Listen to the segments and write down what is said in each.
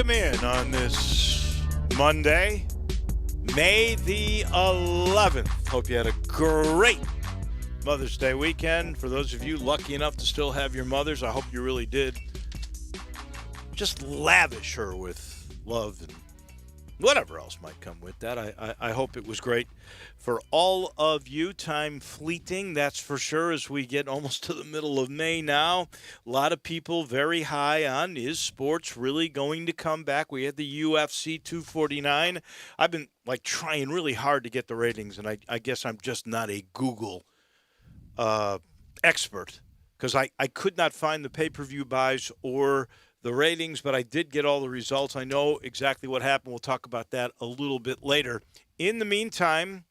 welcome in on this Monday, May the 11th. Hope you had a great Mother's Day weekend. For those of you lucky enough to still have your mothers, I hope you really did. Just lavish her with love and whatever else might come with that. I hope it was great for all of you. Time fleeting, that's for sure, as we get almost to the middle of May now. A lot of people very high on, is sports really going to come back? We had the UFC 249. I've been trying really hard to get the ratings, and I guess I'm just not a Google expert, because I could not find the pay-per-view buys or the ratings, but I did get all the results. I know exactly what happened. We'll talk about that a little bit later. In the meantime,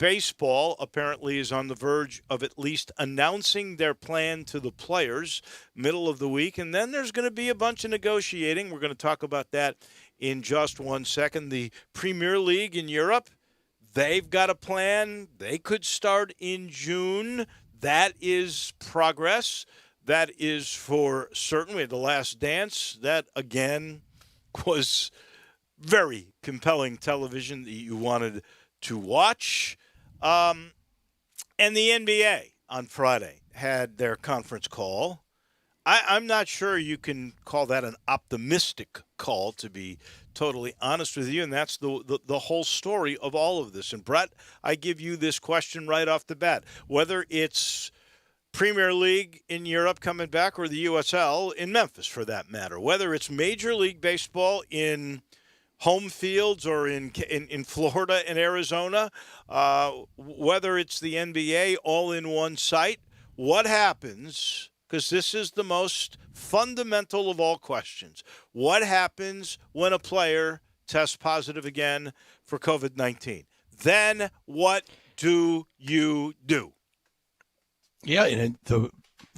baseball apparently is on the verge of at least announcing their plan to the players middle of the week, and then there's going to be a bunch of negotiating. We're going to talk about that in just 1 second. The Premier League in Europe, they've got a plan. They could start in June. That is progress. That is for certain. We had The Last Dance. That, again, was very compelling television that you wanted to watch. And the NBA on Friday had their conference call. I'm not sure you can call that an optimistic call, to be totally honest with you, and that's the whole story of all of this. And, Brett, I give you this question right off the bat. Whether it's Premier League in Europe coming back or the USL in Memphis, for that matter, whether it's Major League Baseball in home fields or in Florida and Arizona, whether it's the NBA all in one site, what happens, because this is the most fundamental of all questions, what happens when a player tests positive again for COVID-19? Then what do you do? Yeah, and the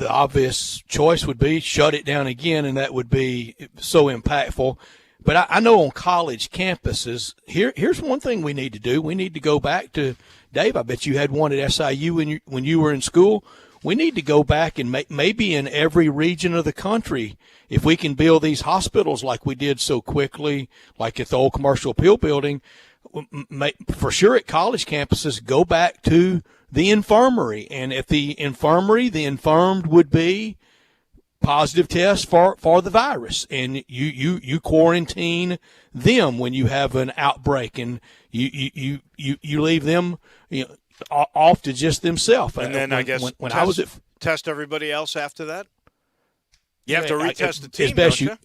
obvious choice would be shut it down again, and that would be so impactful. But I know on college campuses, here's one thing we need to do. We need to go back to, Dave, I bet you had one at SIU when you were in school. We need to go back and maybe in every region of the country, if we can build these hospitals like we did so quickly, like at the old Commercial Appeal building, for sure at college campuses, go back to the infirmary. And at the infirmary, the infirmed would be positive test for the virus. And you quarantine them when you have an outbreak, and you leave them off to just themselves. And then I guess when I was test everybody else after that? You have to retest the team, don't you?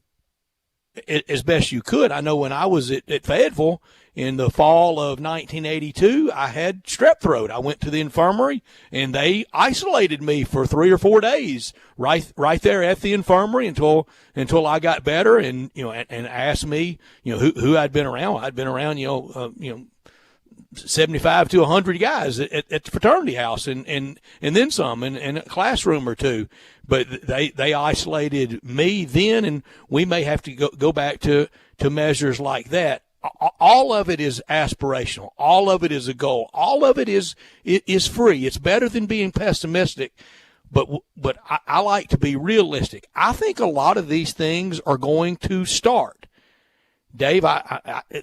As best you could. I know when I was at Fayetteville in the fall of 1982, I had strep throat. I went to the infirmary, and they isolated me for 3 or 4 days right there at the infirmary until I got better, and and asked me who I'd been around. I'd been around 75 to 100 guys at the fraternity house, and then some in a classroom or two. But they isolated me then, and we may have to go back to measures like that. All of it is aspirational. All of it is a goal. All of it is free. It's better than being pessimistic, but I like to be realistic. I think a lot of these things are going to start. Dave,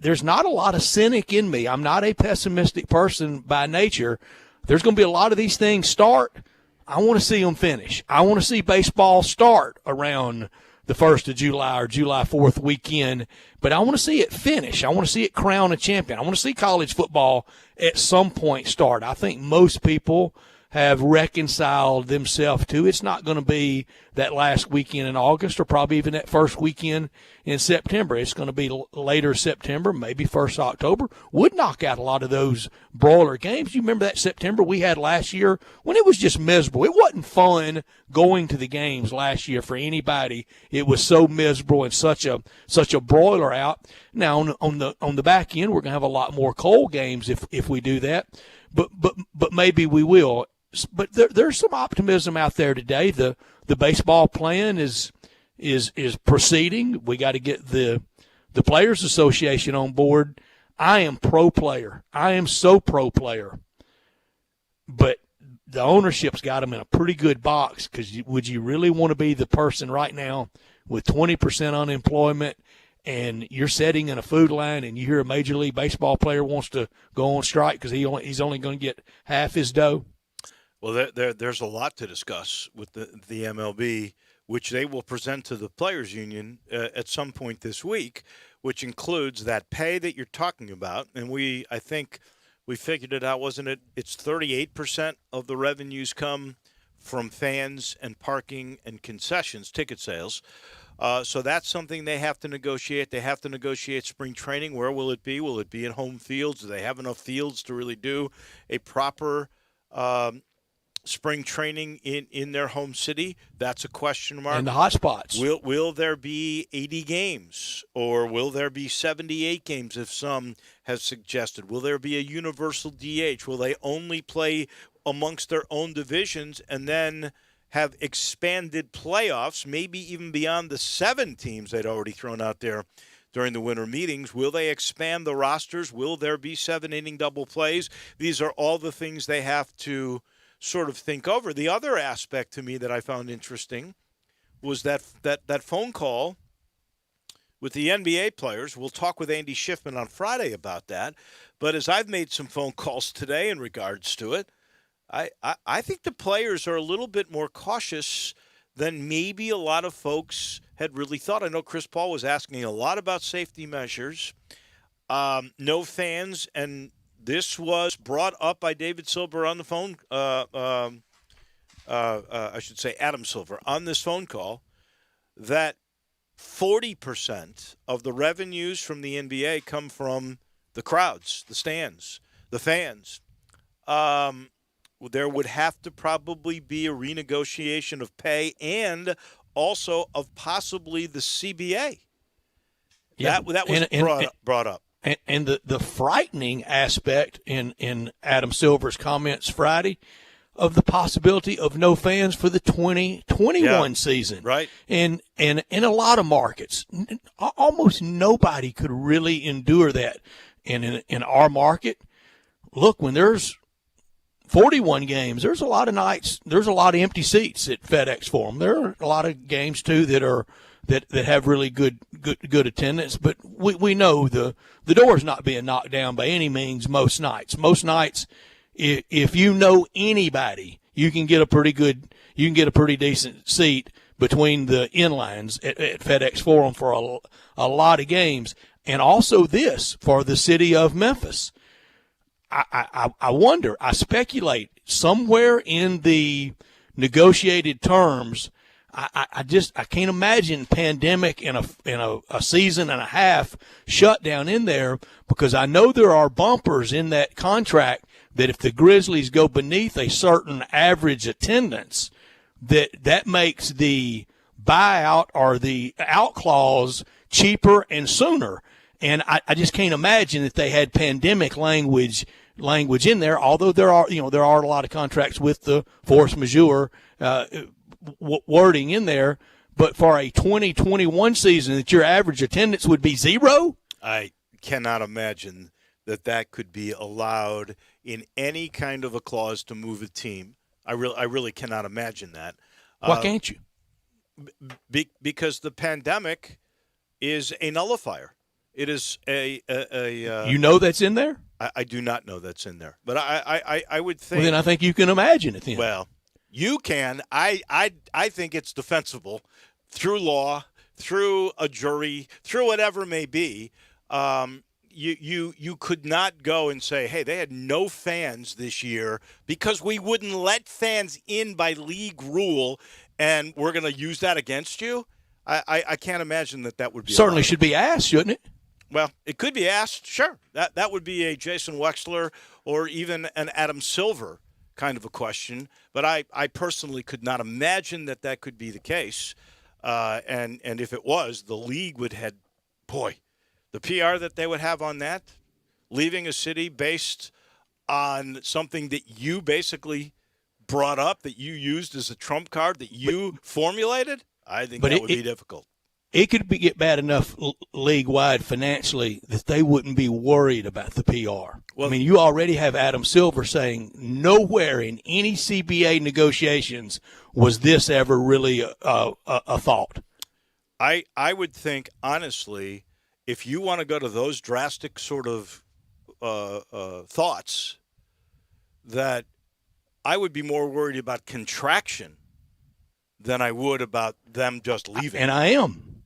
there's not a lot of cynic in me. I'm not a pessimistic person by nature. There's going to be a lot of these things start. I want to see them finish. I want to see baseball start around the 1st of July or July 4th weekend, but I want to see it finish. I want to see it crown a champion. I want to see college football at some point start. I think most people have reconciled themselves to it's not going to be that last weekend in August or probably even that first weekend in September. It's going to be later September, maybe 1st October. Would knock out a lot of those broiler games. You remember that September we had last year when it was just miserable. It wasn't fun going to the games last year for anybody. It was so miserable and such a broiler out. Now on the back end, we're going to have a lot more cold games if we do that. But maybe we will. But there's some optimism out there today. The baseball plan is proceeding. We got to get the Players Association on board. I am pro player. I am so pro player. But the ownership's got them in a pretty good box, because would you really want to be the person right now with 20% unemployment and you're sitting in a food line and you hear a Major League Baseball player wants to go on strike because he's only going to get half his dough? Well, there's a lot to discuss with the MLB, which they will present to the Players Union at some point this week, which includes that pay that you're talking about. And I think we figured it out, wasn't it? It's 38% of the revenues come from fans and parking and concessions, ticket sales. So that's something they have to negotiate. They have to negotiate spring training. Where will it be? Will it be in home fields? Do they have enough fields to really do a proper spring training in their home city? That's a question mark. And the hot spots. Will there be 80 games, or will there be 78 games, if some has suggested? Will there be a universal DH? Will they only play amongst their own divisions and then have expanded playoffs, maybe even beyond the 7 teams they'd already thrown out there during the winter meetings? Will they expand the rosters? Will there be 7-inning double plays? These are all the things they have to sort of think over. The other aspect to me that I found interesting was that phone call with the NBA players. We'll talk with Andy Schiffman on Friday about that. But as I've made some phone calls today in regards to it, I think the players are a little bit more cautious than maybe a lot of folks had really thought. I know Chris Paul was asking a lot about safety measures, no fans, and this was brought up by David Silver on the phone. I should say Adam Silver on this phone call, that 40% of the revenues from the NBA come from the crowds, the stands, the fans. There would have to probably be a renegotiation of pay and also of possibly the CBA. Yeah, that was brought up. And the frightening aspect in Adam Silver's comments Friday of the possibility of no fans for the 2021 season. Right. And in a lot of markets, almost nobody could really endure that. And in our market, look, when there's 41 games, there's a lot of nights, there's a lot of empty seats at FedEx Forum. There are a lot of games too that have really good attendance, but we know the door's not being knocked down by any means most nights. Most nights, if you know anybody, you can get a pretty decent seat between the inlines at FedEx Forum for a lot of games. And also this for the city of Memphis. I wonder, I speculate somewhere in the negotiated terms, I can't imagine pandemic in a season and a half shutdown in there, because I know there are bumpers in that contract that if the Grizzlies go beneath a certain average attendance, that makes the buyout or the out clause cheaper and sooner. And I just can't imagine that they had pandemic language in there, although there are a lot of contracts with the force majeure wording in there. But for a 2021 season that your average attendance would be 0? I cannot imagine that could be allowed in any kind of a clause to move a team. I really cannot imagine that. Why can't you? Because the pandemic is a nullifier. It is a you know that's in there? I do not know that's in there, but I would think. Well, then I think you can imagine it then. Well, you can. I think it's defensible through law, through a jury, through whatever it may be. You could not go and say, hey, they had no fans this year because we wouldn't let fans in by league rule, and we're going to use that against you. I can't imagine that would be certainly allowed. Should be asked, shouldn't it? Well, it could be asked, sure. That would be a Jason Wexler or even an Adam Silver kind of a question. But I personally could not imagine that could be the case. And if it was, the league would have, the PR that they would have on that, leaving a city based on something that you basically brought up, that you used as a trump card, that you formulated, I think that would be difficult. It could get bad enough league-wide financially that they wouldn't be worried about the PR. Well, I mean, you already have Adam Silver saying nowhere in any CBA negotiations was this ever really a thought. I would think, honestly, if you want to go to those drastic sort of thoughts, that I would be more worried about contraction than I would about them just leaving. And I am.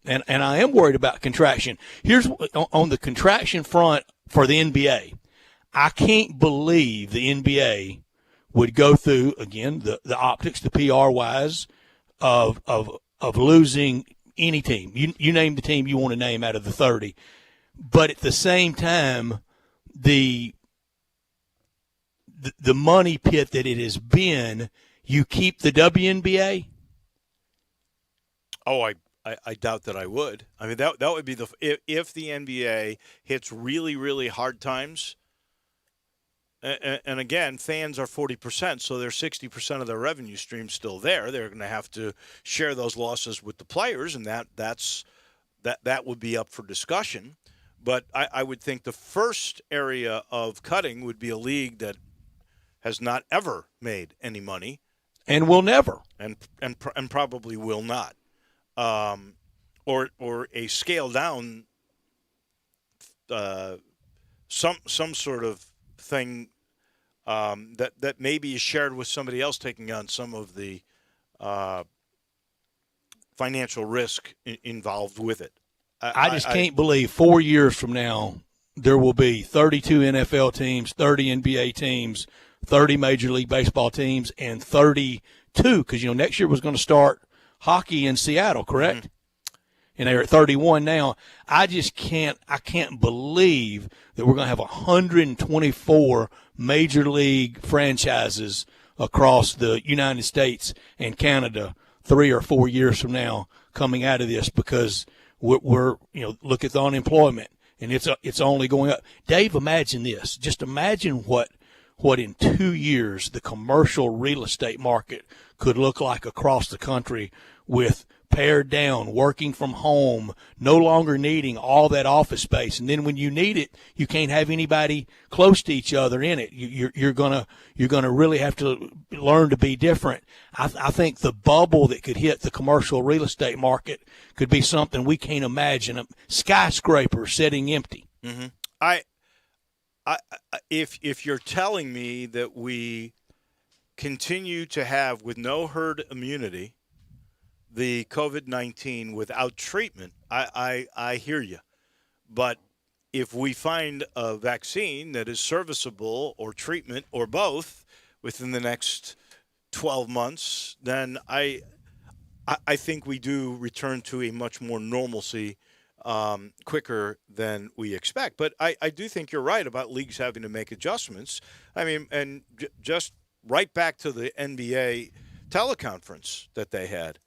And I am worried about contraction. Here's on the contraction front for the NBA. I can't believe the NBA would go through, again, the optics, the PR wise of losing any team. You name the team you want to name out of the 30. But at the same time, the money pit that it has been, you keep the WNBA? Oh, I doubt that I would. I mean, that would be if the NBA hits really, really hard times. And again, fans are 40%, so there's 60% of their revenue stream still there. They're going to have to share those losses with the players, and that would be up for discussion. But I would think the first area of cutting would be a league that has not ever made any money, and will never, and probably will not, or a scale down, some sort of thing that maybe is shared with somebody else taking on some of the financial risk involved with it. I just can't believe 4 years from now there will be 32 NFL teams, 30 NBA teams, 30 Major League Baseball teams, and 32, because, next year was going to start hockey in Seattle, correct? Mm-hmm. And they're at 31 now. I can't believe that we're going to have 124 Major League franchises across the United States and Canada 3 or 4 years from now coming out of this, because we're look at the unemployment, and it's only going up. Dave, imagine this. Just imagine what in 2 years the commercial real estate market could look like across the country, with pared down, working from home, no longer needing all that office space. And then when you need it, you can't have anybody close to each other in it. You're gonna really have to learn to be different. I think the bubble that could hit the commercial real estate market could be something we can't imagine. A skyscraper sitting empty. Mm-hmm. If you're telling me that we continue to have, with no herd immunity, the COVID-19 without treatment, I hear you. But if we find a vaccine that is serviceable, or treatment, or both, within the next 12 months, then I think we do return to a much more normalcy quicker than we expect. But I do think you're right about leagues having to make adjustments. I mean, and just right back to the NBA teleconference that they had.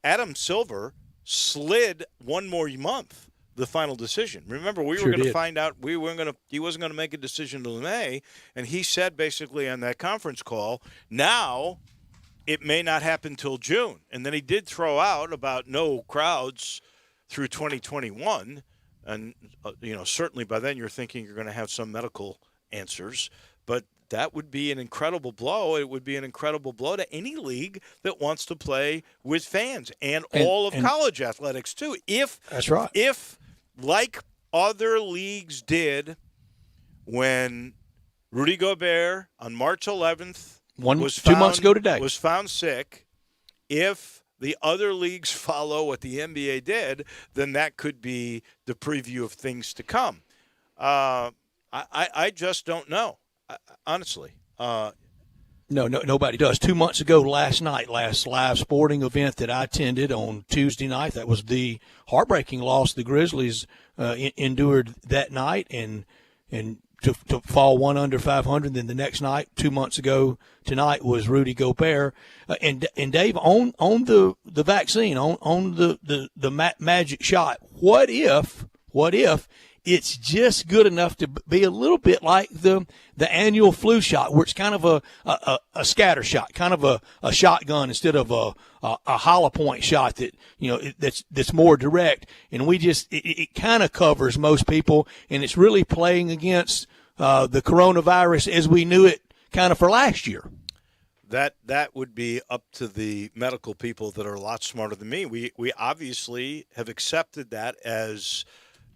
Adam Silver slid one more month the final decision. Remember, we were going to find out he wasn't going to make a decision until May, and he said basically on that conference call, now it may not happen till June. And then he did throw out about no crowds through 2021, and certainly by then you're thinking you're going to have some medical answers, but that would be an incredible blow. It would be an incredible blow to any league that wants to play with fans, and all of college athletics too. That's right. If, like other leagues did when Rudy Gobert on March 11th 2 months ago today was found sick, if the other leagues follow what the NBA did, then that could be the preview of things to come. I just don't know. Honestly. No, nobody does. 2 months ago, last live sporting event that I attended on Tuesday night, that was the heartbreaking loss the Grizzlies endured that night, and to fall one under 500. Then the next night, 2 months ago tonight, was Rudy Gobert. And Dave, on the vaccine, on the magic shot, what if it's just good enough to be a little bit like the annual flu shot, where it's kind of a scatter shot, kind of a shotgun instead of a hollow point shot that, that's more direct. And it kind of covers most people, and it's really playing against the coronavirus as we knew it kind of for last year. that would be up to the medical people that are a lot smarter than me. We obviously have accepted that as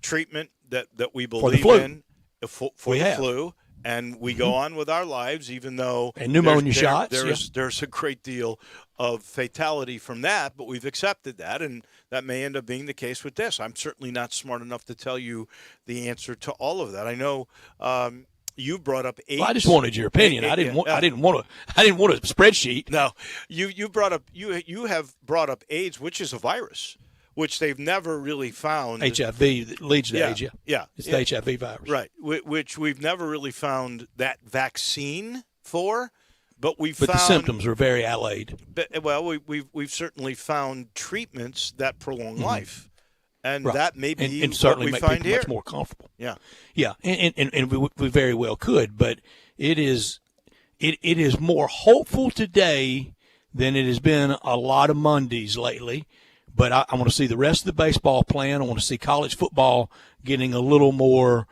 treatment that we For the believe flu. in for We the have. flu, and we go on with our lives, even though And pneumonia shots. there's a great deal of fatality from that, but we've accepted that, and that may end up being the case with this. I'm certainly not smart enough to tell you the answer to all of that. I know. You brought up AIDS. Well, I just wanted your opinion. I didn't want a spreadsheet. No, you brought up you have brought up AIDS, which is a virus, which they've never really found. HIV that leads to AIDS. Yeah, it's the HIV virus, right? Which we've never really found that vaccine for, but But found the symptoms are very allayed. Well, we've certainly found treatments that prolong life. And right. that may be and certainly what we make find people here. much more comfortable. Yeah, yeah, and we very well could, but it is more hopeful today than it has been a lot of Mondays lately. But I want to see the rest of the baseball plan. I want to see college football getting a little more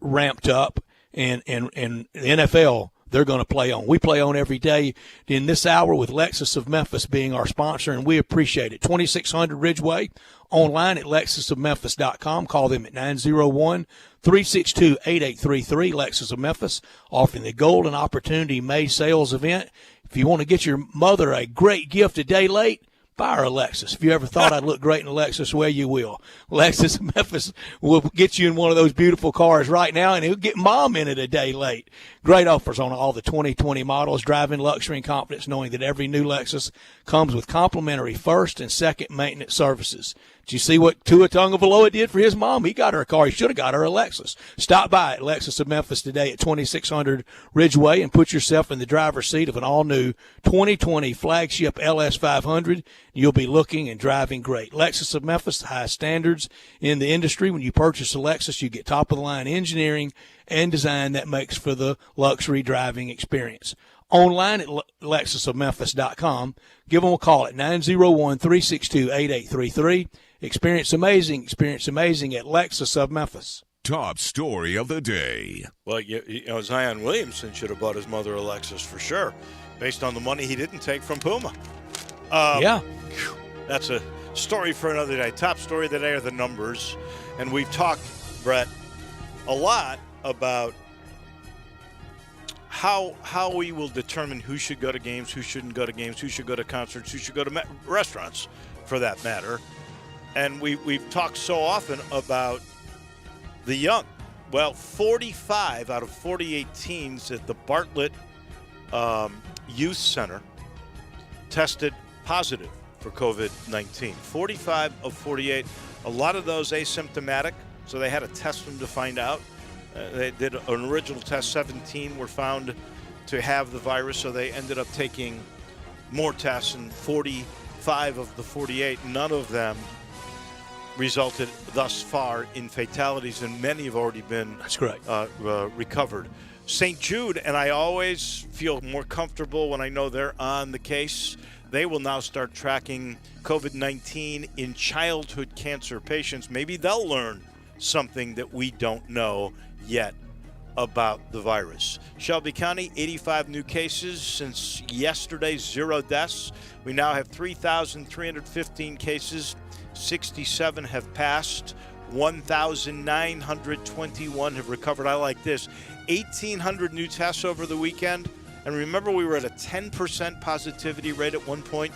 ramped up, and the NFL. They're going to play on. We play on every day in this hour with Lexus of Memphis being our sponsor, and we appreciate it. 2600 Ridgeway, online at lexusofmemphis.com. Call them at 901-362-8833. Lexus of Memphis, offering the Golden Opportunity May sales event. If you want to get your mother a great gift a day late, buy her a Lexus. If you ever thought I'd look great in a Lexus, well, you will. Lexus of Memphis will get you in one of those beautiful cars right now, and it'll get mom in it a day late. Great offers on all the 2020 models. Driving luxury and confidence, knowing that every new Lexus comes with complimentary first and second maintenance services. Did you see what Tua Tagovailoa did for his mom? He got her a car. He should have got her a Lexus. Stop by at Lexus of Memphis today at 2600 Ridgeway and put yourself in the driver's seat of an all-new 2020 flagship LS 500. You'll be looking and driving great. Lexus of Memphis, the highest standards in the industry. When you purchase a Lexus, you get top-of-the-line engineering and design that makes for the luxury driving experience. Online at lexusofmemphis.com. Give them a call at 901-362-8833. Experience amazing at Lexus of Memphis. Top story of the day. Well, Zion Williamson should have bought his mother a Lexus for sure, based on the money he didn't take from Puma. Yeah. That's a story for another day. Top story of the day are the numbers. And we've talked, Brett, a lot about how we will determine who should go to games, who shouldn't go to games, who should go to concerts, who should go to restaurants, for that matter. And we've talked so often about the young. Well, 45 out of 48 teens at the Bartlett Youth Center tested positive for COVID-19. 45 of 48. A lot of those asymptomatic, so they had to test them to find out. They did an original test. 17 were found to have the virus, so they ended up taking more tests, and 45 of the 48, none of them resulted thus far in fatalities, and many have already been recovered. St. Jude, and I always feel more comfortable when I know they're on the case. They will now start tracking COVID-19 in childhood cancer patients. Maybe they'll learn something that we don't know yet about the virus. Shelby County, 85 new cases since yesterday, 0 deaths. We now have 3,315 cases. 67 have passed. 1,921 have recovered. I like this. 1,800 new tests over the weekend. And remember, we were at a 10% positivity rate at one point.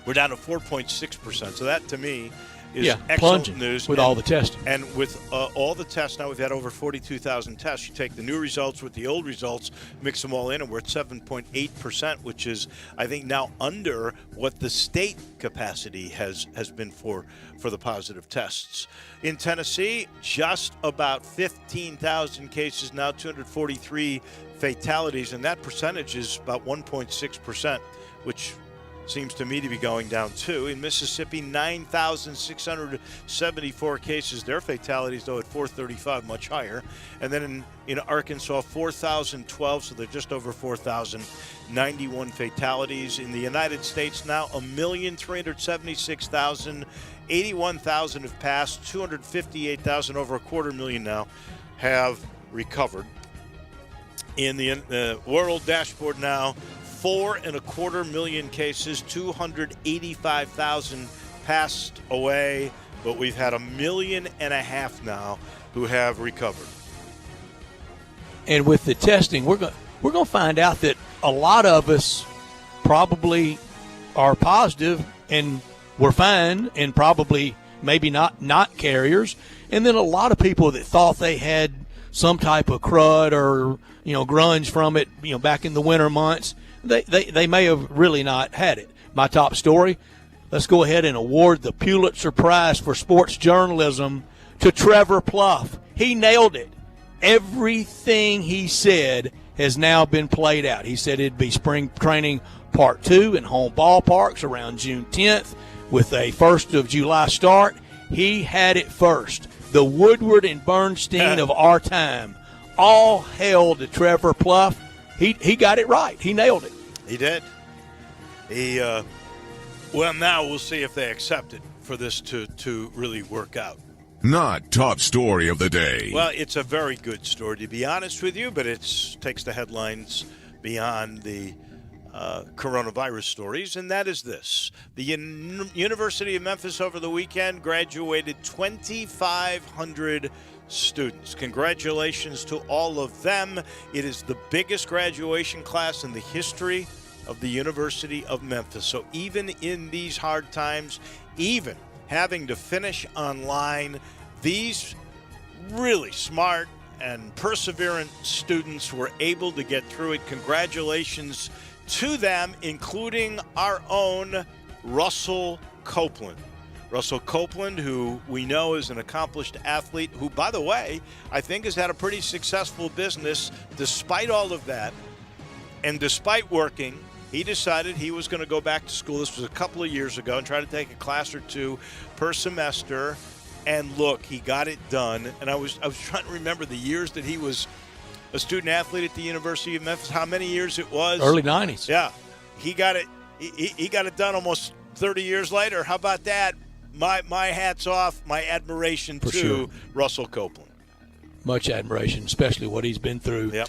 We're down to 4.6%. So that, to me, is excellent news. With all the testing. And with all the tests, now we've had over 42,000 tests. You take the new results with the old results, mix them all in, and we're at 7.8%, which is, I think, now under what the state capacity has been for the positive tests. In Tennessee, just about 15,000 cases, now 243 fatalities, and that percentage is about 1.6%, which seems to me to be going down too. In Mississippi, 9,674 cases. Their fatalities, though, at 435, much higher. And then in Arkansas, 4,012, so they're just over 4,091 fatalities. In the United States now, 1,376,000. 81,000 have passed. 258,000, over 250,000 now, have recovered. In the world dashboard now, 4.25 million cases, 285,000 passed away, but we've had 1.5 million now who have recovered. And with the testing, we're going to find out that a lot of us probably are positive and we're fine, and probably maybe not carriers. And then a lot of people that thought they had some type of crud or grunge from it, back in the winter months, they may have really not had it. My top story: let's go ahead and award the Pulitzer Prize for sports journalism to Trevor Plouffe. He nailed it. Everything he said has now been played out. He said it'd be spring training part 2 in home ballparks around June 10th with a 1st of July start. He had it first. The Woodward and Bernstein of our time. All hail to Trevor Plouffe. He got it right. He nailed it. He did. Well, now we'll see if they accept it for this to really work out. Not top story of the day. Well, it's a very good story, to be honest with you, but it takes the headlines beyond the coronavirus stories, and that is this. The University of Memphis over the weekend graduated 2,500 students. Congratulations to all of them. It is the biggest graduation class in the history of the University of Memphis. So even in these hard times, even having to finish online, these really smart and perseverant students were able to get through it. Congratulations to them, including our own Russell Copeland. Russell Copeland, who we know is an accomplished athlete, who, by the way, I think has had a pretty successful business despite all of that. And despite working, he decided he was going to go back to school. This was a couple of years ago, and try to take a class or two per semester. And look, he got it done. And I was trying to remember the years that he was a student athlete at the University of Memphis, how many years it was. Early 90s. Yeah. He got it. He got it done almost 30 years later. How about that? My hat's off, my admiration For to sure. Russell Copeland. Much admiration, especially what he's been through. Yep.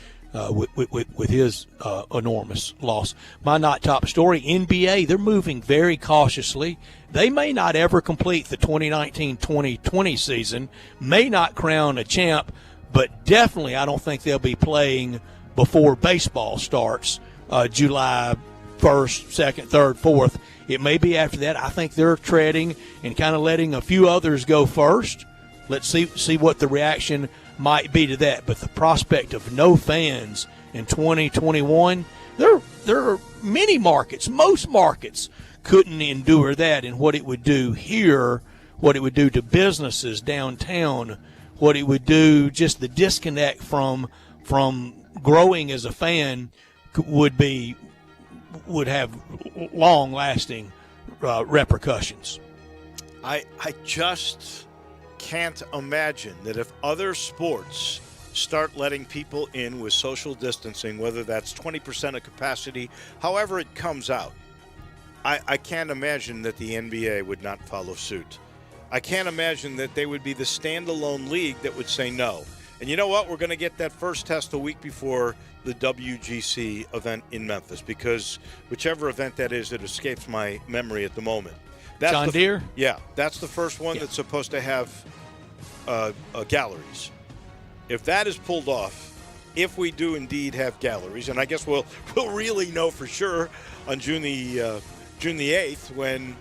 With his enormous loss. My not top story, NBA, they're moving very cautiously. They may not ever complete the 2019-2020 season, may not crown a champ, but definitely I don't think they'll be playing before baseball starts, July 1st, 2nd, 3rd, 4th. It may be after that. I think they're treading and kind of letting a few others go first. Let's see what the reaction might be to that. But the prospect of no fans in 2021, there are many markets, most markets couldn't endure that, and what it would do here, what it would do to businesses downtown, what it would do, just the disconnect from growing as a fan would have long-lasting repercussions. I just can't imagine that if other sports start letting people in with social distancing, whether that's 20% of capacity, however it comes out, I can't imagine that the NBA would not follow suit. I can't imagine that they would be the standalone league that would say no. And you know what? We're going to get that first test a week before the WGC event in Memphis, because whichever event that is, it escapes my memory at the moment. That's John Deere? Yeah, that's the first one that's supposed to have galleries. If that is pulled off, if we do indeed have galleries, and I guess we'll really know for sure on June the 8th when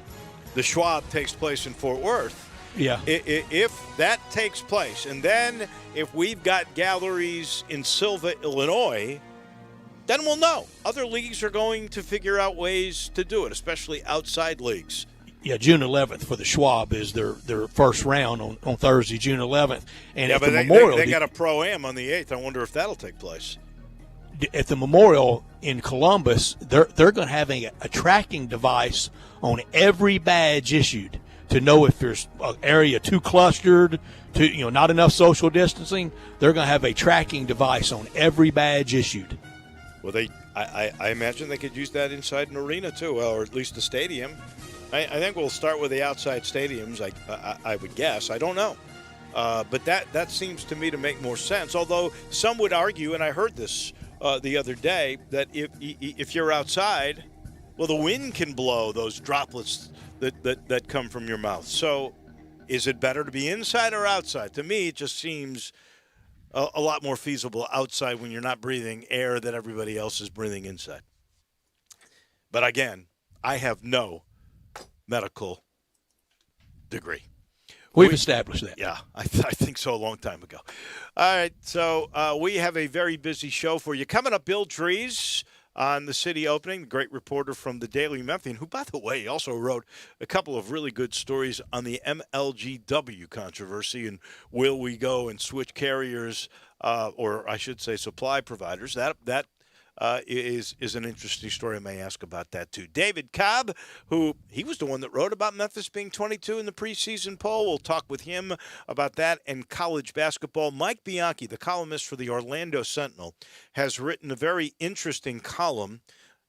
the Schwab takes place in Fort Worth. Yeah. If that takes place, and then if we've got galleries in Silva, Illinois, then we'll know. Other leagues are going to figure out ways to do it, especially outside leagues. Yeah, June 11th for the Schwab is their first round on Thursday, June 11th. And yeah, at but the Memorial, they got a Pro-Am on the 8th. I wonder if that'll take place. At the Memorial in Columbus, they're going to have a tracking device on every badge issued to know if there's an area too clustered, not enough social distancing. They're going to have a tracking device on every badge issued. Well, I imagine they could use that inside an arena too, or at least a stadium. I think we'll start with the outside stadiums. I would guess. I don't know, but that seems to me to make more sense. Although some would argue, and I heard this the other day that if you're outside, well, the wind can blow those droplets that come from your mouth. So is it better to be inside or outside? To me, it just seems a lot more feasible outside when you're not breathing air that everybody else is breathing inside. But again, I have no medical degree. We've established that. Yeah, I think so a long time ago. All right, so we have a very busy show for you. Coming up, Bill Trees on the city opening, the great reporter from the Daily Memphian, who, by the way, also wrote a couple of really good stories on the MLGW controversy and will we go and switch carriers, or I should say supply providers. That is an interesting story. I may ask about that too. David Cobb, who he was the one that wrote about Memphis being 22 in the preseason poll. We'll talk with him about that and college basketball. Mike Bianchi, the columnist for the Orlando Sentinel, has written a very interesting column,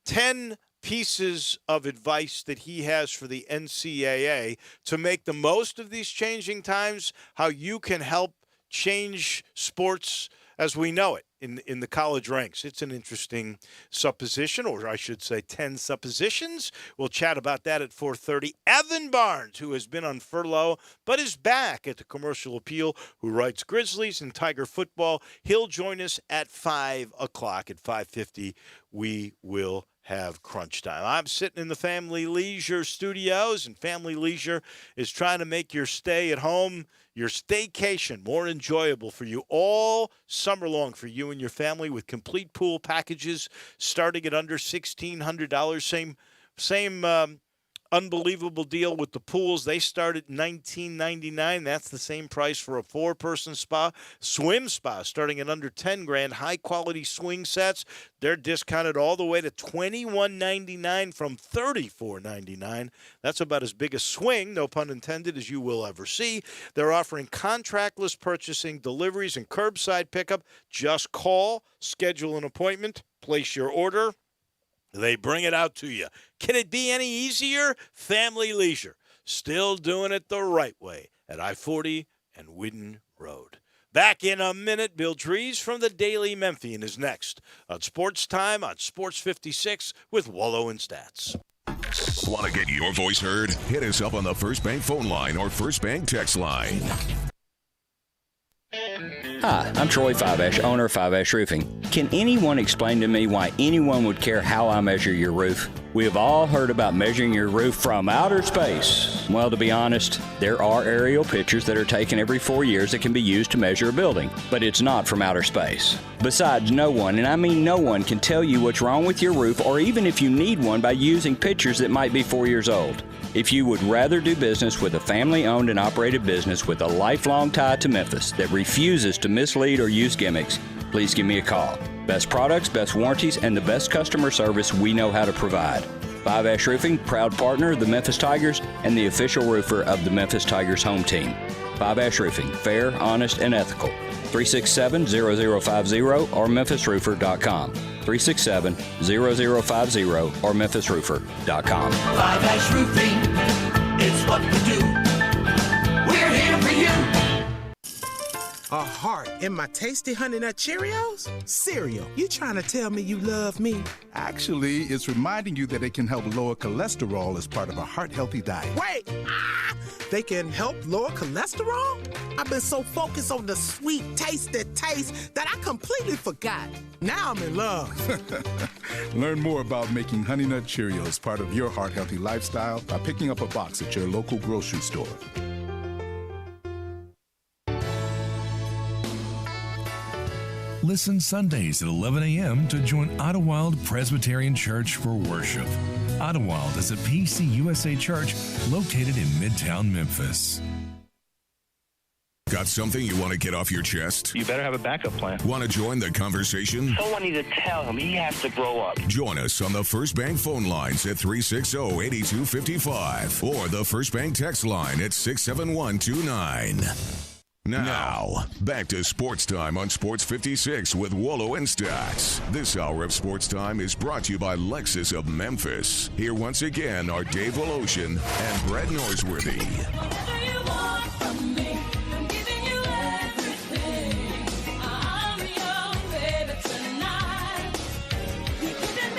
10 pieces of advice that he has for the NCAA to make the most of these changing times, how you can help change sports as we know it in the college ranks. It's an interesting supposition, or I should say 10 suppositions. We'll chat about that at 4:30. Evan Barnes, who has been on furlough but is back at the Commercial Appeal, who writes Grizzlies and Tiger football. He'll join us at 5 o'clock. At 5:50, we will have crunch time. I'm sitting in the Family Leisure studios, and Family Leisure is trying to make your stay at home, your staycation, more enjoyable for you all summer long for you and your family with complete pool packages starting at under $1,600. Same unbelievable deal with the pools. They start at $19.99. That's the same price for a 4-person spa. Swim spa starting at under $10,000. High quality swing sets. They're discounted all the way to $21.99 from $34.99. That's about as big a swing, no pun intended, as you will ever see. They're offering contactless purchasing, deliveries, and curbside pickup. Just call, schedule an appointment, place your order. They bring it out to you. Can it be any easier? Family Leisure. Still doing it the right way at I-40 and Whidden Road. Back in a minute, Bill Trees from the Daily Memphian is next on Sports Time on Sports 56 with Wolo and Stats. Want to get your voice heard? Hit us up on the First Bank phone line or First Bank text line. Hi, I'm Troy Fiveash, owner of Fiveash Roofing. Can anyone explain to me why anyone would care how I measure your roof? We have all heard about measuring your roof from outer space. Well, to be honest, there are aerial pictures that are taken every 4 years that can be used to measure a building, but it's not from outer space. Besides, no one, and I mean no one, can tell you what's wrong with your roof or even if you need one by using pictures that might be 4 years old. If you would rather do business with a family-owned and operated business with a lifelong tie to Memphis that refuses to mislead or use gimmicks, please give me a call. Best products, best warranties, and the best customer service we know how to provide. Fiveash Roofing, proud partner of the Memphis Tigers and the official roofer of the Memphis Tigers home team. Fiveash Roofing, fair, honest, and ethical. 367-0050 or memphisroofer.com. 367-0050 or memphisroofer.com. Fiveash Roofing, it's what we do. We're here for you. A heart in my tasty Honey Nut Cheerios? Cereal, you trying to tell me you love me? Actually, it's reminding you that it can help lower cholesterol as part of a heart-healthy diet. Wait! They can help lower cholesterol? I've been so focused on the sweet, tasty taste that I completely forgot. Now I'm in love. Learn more about making Honey Nut Cheerios part of your heart-healthy lifestyle by picking up a box at your local grocery store. Listen Sundays at 11 a.m. to join Idlewild Presbyterian Church for worship. Idlewild is a PCUSA church located in Midtown Memphis. Got something you want to get off your chest? You better have a backup plan. Want to join the conversation? Someone needs to tell him he has to grow up. Join us on the First Bank phone lines at 360-8255 or the First Bank text line at 67129. Now, back to Sports Time on Sports 56 with Wolo and Stats. This hour of Sports Time is brought to you by Lexus of Memphis. Here once again are Dave Voloshin and Brett Norsworthy.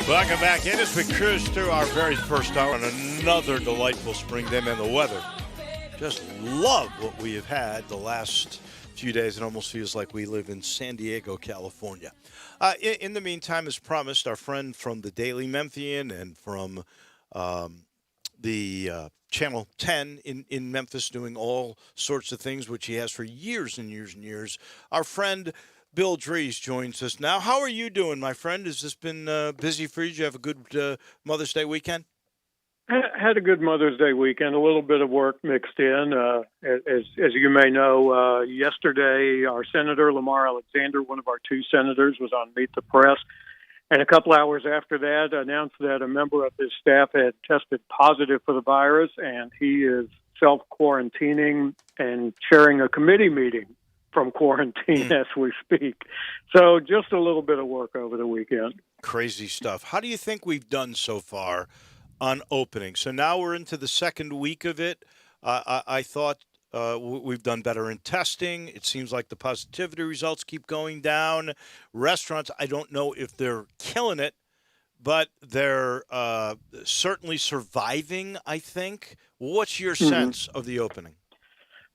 Welcome back in as we cruise through our very first hour on another delightful spring day. Man, the weather, just love what we have had the last few days. It almost feels like we live in San Diego, California. In the meantime, as promised, our friend from the Daily Memphian and from the Channel 10 in Memphis, doing all sorts of things, which he has for years and years and years, our friend Bill Dries joins us now. How are you doing, my friend? Has this been busy for you? Did you have a good Mother's Day weekend? Had a good Mother's Day weekend. A little bit of work mixed in. As you may know, yesterday our Senator Lamar Alexander, one of our two senators, was on Meet the Press, and a couple hours after that announced that a member of his staff had tested positive for the virus, and he is self-quarantining and chairing a committee meeting from quarantine as we speak. So just a little bit of work over the weekend. Crazy stuff. How do you think we've done so far on opening? So now we're into the second week of it. I thought we've done better in testing. It seems like the positivity results keep going down. Restaurants, I don't know if they're killing it, but they're certainly surviving, I think. What's your sense of the opening?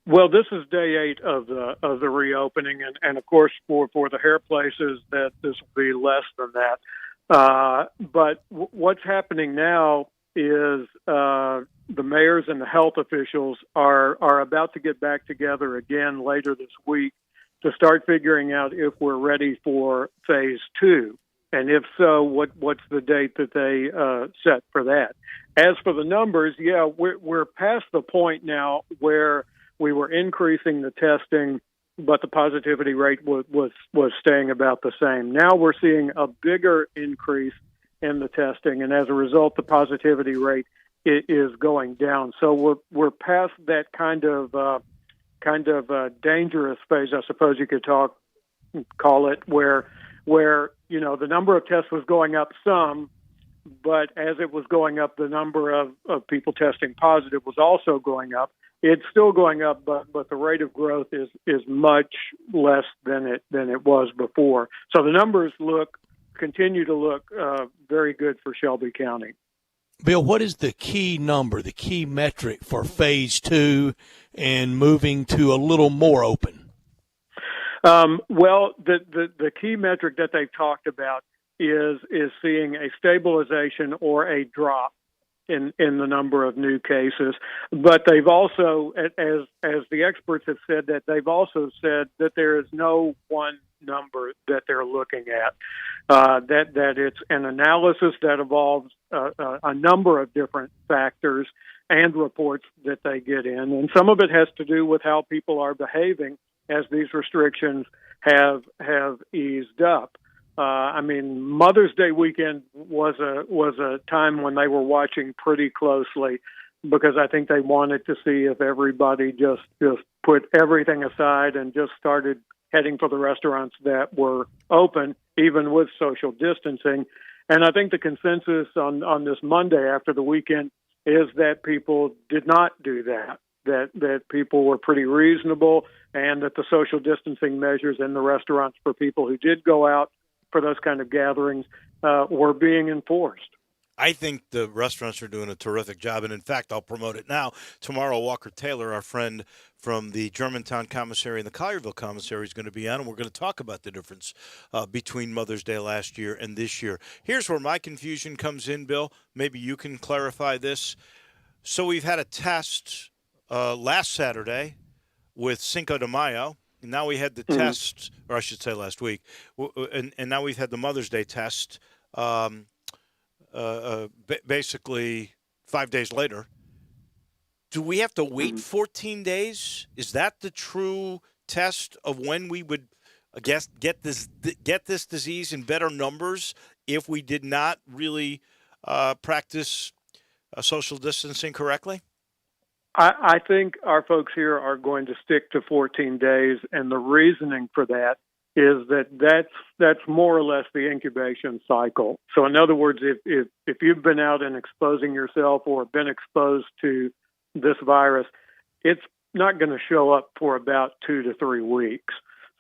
Well, this is day 8 of the reopening, and of course for the hair places that this will be less than that. But what's happening now is the mayors and the health officials are about to get back together again later this week to start figuring out if we're ready for phase 2, and if so, what's the date that they set for that. As for the numbers, yeah, we're past the point now where we were increasing the testing, but the positivity rate was staying about the same. Now we're seeing a bigger increase in the testing, and as a result, the positivity rate is going down. So we're past that kind of dangerous phase, I suppose you could call it, where the number of tests was going up some, but as it was going up, the number of people testing positive was also going up. It's still going up, but the rate of growth is much less than it was before. So the numbers continue to look very good for Shelby County. Bill, what is the key number, the key metric for phase 2 and moving to a little more open? Well, the key metric that they've talked about is seeing a stabilization or a drop in the number of new cases. But they've also, as the experts have said, that they've also said that there is no one number that they're looking at, that it's an analysis that involves a number of different factors and reports that they get in. And some of it has to do with how people are behaving as these restrictions have eased up. Mother's Day weekend was a time when they were watching pretty closely, because I think they wanted to see if everybody just put everything aside and just started heading for the restaurants that were open, even with social distancing. And I think the consensus on this Monday after the weekend is that people did not do that people were pretty reasonable, and that the social distancing measures in the restaurants for people who did go out for those kind of gatherings were being enforced. I think the restaurants are doing a terrific job, and in fact, I'll promote it now. Tomorrow, Walker Taylor, our friend from the Germantown Commissary and the Collierville Commissary, is going to be on, and we're going to talk about the difference between Mother's Day last year and this year. Here's where my confusion comes in, Bill. Maybe you can clarify this. So we've had a test last Saturday with Cinco de Mayo. And now we had the test, or I should say last week, and now we've had the Mother's Day test basically 5 days later. Do we have to wait 14 days? Is that the true test of when we would, I guess, get this disease in better numbers if we did not really practice social distancing correctly? I think our folks here are going to stick to 14 days, and the reasoning for that is that's more or less the incubation cycle. So in other words, if you've been out and exposing yourself or been exposed to this virus, it's not going to show up for about 2 to 3 weeks.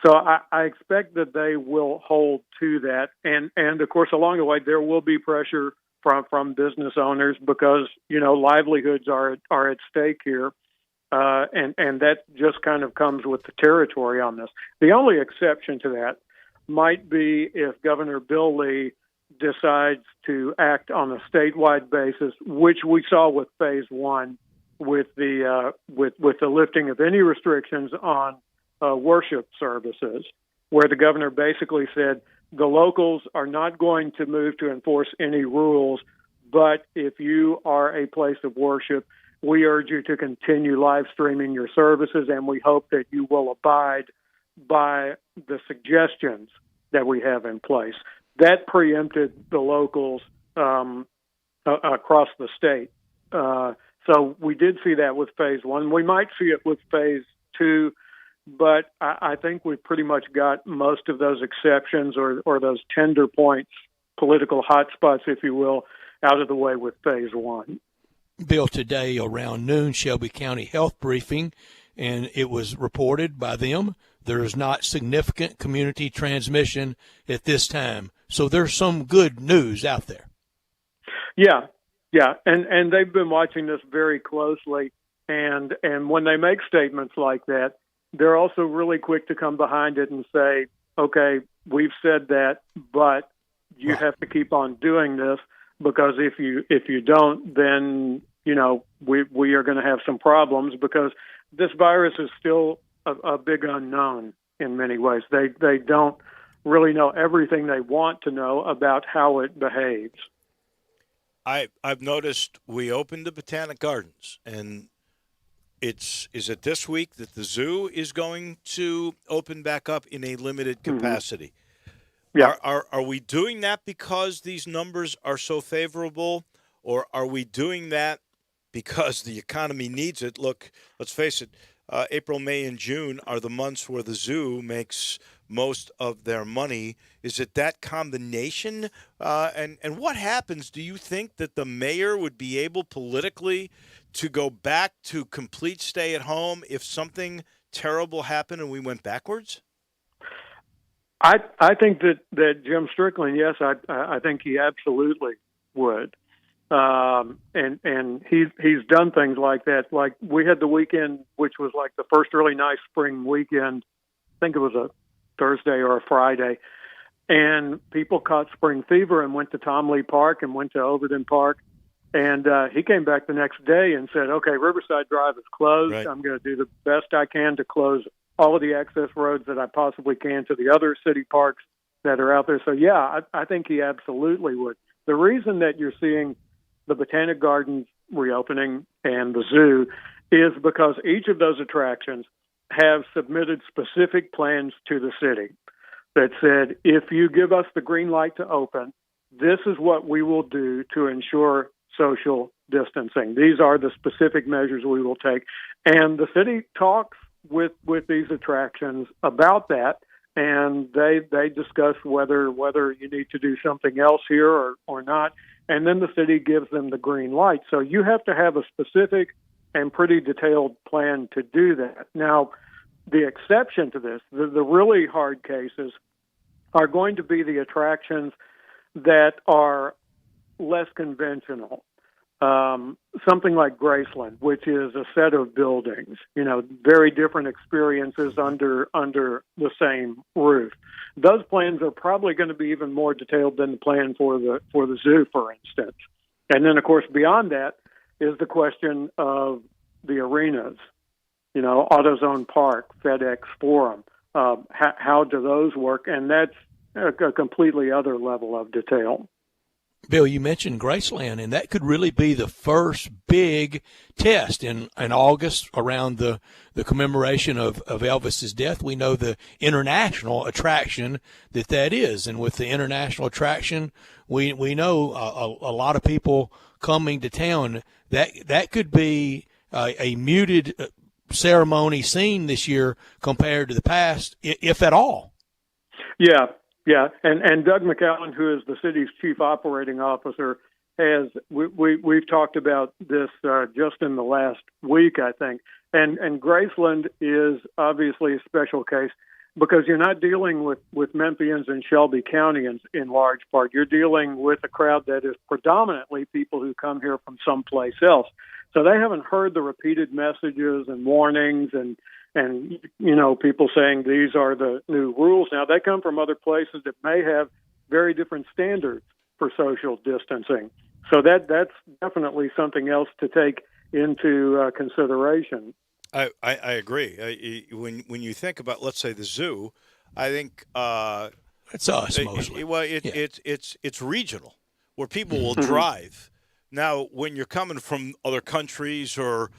So I expect that they will hold to that. And of course, along the way, there will be pressure from business owners because, livelihoods are at stake here. And that just kind of comes with the territory on this. The only exception to that might be if Governor Bill Lee decides to act on a statewide basis, which we saw with phase one, with the lifting of any restrictions on worship services, where the governor basically said the locals are not going to move to enforce any rules, but if you are a place of worship, we urge you to continue live streaming your services, and we hope that you will abide by the suggestions that we have in place. That preempted the locals across the state. So we did see that with phase one. We might see it with phase two, but I think we've pretty much got most of those exceptions or those tender points, political hotspots, if you will, out of the way with phase one. Bill, today around noon, Shelby County Health Briefing, and it was reported by them there is not significant community transmission at this time. So there's some good news out there. Yeah, and they've been watching this very closely, and when they make statements like that, they're also really quick to come behind it and say, okay, we've said that, but you have to keep on doing this, because if you don't, then we are going to have some problems, because this virus is still a big unknown in many ways. They don't really know everything they want to know about how it behaves. I've noticed we opened the Botanic Gardens, and is it this week that the zoo is going to open back up in a limited capacity? Yeah. Are we doing that because these numbers are so favorable, or are we doing that because the economy needs it? Look, let's face it, April, May, and June are the months where the zoo makes most of their money. Is it that combination? And what happens? Do you think that the mayor would be able politically to go back to complete stay at home if something terrible happened and we went backwards? I think that Jim Strickland, yes, I think he absolutely would. And he's done things like that. Like we had the weekend, which was like the first really nice spring weekend. I think it was a Thursday or a Friday, and people caught spring fever and went to Tom Lee Park and went to Overton Park. And he came back the next day and said, okay, Riverside Drive is closed. Right. I'm going to do the best I can to close all of the access roads that I possibly can to the other city parks that are out there. So, yeah, I think he absolutely would. The reason that you're seeing the Botanic Gardens reopening and the zoo is because each of those attractions have submitted specific plans to the city that said, if you give us the green light to open, this is what we will do to ensure social distancing. These are the specific measures we will take. And the city talks with these attractions about that, and they discuss whether you need to do something else here or not, and then the city gives them the green light. So you have to have a specific and pretty detailed plan to do that. Now, the exception to this, the really hard cases, are going to be the attractions that are less conventional. Something like Graceland, which is a set of buildings, very different experiences under the same roof. Those plans are probably going to be even more detailed than the plan for the zoo, for instance. And then, of course, beyond that is the question of the arenas, AutoZone Park, FedEx Forum. How do those work? And that's a completely other level of detail. Bill, you mentioned Graceland, and that could really be the first big test in August around the commemoration of Elvis's death. We know the international attraction that is, and with the international attraction, we know a lot of people coming to town. That could be a muted ceremony scene this year compared to the past, if at all. Yeah. Yeah, and Doug McAllen, who is the city's chief operating officer, we've talked about this just in the last week, I think. And Graceland is obviously a special case. because you're not dealing with Memphians and Shelby County in large part. You're dealing with a crowd that is predominantly people who come here from someplace else. So they haven't heard the repeated messages and warnings and people saying these are the new rules. Now, they come from other places that may have very different standards for social distancing. So that's definitely something else to take into consideration. I agree. When you think about, let's say, the zoo, I think it's us mostly. It's regional, where people will drive. Now, when you're coming from other countries or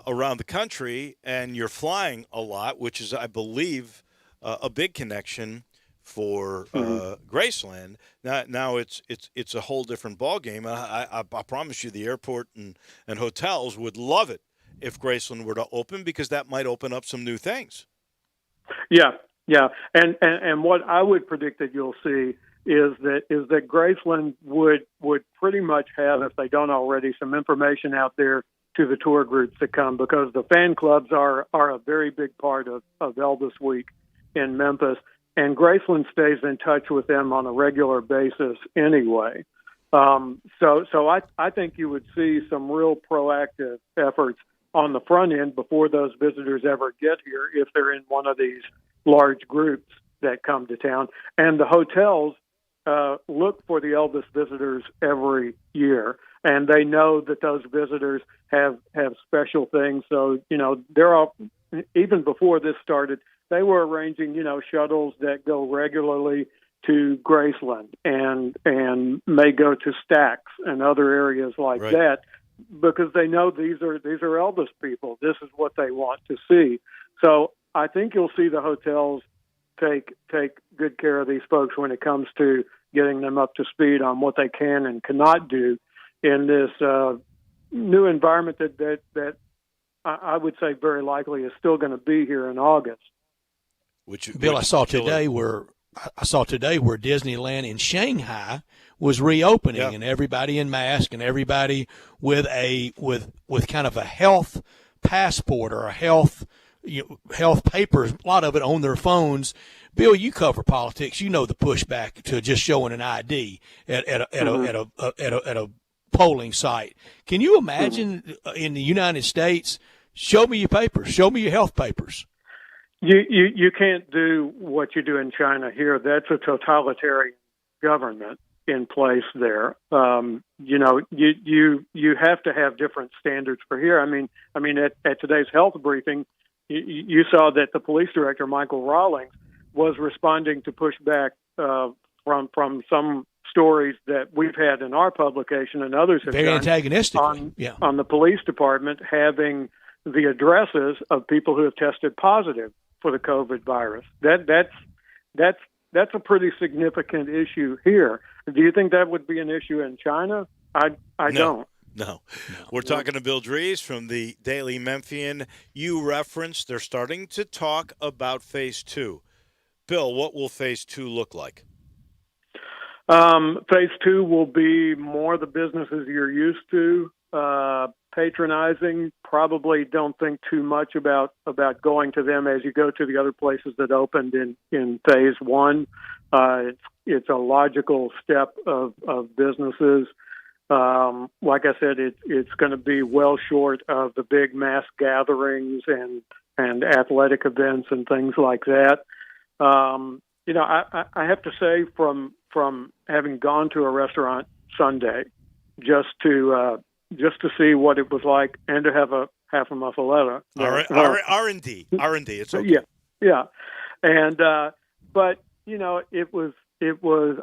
around the country and you're flying a lot, which is, I believe, a big connection for Graceland. Now it's a whole different ballgame. I promise you, the airport and hotels would love it if Graceland were to open, because that might open up some new things. Yeah. And what I would predict that you'll see is that Graceland would pretty much have, if they don't already, some information out there to the tour groups that come, because the fan clubs are a very big part of Elvis Week in Memphis, and Graceland stays in touch with them on a regular basis anyway. So I think you would see some real proactive efforts on the front end before those visitors ever get here, if they're in one of these large groups that come to town. And the hotels look for the Elvis visitors every year, and they know that those visitors have special things. So, they're all, even before this started, they were arranging, shuttles that go regularly to Graceland and may go to Stax and other areas like that, because they know these are Elvis people. This is what they want to see. So I think you'll see the hotels take good care of these folks when it comes to getting them up to speed on what they can and cannot do in this new environment that I would say very likely is still going to be here in August. Bill, I saw today where Disneyland in Shanghai was reopening, and everybody in mask and everybody with kind of a health passport or a health papers, a lot of it on their phones. Bill, you cover politics. You know the pushback to just showing an ID at a polling site. Can you imagine in the United States? Show me your papers. Show me your health papers. You can't do what you do in China here. That's a totalitarian government in place there. You have to have different standards for here. I mean, at today's health briefing, you saw that the police director, Michael Rawlings, was responding to pushback from some stories that we've had in our publication and others have very antagonistic on the police department having the addresses of people who have tested positive for the COVID virus. That's a pretty significant issue here. Do you think that would be an issue in China? I don't. No. We're talking to Bill Dries from the Daily Memphian. You referenced they're starting to talk about Phase 2. Bill, what will Phase 2 look like? Phase 2 will be more the businesses you're used to, patronizing. Probably don't think too much about going to them as you go to the other places that opened in Phase 1. It's a logical step of businesses. Like I said, it's going to be well short of the big mass gatherings and athletic events and things like that. I have to say, from having gone to a restaurant Sunday just to see what it was like and to have a half a muffaletta. R&D, it's okay. Yeah. And but it was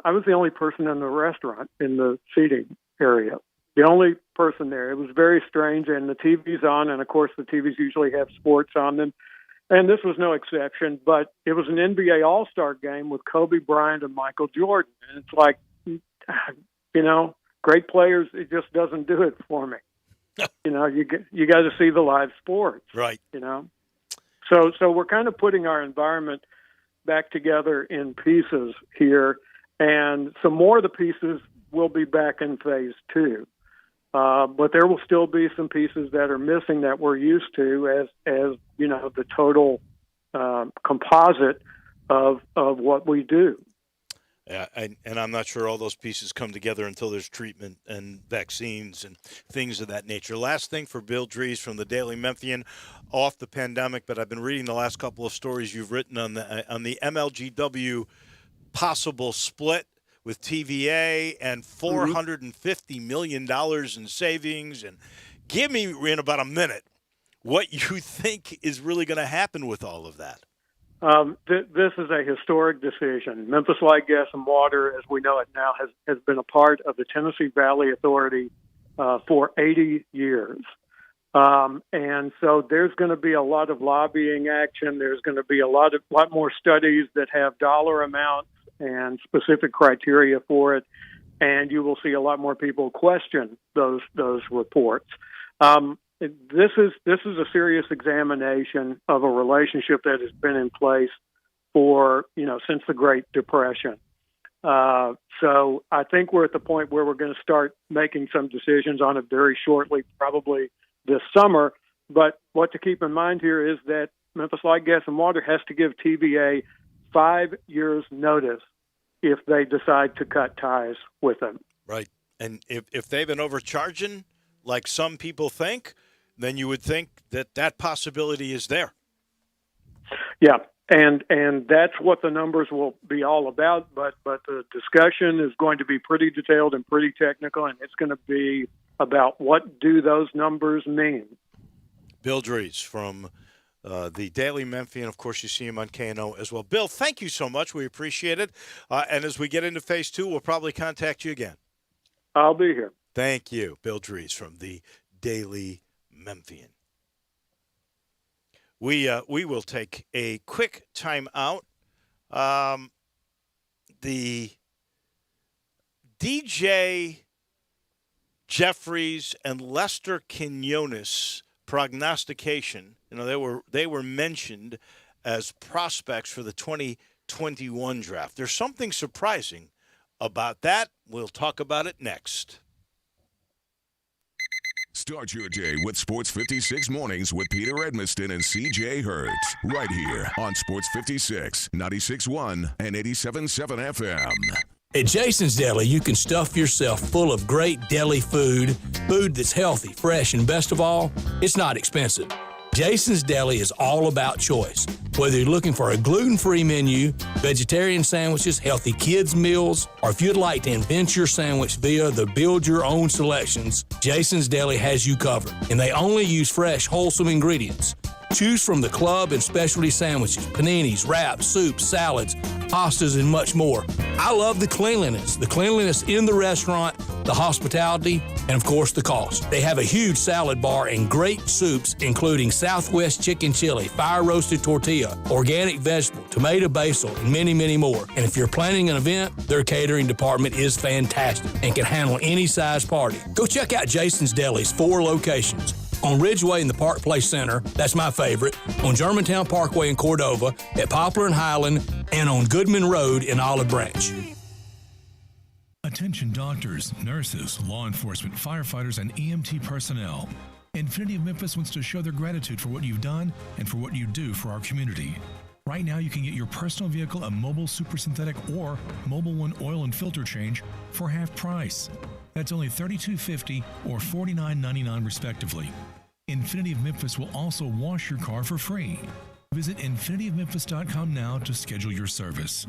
I was the only person in the restaurant in the seating area. The only person there. It was very strange, and the TV's on, and of course the TVs usually have sports on them. And this was no exception, but it was an NBA All-Star game with Kobe Bryant and Michael Jordan. And it's like, great players, it just doesn't do it for me. You got to see the live sports. Right. So we're kind of putting our environment back together in pieces here, and some more of the pieces will be back in Phase 2. But there will still be some pieces that are missing that we're used to as the total composite of what we do. Yeah, and I'm not sure all those pieces come together until there's treatment and vaccines and things of that nature. Last thing for Bill Dries from the Daily Memphian, off the pandemic, but I've been reading the last couple of stories you've written on the MLGW possible split with TVA and $450 million in savings. And give me, in about a minute, what you think is really going to happen with all of that. This is a historic decision. Memphis Light, Gas, and Water, as we know it now, has been a part of the Tennessee Valley Authority for 80 years. And so there's going to be a lot of lobbying action. There's going to be a lot more studies that have dollar amounts and specific criteria for it. And you will see a lot more people question those reports. This is a serious examination of a relationship that has been in place for, since the Great Depression. So I think we're at the point where we're going to start making some decisions on it very shortly, probably this summer. But what to keep in mind here is that Memphis Light, Gas, and Water has to give TVA 5 years notice if they decide to cut ties with them. Right. And if they've been overcharging, like some people think, then you would think that possibility is there. Yeah, and that's what the numbers will be all about. But the discussion is going to be pretty detailed and pretty technical, and it's going to be about what do those numbers mean. Bill Dries from the Daily Memphian. Of course, you see him on KNO as well. Bill, thank you so much. We appreciate it. And as we get into phase 2, we'll probably contact you again. I'll be here. Thank you, Bill Dries from the Daily Memphian. We will take a quick time out. The DJ Jeffries and Lester Quinones prognostication, they were mentioned as prospects for the 2021 draft. There's something surprising about that. We'll talk about it next. Start your day with Sports 56 Mornings with Peter Edmiston and CJ Hurts. Right here on Sports 56, 96.1 and 87.7 FM. At Jason's Deli, you can stuff yourself full of great deli food that's healthy, fresh, and best of all, it's not expensive. Jason's Deli is all about choice. Whether you're looking for a gluten-free menu, vegetarian sandwiches, healthy kids' meals, or if you'd like to invent your sandwich via the build-your-own selections, Jason's Deli has you covered. And they only use fresh, wholesome ingredients. Choose from the club and specialty sandwiches, paninis, wraps, soups, salads, pastas, and much more. I love the cleanliness in the restaurant, the hospitality, and of course the cost. They have a huge salad bar and great soups, including Southwest chicken chili, fire roasted tortilla, organic vegetable, tomato basil, and many, many more. And if you're planning an event, their catering department is fantastic and can handle any size party. Go check out Jason's Deli's 4 locations. On Ridgeway in the Park Place Center, that's my favorite, on Germantown Parkway in Cordova, at Poplar and Highland, and on Goodman Road in Olive Branch. Attention doctors, nurses, law enforcement, firefighters, and EMT personnel. Infinity of Memphis wants to show their gratitude for what you've done and for what you do for our community. Right now, you can get your personal vehicle a mobile super synthetic or Mobile One oil and filter change for half price. That's only $32.50 or $49.99 respectively. Infinity of Memphis will also wash your car for free. Visit infinityofmemphis.com now to schedule your service.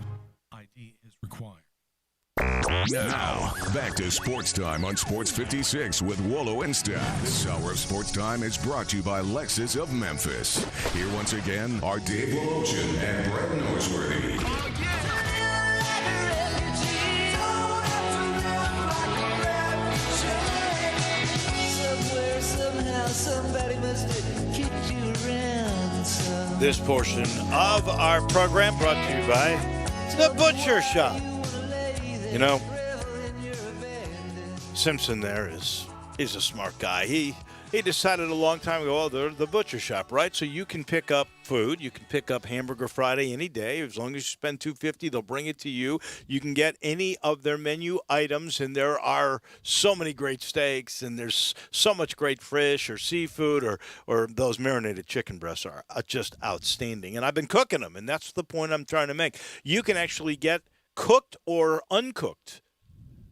ID is required. Now, back to Sports Time on Sports 56 with Wolo and Stats. This hour of Sports Time is brought to you by Lexus of Memphis. Here once again are Dave Wolochen and Brett Norsworthy. This portion of our program brought to you by The Butcher Shop. Simpson there is a smart guy. he decided a long time ago, they're the butcher shop, right? So you can pick up food. You can pick up Hamburger Friday any day. As long as you spend $2.50, they'll bring it to you. You can get any of their menu items, and there are so many great steaks, and there's so much great fish or seafood, or those marinated chicken breasts are just outstanding. And I've been cooking them, and that's the point I'm trying to make. You can actually get cooked or uncooked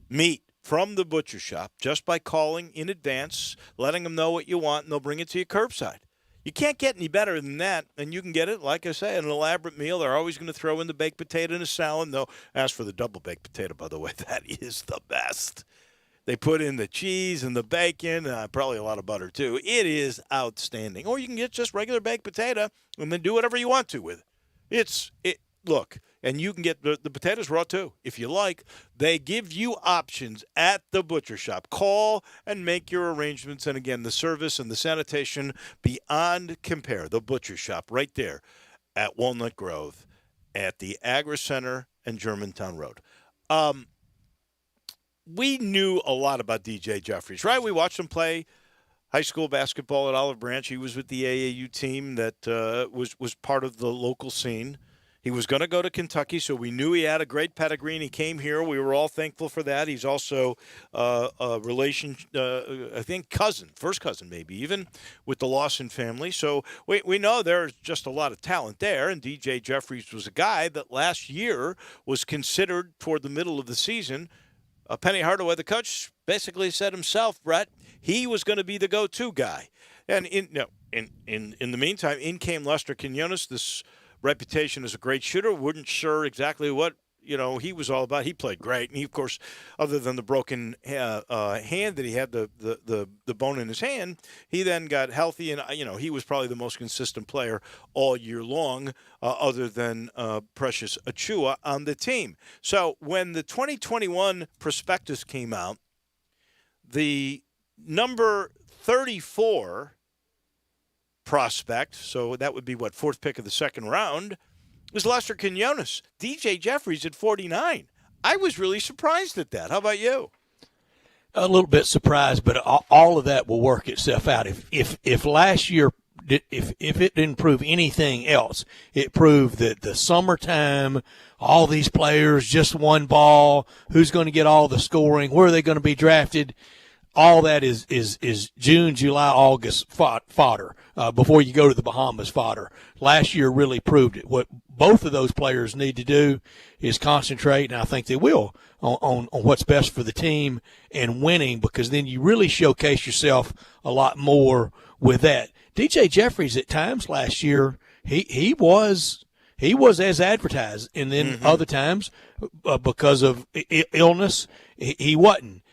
meat from the butcher shop just by calling in advance, letting them know what you want, and they'll bring it to you curbside. You can't get any better than that, and you can get it, like I say, an elaborate meal. They're always going to throw in the baked potato and a salad. They'll ask for the double baked potato, by the way. That is the best. They put in the cheese and the bacon, probably a lot of butter too. It is outstanding. Or you can get just regular baked potato and then do whatever you want to with it. Look, and you can get the potatoes raw too, if you like. They give you options at the butcher shop. Call and make your arrangements. And again, the service and the sanitation beyond compare. The butcher shop right there at Walnut Grove at the Agri Center and Germantown Road. We knew a lot about DJ Jeffries, right? We watched him play high school basketball at Olive Branch. He was with the AAU team that was part of the local scene. He was going to go to Kentucky, so we knew he had a great pedigree, and he came here. We were all thankful for that. He's also a relation, I think first cousin maybe, even with the Lawson family. So we know there's just a lot of talent there, and DJ Jeffries was a guy that last year was considered toward the middle of the season. Penny Hardaway, the coach, basically said himself, Brett, he was going to be the go-to guy. And in the meantime, in came Lester Quinones, this reputation as a great shooter. Weren't sure exactly what he was all about. He played great, and he, of course, other than the broken hand that he had, the bone in his hand, he then got healthy, and he was probably the most consistent player all year long, other than Precious Achua on the team. So when the 2021 prospectus came out, the number 34 prospect, so that would be fourth pick of the second round, was Lester Quinones. DJ Jeffries at 49. I was really surprised at that. How about you? A little bit surprised, but all of that will work itself out. If last year, if it didn't prove anything else, it proved that the summertime, all these players, just one ball, who's going to get all the scoring, where are they going to be drafted? All that is June, July, August fodder before you go to the Bahamas fodder. Last year really proved it. What both of those players need to do is concentrate, and I think they will, on what's best for the team and winning, because then you really showcase yourself a lot more with that. DJ Jeffries at times last year, he was as advertised, and then other times because of illness, he wasn't.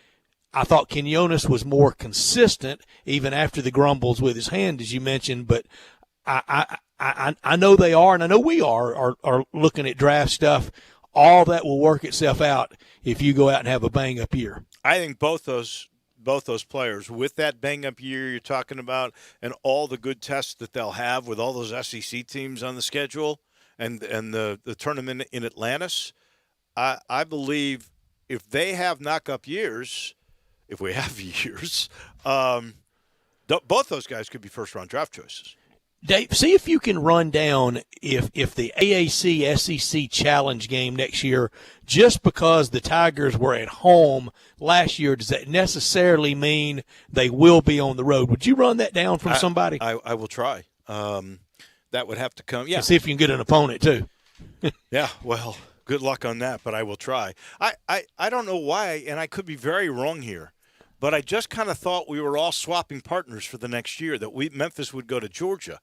I thought Quinones was more consistent even after the grumbles with his hand, as you mentioned, but I know they are, and I know we are looking at draft stuff. All that will work itself out if you go out and have a bang-up year. I think both those players, with that bang-up year you're talking about and all the good tests that they'll have with all those SEC teams on the schedule and the tournament in Atlantis, I believe if they have knock-up years – if we have years, both those guys could be first-round draft choices. Dave, see if you can run down if the AAC SEC Challenge game next year, just because the Tigers were at home last year, does that necessarily mean they will be on the road? Would you run that down from somebody? I will try. That would have to come. Yeah. And see if you can get an opponent, too. Yeah, well, good luck on that, but I will try. I don't know why, and I could be very wrong here, but I just kind of thought we were all swapping partners for the next year, that Memphis would go to Georgia.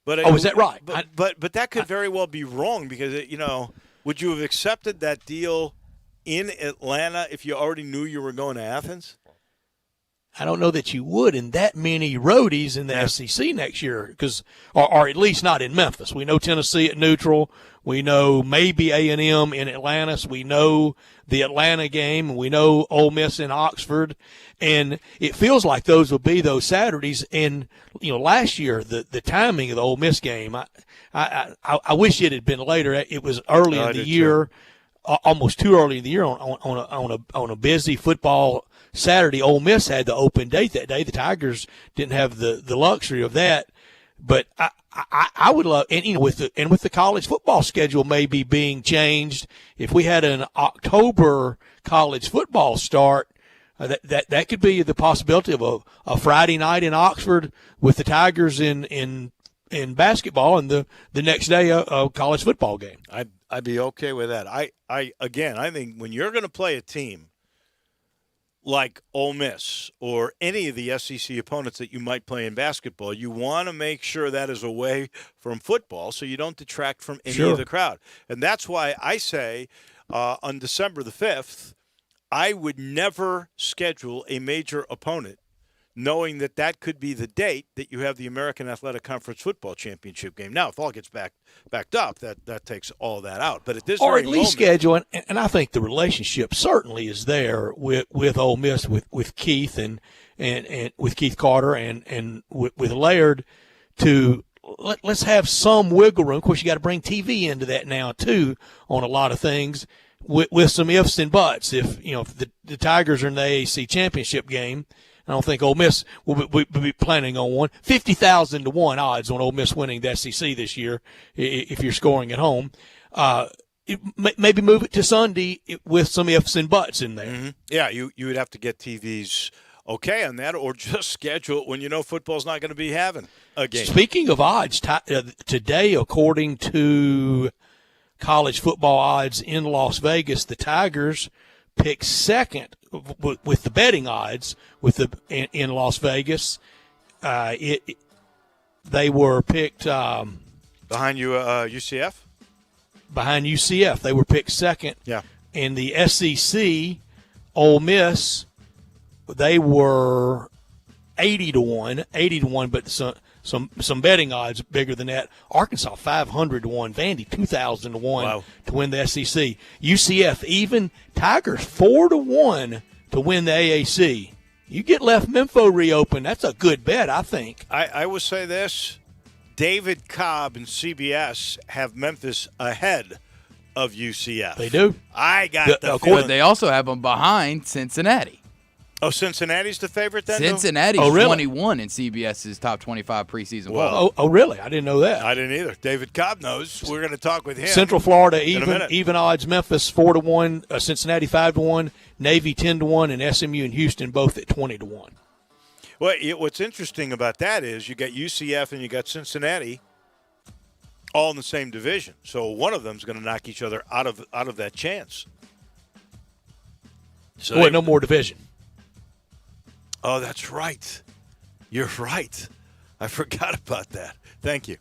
But is that right? But that could very well be wrong, because would you have accepted that deal in Atlanta if you already knew you were going to Athens? I don't know that you would in that many roadies in the SEC next year, or at least not in Memphis. We know Tennessee at neutral. We know maybe A&M in Atlanta. We know the Atlanta game, and we know Ole Miss in Oxford. And it feels like those will be those Saturdays. And, last year, the timing of the Ole Miss game, I wish it had been later. It was early in the year. almost too early in the year on a busy football Saturday. Ole Miss had the open date that day. The Tigers didn't have the luxury of that. But I would love, and with the college football schedule maybe being changed, if we had an October college football start, that could be the possibility of a Friday night in Oxford with the Tigers in basketball, and the next day a college football game. I'd be okay with that. I think when you're going to play a team like Ole Miss or any of the SEC opponents that you might play in basketball, you want to make sure that is away from football so you don't detract from any of the crowd. And that's why I say on December the 5th, I would never schedule a major opponent knowing that could be the date that you have the American Athletic Conference Football Championship game. Now, if all gets backed up, that takes all that out. But at this or very at least moment, schedule, and I think the relationship certainly is there with Ole Miss, with Keith and with Keith Carter and with Laird to let's have some wiggle room. Of course, you got to bring TV into that now too on a lot of things with some ifs and buts. If the Tigers are in the AAC championship game, I don't think Ole Miss will be planning on one. 50,000 to 1 odds on Ole Miss winning the SEC this year if you're scoring at home. Maybe move it to Sunday with some ifs and buts in there. Mm-hmm. Yeah, you would have to get TVs okay on that, or just schedule it when you know football's not going to be having a game. Speaking of odds, today, according to college football odds in Las Vegas, the Tigers picked second with the betting odds in Las Vegas. They were picked behind UCF. Behind UCF, they were picked second. Yeah. In the SEC, Ole Miss, they were 80 to 1, but some betting odds bigger than that. Arkansas 500 to 1, Vandy 2,000 to 1 to win the SEC. UCF even, Tigers 4 to 1 to win the AAC. You get Left Memphis reopened, that's a good bet, I think. I will say this: David Cobb and CBS have Memphis ahead of UCF. They do. I got the feeling. They also have them behind Cincinnati. Oh, Cincinnati's the favorite then? Cincinnati's 21 in CBS's top 25 preseason poll. Oh, really? I didn't know that. I didn't either. David Cobb knows. We're going to talk with him. Central Florida even odds. Memphis 4 to 1, Cincinnati 5 to 1, Navy 10 to 1, and SMU and Houston both at 20 to 1. Well, what's interesting about that is you got UCF and you got Cincinnati all in the same division. So one of them is going to knock each other out of that chance. So no more division. Oh, that's right. You're right. I forgot about that. Thank you.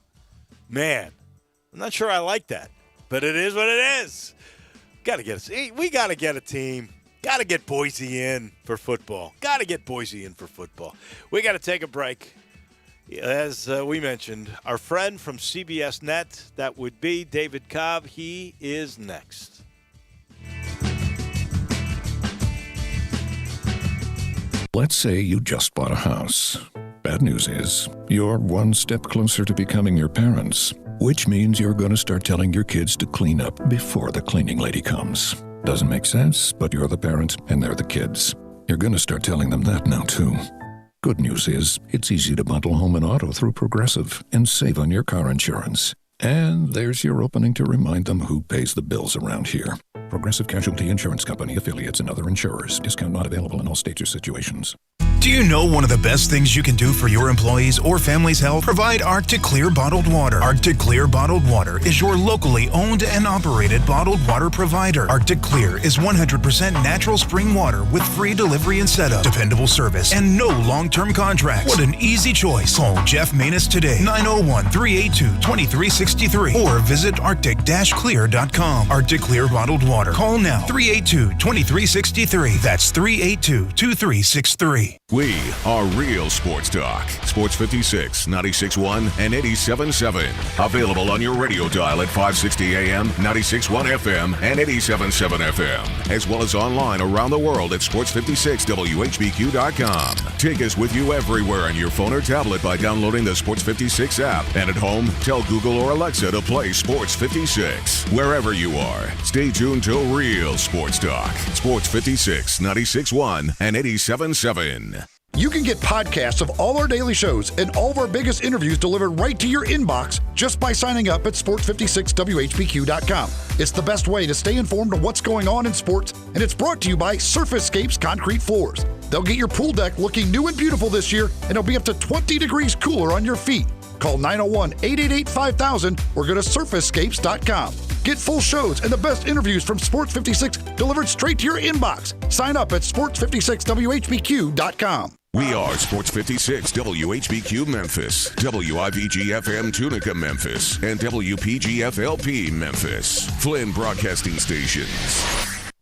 Man, I'm not sure I like that, but it is what it is. We got to get a team. Got to get Boise in for football. We got to take a break. As we mentioned, our friend from CBS Net, that would be David Cobb. He is next. Let's say you just bought a house. Bad news is, you're one step closer to becoming your parents, which means you're going to start telling your kids to clean up before the cleaning lady comes. Doesn't make sense, but you're the parent and they're the kids. You're going to start telling them that now, too. Good news is, it's easy to bundle home and auto through Progressive and save on your car insurance. And there's your opening to remind them who pays the bills around here. Progressive Casualty Insurance Company, affiliates, and other insurers. Discount not available in all states or situations. Do you know one of the best things you can do for your employees or family's health? Provide Arctic Clear bottled water. Arctic Clear bottled water is your locally owned and operated bottled water provider. Arctic Clear is 100% natural spring water with free delivery and setup, dependable service, and no long-term contracts. What an easy choice. Call Jeff Manus today, 901-382-2363, or visit arctic-clear.com. Arctic Clear bottled water. Call now, 382-2363. That's 382-2363. We are real sports talk. Sports 56, 96.1, and 87.7. Available on your radio dial at 560 AM, 96.1 FM, and 87.7 FM. As well as online around the world at sports56whbq.com. Take us with you everywhere on your phone or tablet by downloading the Sports 56 app. And at home, tell Google or Alexa to play Sports 56. Wherever you are, stay tuned to real sports talk. Sports 56, 96.1 and 87.7. You can get podcasts of all our daily shows and all of our biggest interviews delivered right to your inbox just by signing up at sports56whbq.com. It's the best way to stay informed on what's going on in sports, and it's brought to you by Surfacescapes Concrete Floors. They'll get your pool deck looking new and beautiful this year, and it'll be up to 20 degrees cooler on your feet. Call 901-888-5000 or go to surfacescapes.com. Get full shows and the best interviews from Sports 56 delivered straight to your inbox. Sign up at sports56whbq.com. We are Sports 56 WHBQ Memphis, WIVG-FM Tunica Memphis, and WPG-FLP Memphis. Flynn Broadcasting Stations.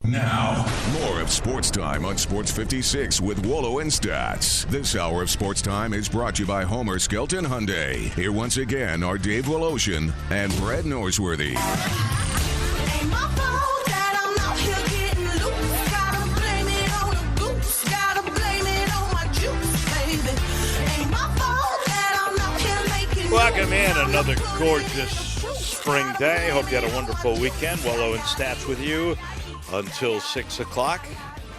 Now, more of Sports Time on Sports 56 with Wolo and Stats. This hour of Sports Time is brought to you by Homer Skelton Hyundai. Here once again are Dave Woloshin and Brad Norsworthy. Welcome in another gorgeous spring day. Hope you had a wonderful weekend. Wolo and Stats with you until 6 o'clock.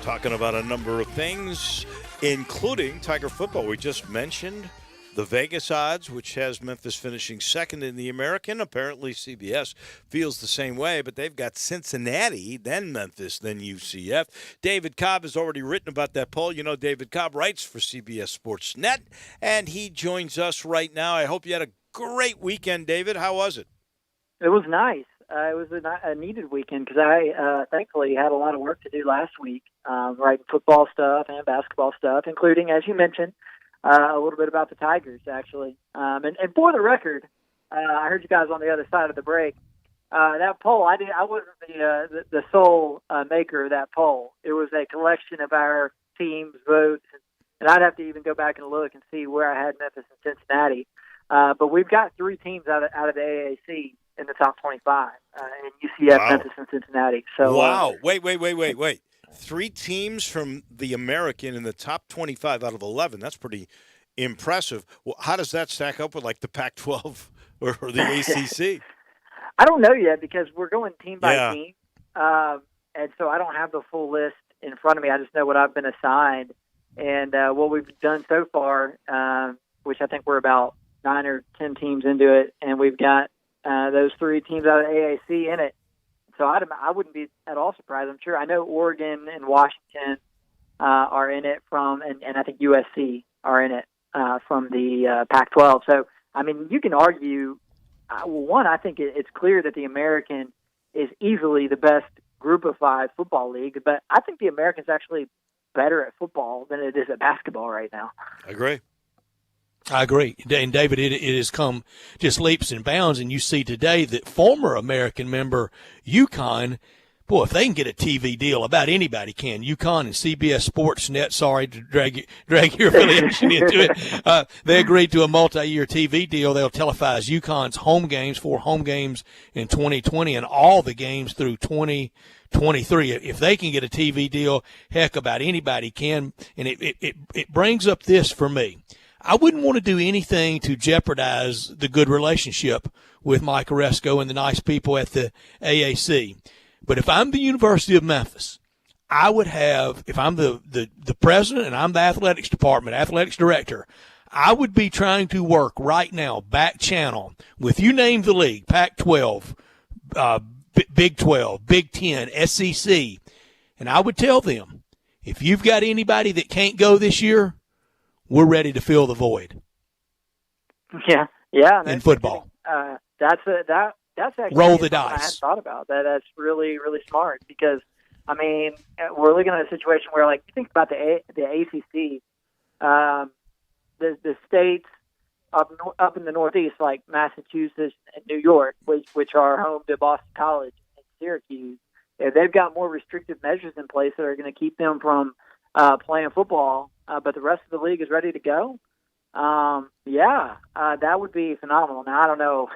Talking about a number of things, including Tiger football. We just mentioned the Vegas odds, which has Memphis finishing second in the American. Apparently CBS feels the same way, but they've got Cincinnati, then Memphis, then UCF. David Cobb has already written about that poll. You know, David Cobb writes for CBS Sports Net, and he joins us right now. I hope you had a great weekend, David. How was it? It was nice. It was a needed weekend because I thankfully had a lot of work to do last week, writing football stuff and basketball stuff, including, as you mentioned, a little bit about the Tigers, actually. And for the record, I heard you guys on the other side of the break. That poll, I wasn't the sole maker of that poll. It was a collection of our team's votes, and I'd have to even go back and look and see where I had Memphis and Cincinnati. But we've got three teams out of the AAC in the top 25, and UCF, wow. Memphis, and Cincinnati. So wow! Wait! Three teams from the American in the top 25 out of 11. That's pretty impressive. Well, how does that stack up with like the Pac-12 or the ACC? I don't know yet because we're going team by team, and so I don't have the full list in front of me. I just know what I've been assigned, and what we've done so far, which I think we're about 9 or 10 teams into it, and we've got those three teams out of AAC in it. So I wouldn't be at all surprised. I'm sure. I know Oregon and Washington are in it and I think USC are in it from the Pac-12. So, I mean, you can argue, one, I think it's clear that the American is easily the best group of five football league, but I think the American's actually better at football than it is at basketball right now. I agree. And David, it has come just leaps and bounds, and you see today that former American member UConn, boy, if they can get a TV deal, about anybody can. UConn and CBS Sports Net, sorry to drag your affiliation into it. They agreed to a multi-year TV deal. They'll televise UConn's home games, 4 home games in 2020, and all the games through 2023. If they can get a TV deal, heck, about anybody can. And it brings up this for me. I wouldn't want to do anything to jeopardize the good relationship with Mike Oresco and the nice people at the AAC. But if I'm the University of Memphis, I would have, if I'm the president and I'm the athletics department, athletics director, I would be trying to work right now, back channel, with you name the league, Pac-12, Big 12, Big 10, SEC, and I would tell them, if you've got anybody that can't go this year, we're ready to fill the void. Yeah. In football, that's actually roll the dice. I hadn't thought about that. That's really, really smart because, I mean, we're looking at a situation where, like, you think about the ACC, the states up in the Northeast, like Massachusetts and New York, which are home to Boston College and Syracuse. They've got more restrictive measures in place that are going to keep them from playing football. But the rest of the league is ready to go. That would be phenomenal. Now I don't know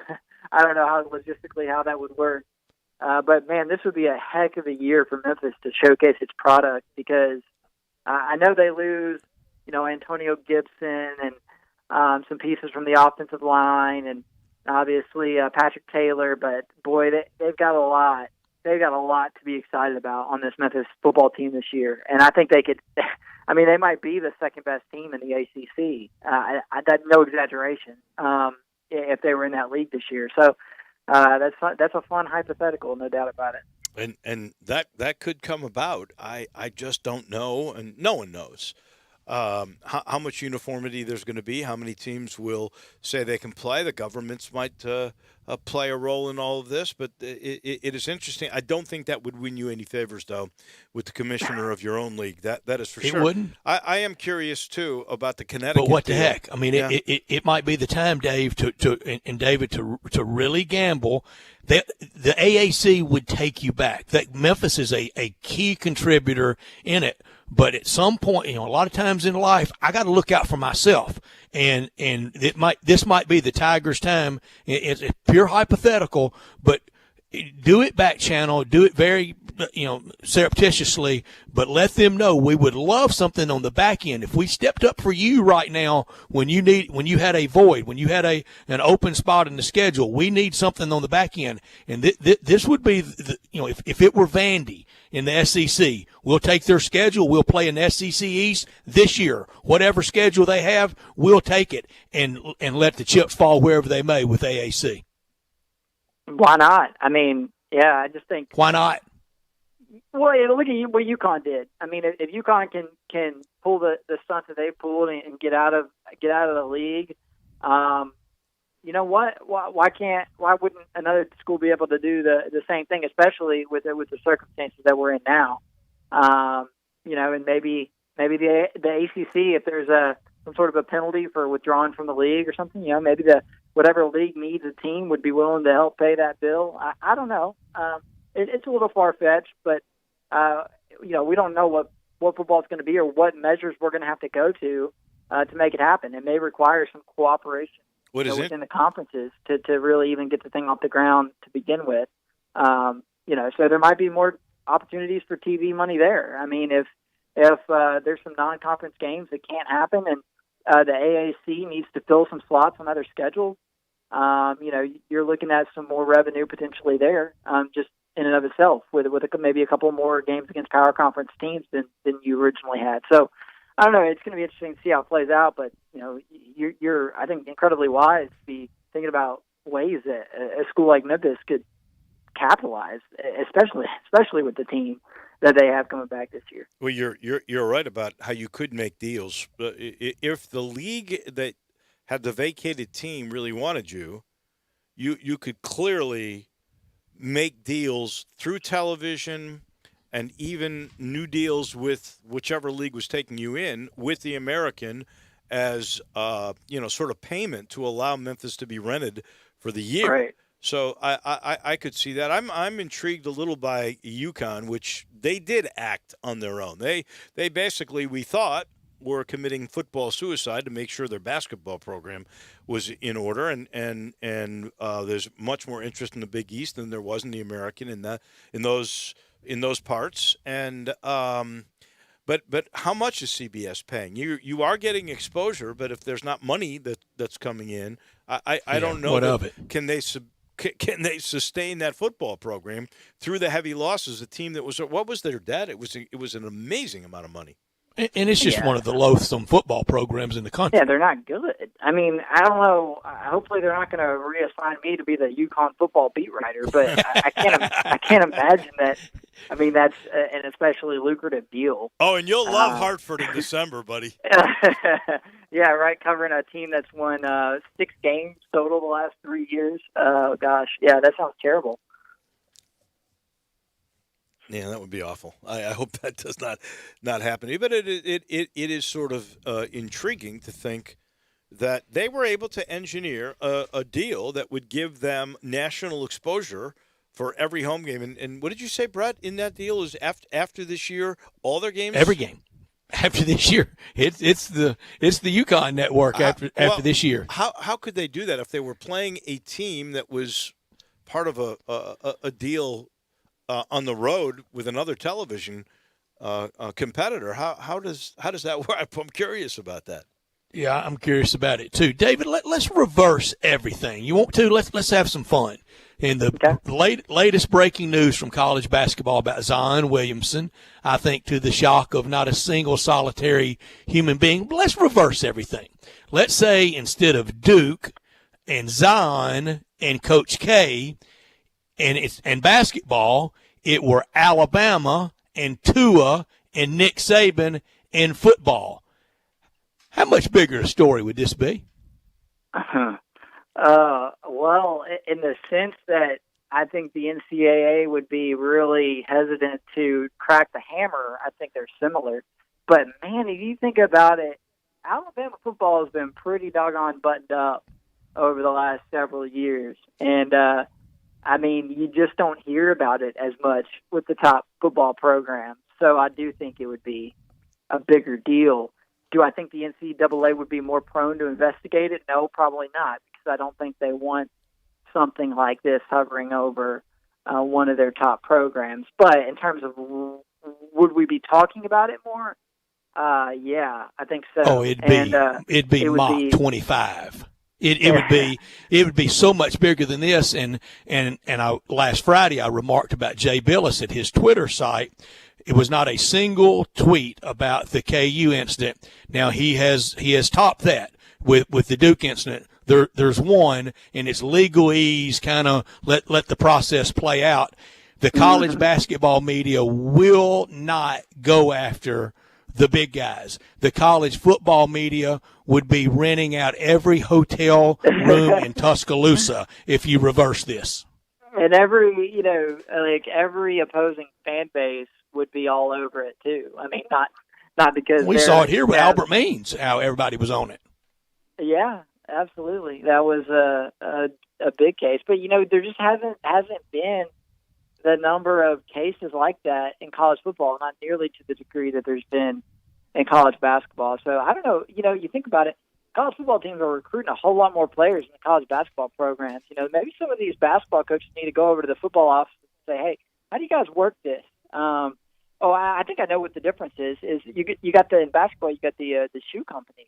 how logistically how that would work. But man, this would be a heck of a year for Memphis to showcase its product because I know they lose Antonio Gibson and some pieces from the offensive line, and obviously Patrick Taylor. But boy, they've got a lot. They've got a lot to be excited about on this Memphis football team this year, and I think they could. I mean, they might be the second best team in the ACC. That's no exaggeration. If they were in that league this year, so that's a fun hypothetical, no doubt about it. And that could come about. I just don't know, and no one knows how much uniformity there's going to be, how many teams will say they can play. The governments might play a role in all of this, but it is interesting. I don't think that would win you any favors, though, with the commissioner of your own league. That is for sure. It wouldn't. I am curious, too, about the Connecticut But what the deal. heck? I mean, Yeah. it might be the time, Dave, and David, to really gamble. The AAC would take you back. That Memphis is a key contributor in it. But at some point, a lot of times in life, I got to look out for myself, and this might be the Tigers' time. It's pure hypothetical, but do it back channel, do it very, surreptitiously, but let them know we would love something on the back end. If we stepped up for you right now when you had a void, when you had an open spot in the schedule, we need something on the back end. And this would be, if it were Vandy in the SEC, we'll take their schedule, we'll play in the SEC East this year. Whatever schedule they have, we'll take it and let the chips fall wherever they may with AAC. Why not? I mean, yeah, I just think. Why not? Well, look at what UConn did. I mean, if UConn can pull the stunts that they pulled and get out of the league, you know what? Why wouldn't another school be able to do the same thing, especially with the circumstances that we're in now? And maybe the ACC, if there's some sort of a penalty for withdrawing from the league or something, maybe whatever league needs a team would be willing to help pay that bill. I don't know. It's a little far-fetched, but, we don't know what football is going to be or what measures we're going to have to go to make it happen. It may require some cooperation within the conferences to really even get the thing off the ground to begin with. So there might be more opportunities for TV money there. I mean, if there's some non-conference games that can't happen and the AAC needs to fill some slots on other schedules, you're looking at some more revenue potentially there, just in and of itself, with maybe a couple more games against power conference teams than you originally had. So I don't know. It's going to be interesting to see how it plays out. But you're I think incredibly wise to be thinking about ways that a school like Memphis could capitalize, especially with the team that they have coming back this year. Well, you're right about how you could make deals. If the league that had the vacated team really wanted you could clearly make deals through television and even new deals with whichever league was taking you in with the American as sort of payment to allow Memphis to be rented for the year. Right. So I could see that. I'm intrigued a little by UConn, which they did act on their own. They basically, we thought, were committing football suicide to make sure their basketball program was in order, and there's much more interest in the Big East than there was in the American in those parts. And but how much is CBS paying? You are getting exposure, but if there's not money that's coming in, I don't know. What of it? Can they sustain that football program through the heavy losses? A team that was, what was their debt? It was an amazing amount of money. And it's just one of the loathsome football programs in the country. Yeah, they're not good. I mean, I don't know. Hopefully, they're not going to reassign me to be the UConn football beat writer. But I can't imagine that. I mean, that's an especially lucrative deal. Oh, and you'll love Hartford in December, buddy. Yeah, right. Covering a team that's won 6 games total the last 3 years. Oh gosh, yeah, that sounds terrible. Yeah, that would be awful. I hope that does not happen. But it is sort of intriguing to think that they were able to engineer a deal that would give them national exposure for every home game. And what did you say, Brett, in that deal is after this year, all their games? Every game. After this year. It's the UConn network after this year. How could they do that if they were playing a team that was part of a deal on the road with another television competitor. How does that work? I'm curious about that. Yeah, I'm curious about it too, David. Let's reverse everything. You want to? Let's have some fun. And the latest breaking news from college basketball about Zion Williamson, I think to the shock of not a single solitary human being. But let's reverse everything. Let's say instead of Duke and Zion and Coach K and basketball, it were Alabama and Tua and Nick Saban and football. How much bigger a story would this be? Well, in the sense that I think the NCAA would be really hesitant to crack the hammer, I think they're similar. But, man, if you think about it, Alabama football has been pretty doggone buttoned up over the last several years. And, I mean, you just don't hear about it as much with the top football programs. So I do think it would be a bigger deal. Do I think the NCAA would be more prone to investigate it? No, probably not, because I don't think they want something like this hovering over one of their top programs. But in terms of would we be talking about it more? Yeah, I think so. Oh, it'd be Mach 25. It would be so much bigger than this. And last Friday I remarked about Jay Billis at his Twitter site. It was not a single tweet about the KU incident. Now he has topped that with the Duke incident. There's one, and it's legalese, kind of let the process play out. The college basketball media will not go after the big guys. The college football media would be renting out every hotel room in Tuscaloosa if you reverse this. And every opposing fan base would be all over it too. I mean, not because we saw it here with Albert Means, how everybody was on it. Yeah, absolutely. That was a big case, but there just hasn't been the number of cases like that in college football, not nearly to the degree that there's been in college basketball. So I don't know. You think about it. College football teams are recruiting a whole lot more players than the college basketball programs. Maybe some of these basketball coaches need to go over to the football office and say, "Hey, how do you guys work this?" I think I know what the difference is. You got in basketball, you got the shoe companies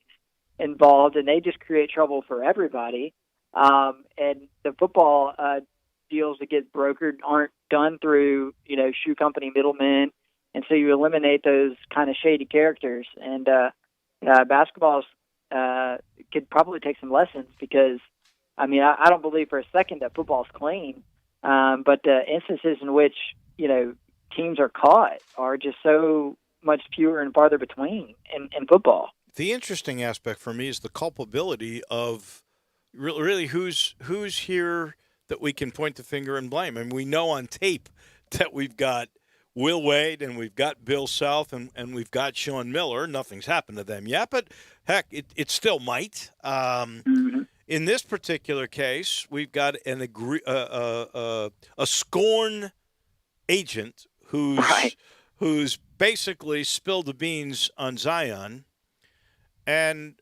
involved, and they just create trouble for everybody. And the football deals that get brokered aren't done through shoe company middlemen, and so you eliminate those kind of shady characters. And basketball could probably take some lessons because, I don't believe for a second that football's clean, but the instances in which teams are caught are just so much fewer and farther between in football. The interesting aspect for me is the culpability of really who's here that we can point the finger and blame. We know on tape that we've got Will Wade and we've got Bill Self and we've got Sean Miller. Nothing's happened to them yet, but heck, it still might. In this particular case, we've got a scorn agent who's basically spilled the beans on Zion. And,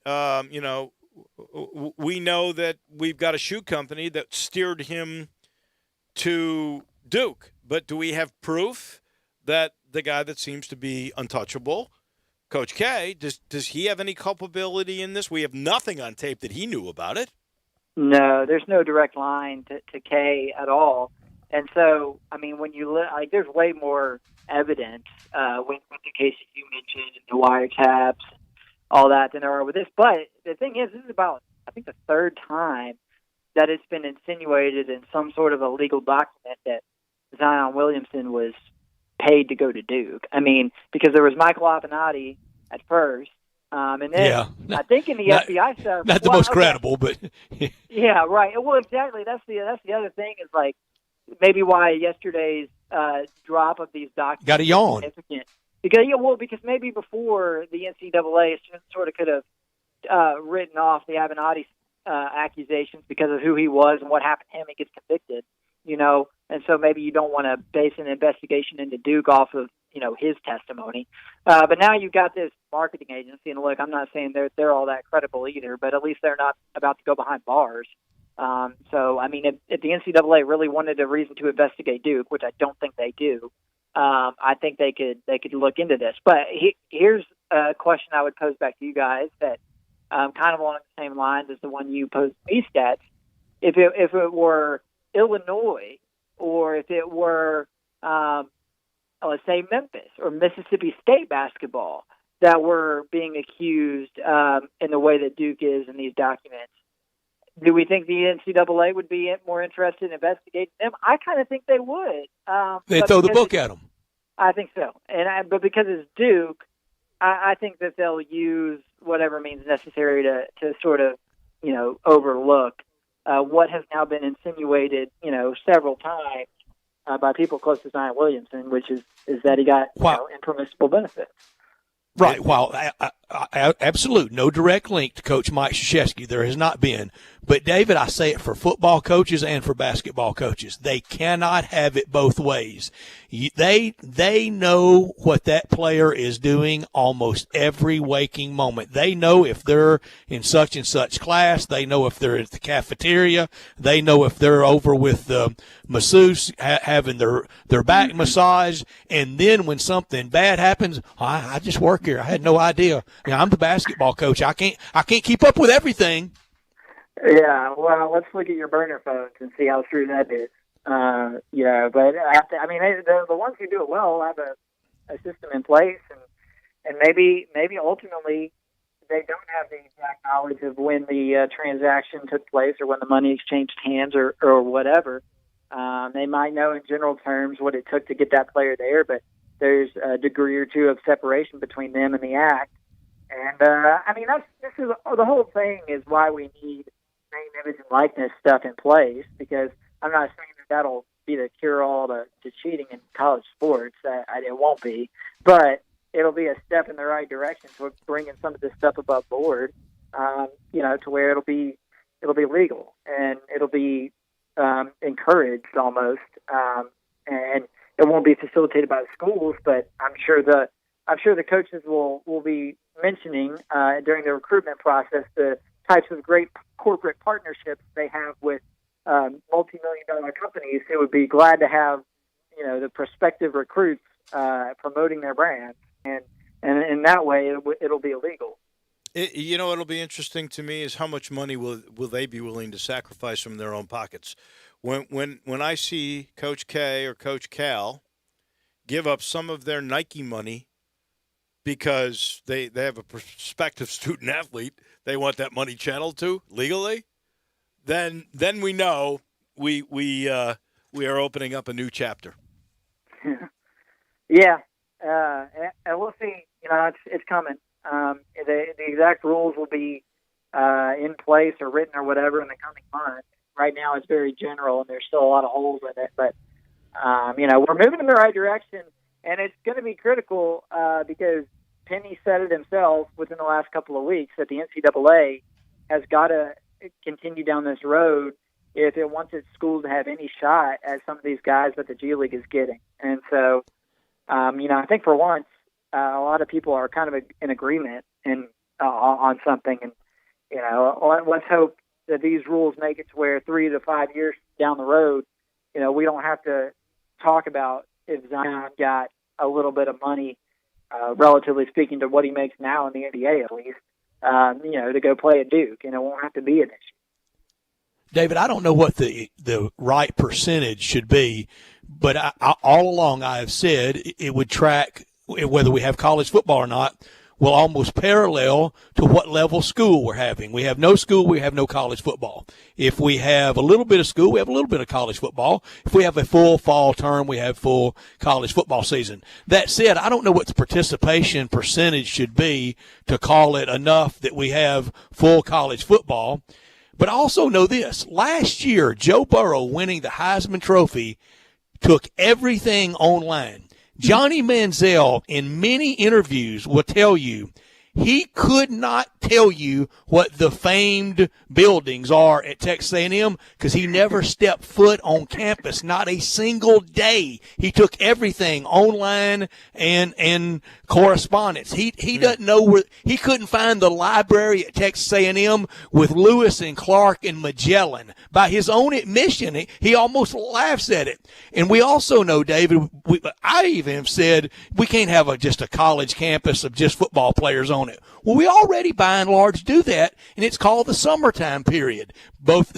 we know that we've got a shoe company that steered him to Duke. But do we have proof that the guy that seems to be untouchable, Coach K, does he have any culpability in this? We have nothing on tape that he knew about it. No, there's no direct line to K at all. And so, when you there's way more evidence with the cases you mentioned, and the wiretaps, all that, than there are with this. But the thing is, this is about, I think, the third time that it's been insinuated in some sort of a legal document that Zion Williamson was paid to go to Duke. Because there was Michael Avenatti at first, and then I think in the FBI stuff, not the most credible, but yeah, right. Well, exactly. That's the other thing is maybe why yesterday's drop of these documents got a yawn. Significant. Because maybe before the NCAA sort of could have written off the Avenatti accusations because of who he was and what happened to him. He gets convicted, and so maybe you don't want to base an investigation into Duke off of his testimony. But now you've got this marketing agency, and look, I'm not saying they're all that credible either, but at least they're not about to go behind bars. So, if the NCAA really wanted a reason to investigate Duke, which I don't think they do, I think they could look into this. But here's a question I would pose back to you guys that kind of along the same lines as the one you posed to me, Stats. If it were Illinois, or if it were let's say Memphis or Mississippi State basketball that were being accused in the way that Duke is in these documents, do we think the NCAA would be more interested in investigating them? I kind of think they would. They'd throw the book at them. I think so. But because it's Duke, I think that they'll use whatever means necessary to sort of, overlook what has now been insinuated, several times by people close to Zion Williamson, which is that he got impermissible benefits. Right. Well, absolute. No direct link to Coach Mike Krzyzewski. There has not been. But, David, I say it for football coaches and for basketball coaches. They cannot have it both ways. They know what that player is doing almost every waking moment. They know if they're in such and such class. They know if they're at the cafeteria. They know if they're over with the masseuse having their back massage. And then when something bad happens, I just work here. I had no idea. I'm the basketball coach. I can't keep up with everything. Yeah, well, let's look at your burner phones and see how true that is. But the ones who do it well have a system in place, and maybe ultimately they don't have the exact knowledge of when the transaction took place or when the money exchanged hands or whatever. They might know in general terms what it took to get that player there, but there's a degree or two of separation between them and the act. And this is the whole thing is why we need name, image, and likeness stuff in place, because I'm not saying that'll be the cure-all to cheating in college sports. It won't be, but it'll be a step in the right direction to bringing some of this stuff above board. To where it'll be legal and it'll be encouraged almost, and it won't be facilitated by the schools. But I'm sure the coaches will be mentioning during the recruitment process the types of great corporate partnerships they have with multi-million-dollar companies who would be glad to have, the prospective recruits promoting their brand, and in that way it'll be illegal. It'll be interesting to me is how much money will they be willing to sacrifice from their own pockets. When I see Coach K or Coach Cal give up some of their Nike money because they have a prospective student athlete they want that money channeled to legally, then we know we are opening up a new chapter. Yeah, and we'll see. It's coming. The exact rules will be in place or written or whatever in the coming months. Right now, it's very general, and there's still a lot of holes in it. But we're moving in the right direction, and it's going to be critical because Penny said it himself within the last couple of weeks that the NCAA has got to continue down this road if it wants its schools to have any shot at some of these guys that the G League is getting. And so, I think for once, a lot of people are kind of in agreement on something. And, let's hope that these rules make it to where 3 to 5 years down the road, we don't have to talk about if Zion got a little bit of money, relatively speaking to what he makes now in the NBA at least, to go play at Duke, and it won't have to be an issue. David, I don't know what the right percentage should be, but all along I have said it would track, whether we have college football or not, will almost parallel to what level school we're having. We have no school, we have no college football. If we have a little bit of school, we have a little bit of college football. If we have a full fall term, we have full college football season. That said, I don't know what the participation percentage should be to call it enough that we have full college football. But I also know this. Last year, Joe Burrow winning the Heisman Trophy took everything online. Johnny Manziel, in many interviews, will tell you He could not tell you what the famed buildings are at Texas A&M because he never stepped foot on campus, not a single day. He took everything online and correspondence. He doesn't know where he couldn't find the library at Texas A&M with Lewis and Clark and Magellan. By his own admission, he almost laughs at it. And we also know, David, I even have said we can't have just a college campus of just football players on it. Well, we already by and large do that, and it's called the summertime period. Both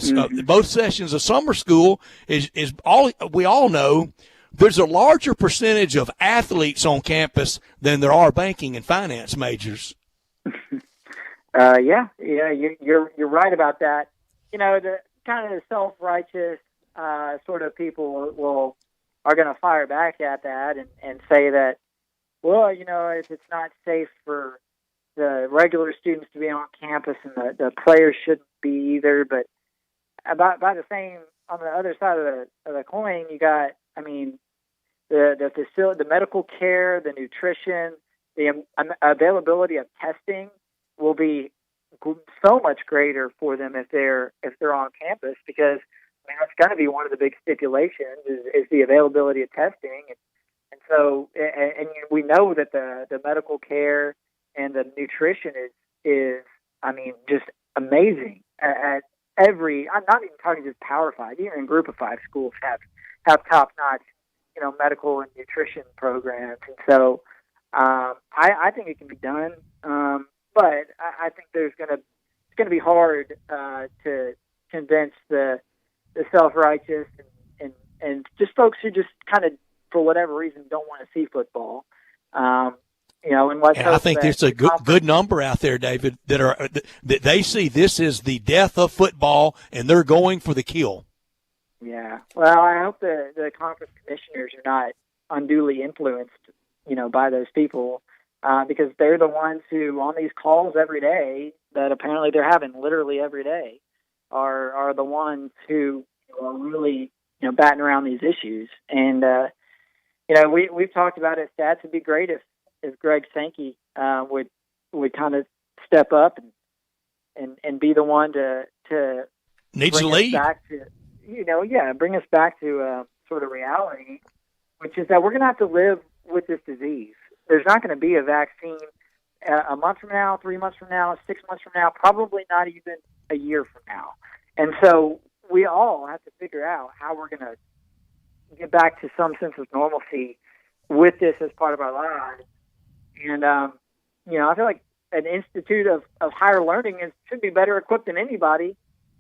sessions of summer school is all we all know. There's a larger percentage of athletes on campus than there are banking and finance majors. Yeah, you're right about that. You know, the kind of self-righteous sort of people are going to fire back at that and say that, well, you know, it's not safe for the regular students to be on campus, and the players shouldn't be either. But by the same, on the other side of the coin, you got, I mean, the facility, the medical care, the nutrition, the availability of testing will be so much greater for them if they're on campus, because I mean that's going to be one of the big stipulations is the availability of testing, and so we know that the medical care and the nutrition is I mean just amazing at every. I'm not even talking just Power 5, even in Group of 5 schools have top notch, you know, medical and nutrition programs, and so I think it can be done. But I think it's going to be hard to convince the self-righteous and just folks who just kind of, for whatever reason, don't want to see football. You know, and I think there's a good number out there, David, that they see this is the death of football, and they're going for the kill. Yeah. Well, I hope the conference commissioners are not unduly influenced, you know, by those people. Because they're the ones who, on these calls every day, that apparently they're having literally every day, are the ones who are really, you know, batting around these issues. And, you know, we've talked about it. Stats would be great if Greg Sankey would kind of step up and be the one to needs to lead. Back to, you know, bring us back to sort of reality, which is that we're going to have to live with this disease. There's not going to be a vaccine a month from now, 3 months from now, 6 months from now, probably not even a year from now. And so we all have to figure out how we're going to get back to some sense of normalcy with this as part of our lives. And, you know, I feel like an institute of higher learning should be better equipped than anybody,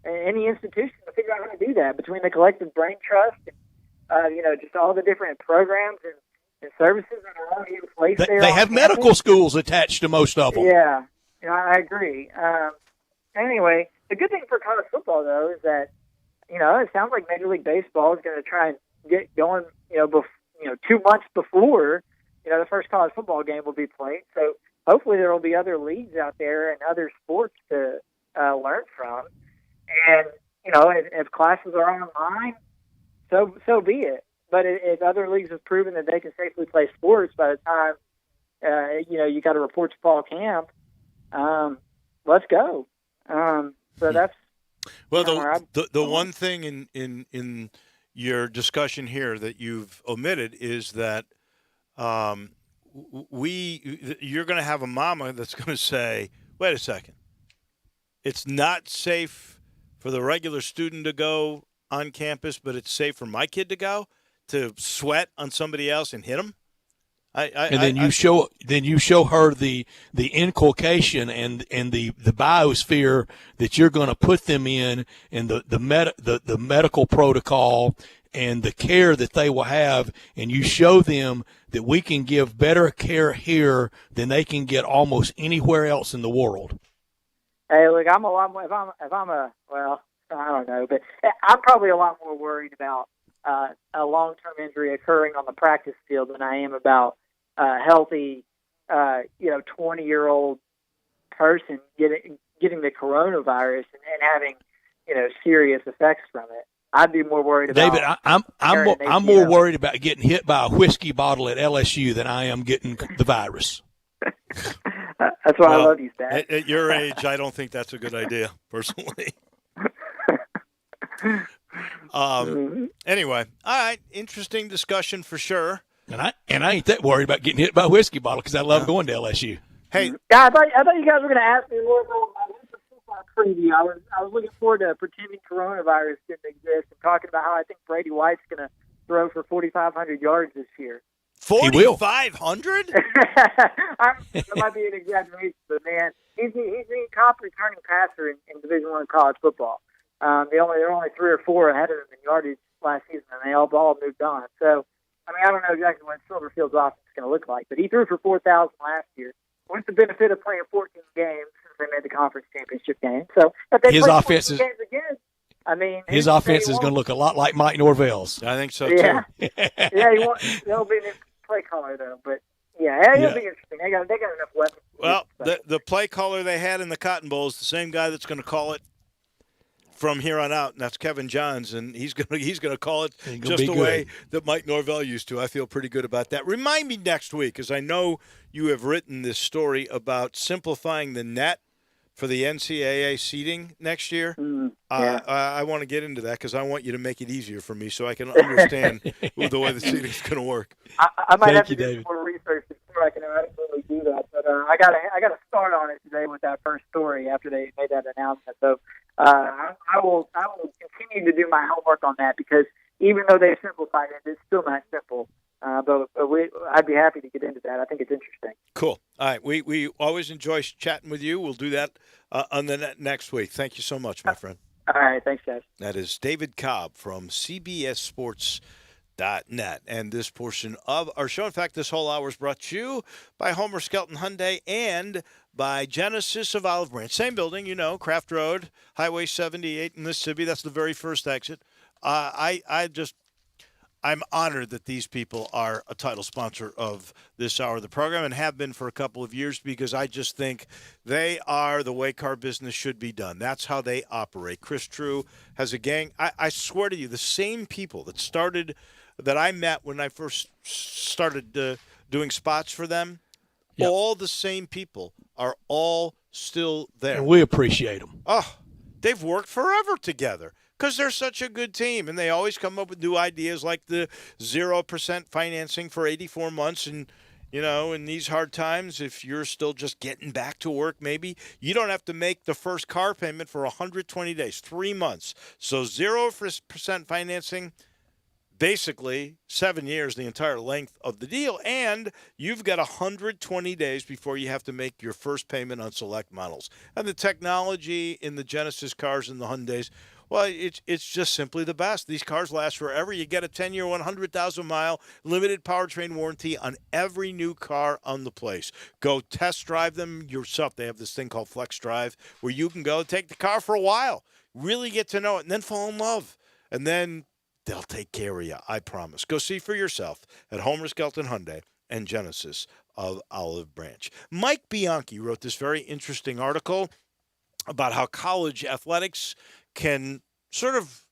any institution, to figure out how to do that between the collective brain trust and, you know, just all the different programs and services that are already in place there. They have medical schools attached to most of them. Yeah, you know, I agree. Anyway, the good thing for college football, though, is that, you know, it sounds like Major League Baseball is going to try and get going, 2 months before, you know, the first college football game will be played. So hopefully there will be other leagues out there and other sports to learn from. And, you know, if classes are online, so be it. But if other leagues have proven that they can safely play sports by the time, you know, you got to report to fall camp, let's go. So that's the one thing in your discussion here that you've omitted is that you're going to have a mama that's going to say, wait a second, it's not safe for the regular student to go on campus, but it's safe for my kid to go, to sweat on somebody else and hit them. Then you show her the inculcation and the biosphere that you're going to put them in, and the medical protocol and the care that they will have, and you show them that we can give better care here than they can get almost anywhere else in the world. Hey, look, I'm a lot more. Well, I don't know, but I'm probably a lot more worried about a long-term injury occurring on the practice field than I am about a healthy, 20-year-old person getting the coronavirus and having, you know, serious effects from it. I'd be more worried about. David, I'm more worried about getting hit by a whiskey bottle at LSU than I am getting the virus. That's why I love you, Stat. At your age, I don't think that's a good idea, personally. Anyway, all right, interesting discussion for sure. And I ain't that worried about getting hit by a whiskey bottle because I love going to LSU. Hey, yeah, I thought you guys were going to ask me more about my football preview. I was looking forward to pretending coronavirus didn't exist and talking about how I think Brady White's going to throw for 4,500 yards this year. 4,500? That might be an exaggeration, but man, he's the top returning passer in Division I college football. There are only 3 or 4 ahead of him in yardage last season, and they all moved on. So, I mean, I don't know exactly what Silverfield's offense is going to look like, but he threw for 4,000 last year with the benefit of playing 14 games since they made the conference championship game. So, if they play 14 games again, I mean, his offense is going to look a lot like Mike Norvell's. I think so, too. Yeah, there'll be a new play caller, though, but it'll be interesting. They got enough weapons. Well, the play caller they had in the Cotton Bowl is the same guy that's going to call it from here on out, and that's Kevin Johns, and he's going to call it just the way that Mike Norvell used to. I feel pretty good about that. Remind me next week, because I know you have written this story about simplifying the net for the NCAA seating next year. I want to get into that because I want you to make it easier for me so I can understand the way the seating is going to work. I might have to do some more research before I can adequately do that, but I got to start on it today with that first story after they made that announcement. So I will continue to do my homework on that because even though they simplified it, it's still not simple. But I'd be happy to get into that. I think it's interesting. Cool. All right. We always enjoy chatting with you. We'll do that on the next week. Thank you so much, my friend. All right. Thanks, guys. That is David Cobb from CBSSports.net. And this portion of our show, in fact, this whole hour is brought to you by Homer Skelton Hyundai and by Genesis of Olive Branch. Same building, Craft Road, Highway 78 in Mississippi. That's the very first exit. I'm honored that these people are a title sponsor of this hour of the program and have been for a couple of years because I just think they are the way car business should be done. That's how they operate. Chris True has a gang. I swear to you, the same people that I met when I first started doing spots for them, all the same people are all still there. And we appreciate them. Oh, they've worked forever together. Because they're such a good team, and they always come up with new ideas like the 0% financing for 84 months. And, in these hard times, if you're still just getting back to work, maybe you don't have to make the first car payment for 120 days, 3 months. So 0% financing, basically 7 years, the entire length of the deal. And you've got 120 days before you have to make your first payment on select models. And the technology in the Genesis cars and the Hyundais, well, it's just simply the best. These cars last forever. You get a 10-year, 100,000-mile limited powertrain warranty on every new car on the place. Go test drive them yourself. They have this thing called Flex Drive where you can go take the car for a while, really get to know it, and then fall in love. And then they'll take care of you, I promise. Go see for yourself at Homer Skelton Hyundai and Genesis of Olive Branch. Mike Bianchi wrote this very interesting article about how college athletics can sort of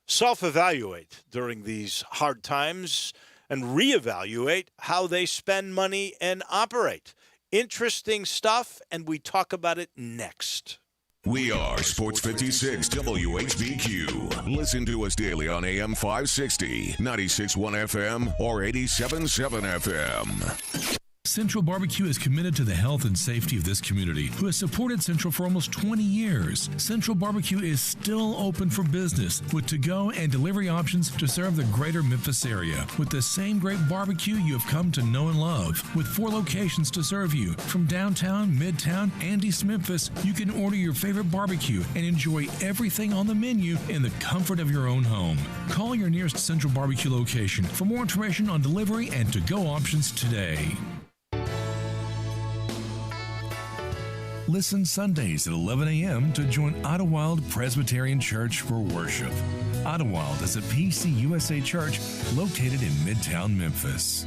self-evaluate during these hard times and reevaluate how they spend money and operate. Interesting stuff, and we talk about it next. We are Sports 56 WHBQ. Listen to us daily on AM 560, 96.1 FM, or 87.7 FM. Central Barbecue is committed to the health and safety of this community, who has supported Central for almost 20 years. Central Barbecue is still open for business with to-go and delivery options to serve the greater Memphis area with the same great barbecue you have come to know and love. With 4 locations to serve you, from downtown, midtown, and East Memphis, you can order your favorite barbecue and enjoy everything on the menu in the comfort of your own home. Call your nearest Central Barbecue location for more information on delivery and to-go options today. Listen Sundays at 11 a.m. to join Idlewild Presbyterian Church for worship. Idlewild is a PCUSA church located in Midtown Memphis.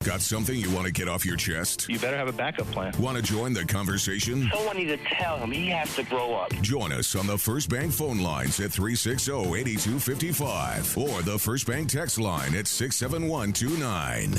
Got something you want to get off your chest? You better have a backup plan. Want to join the conversation? Someone needs to tell him he has to grow up. Join us on the First Bank phone lines at 360-8255 or the First Bank text line at 67129.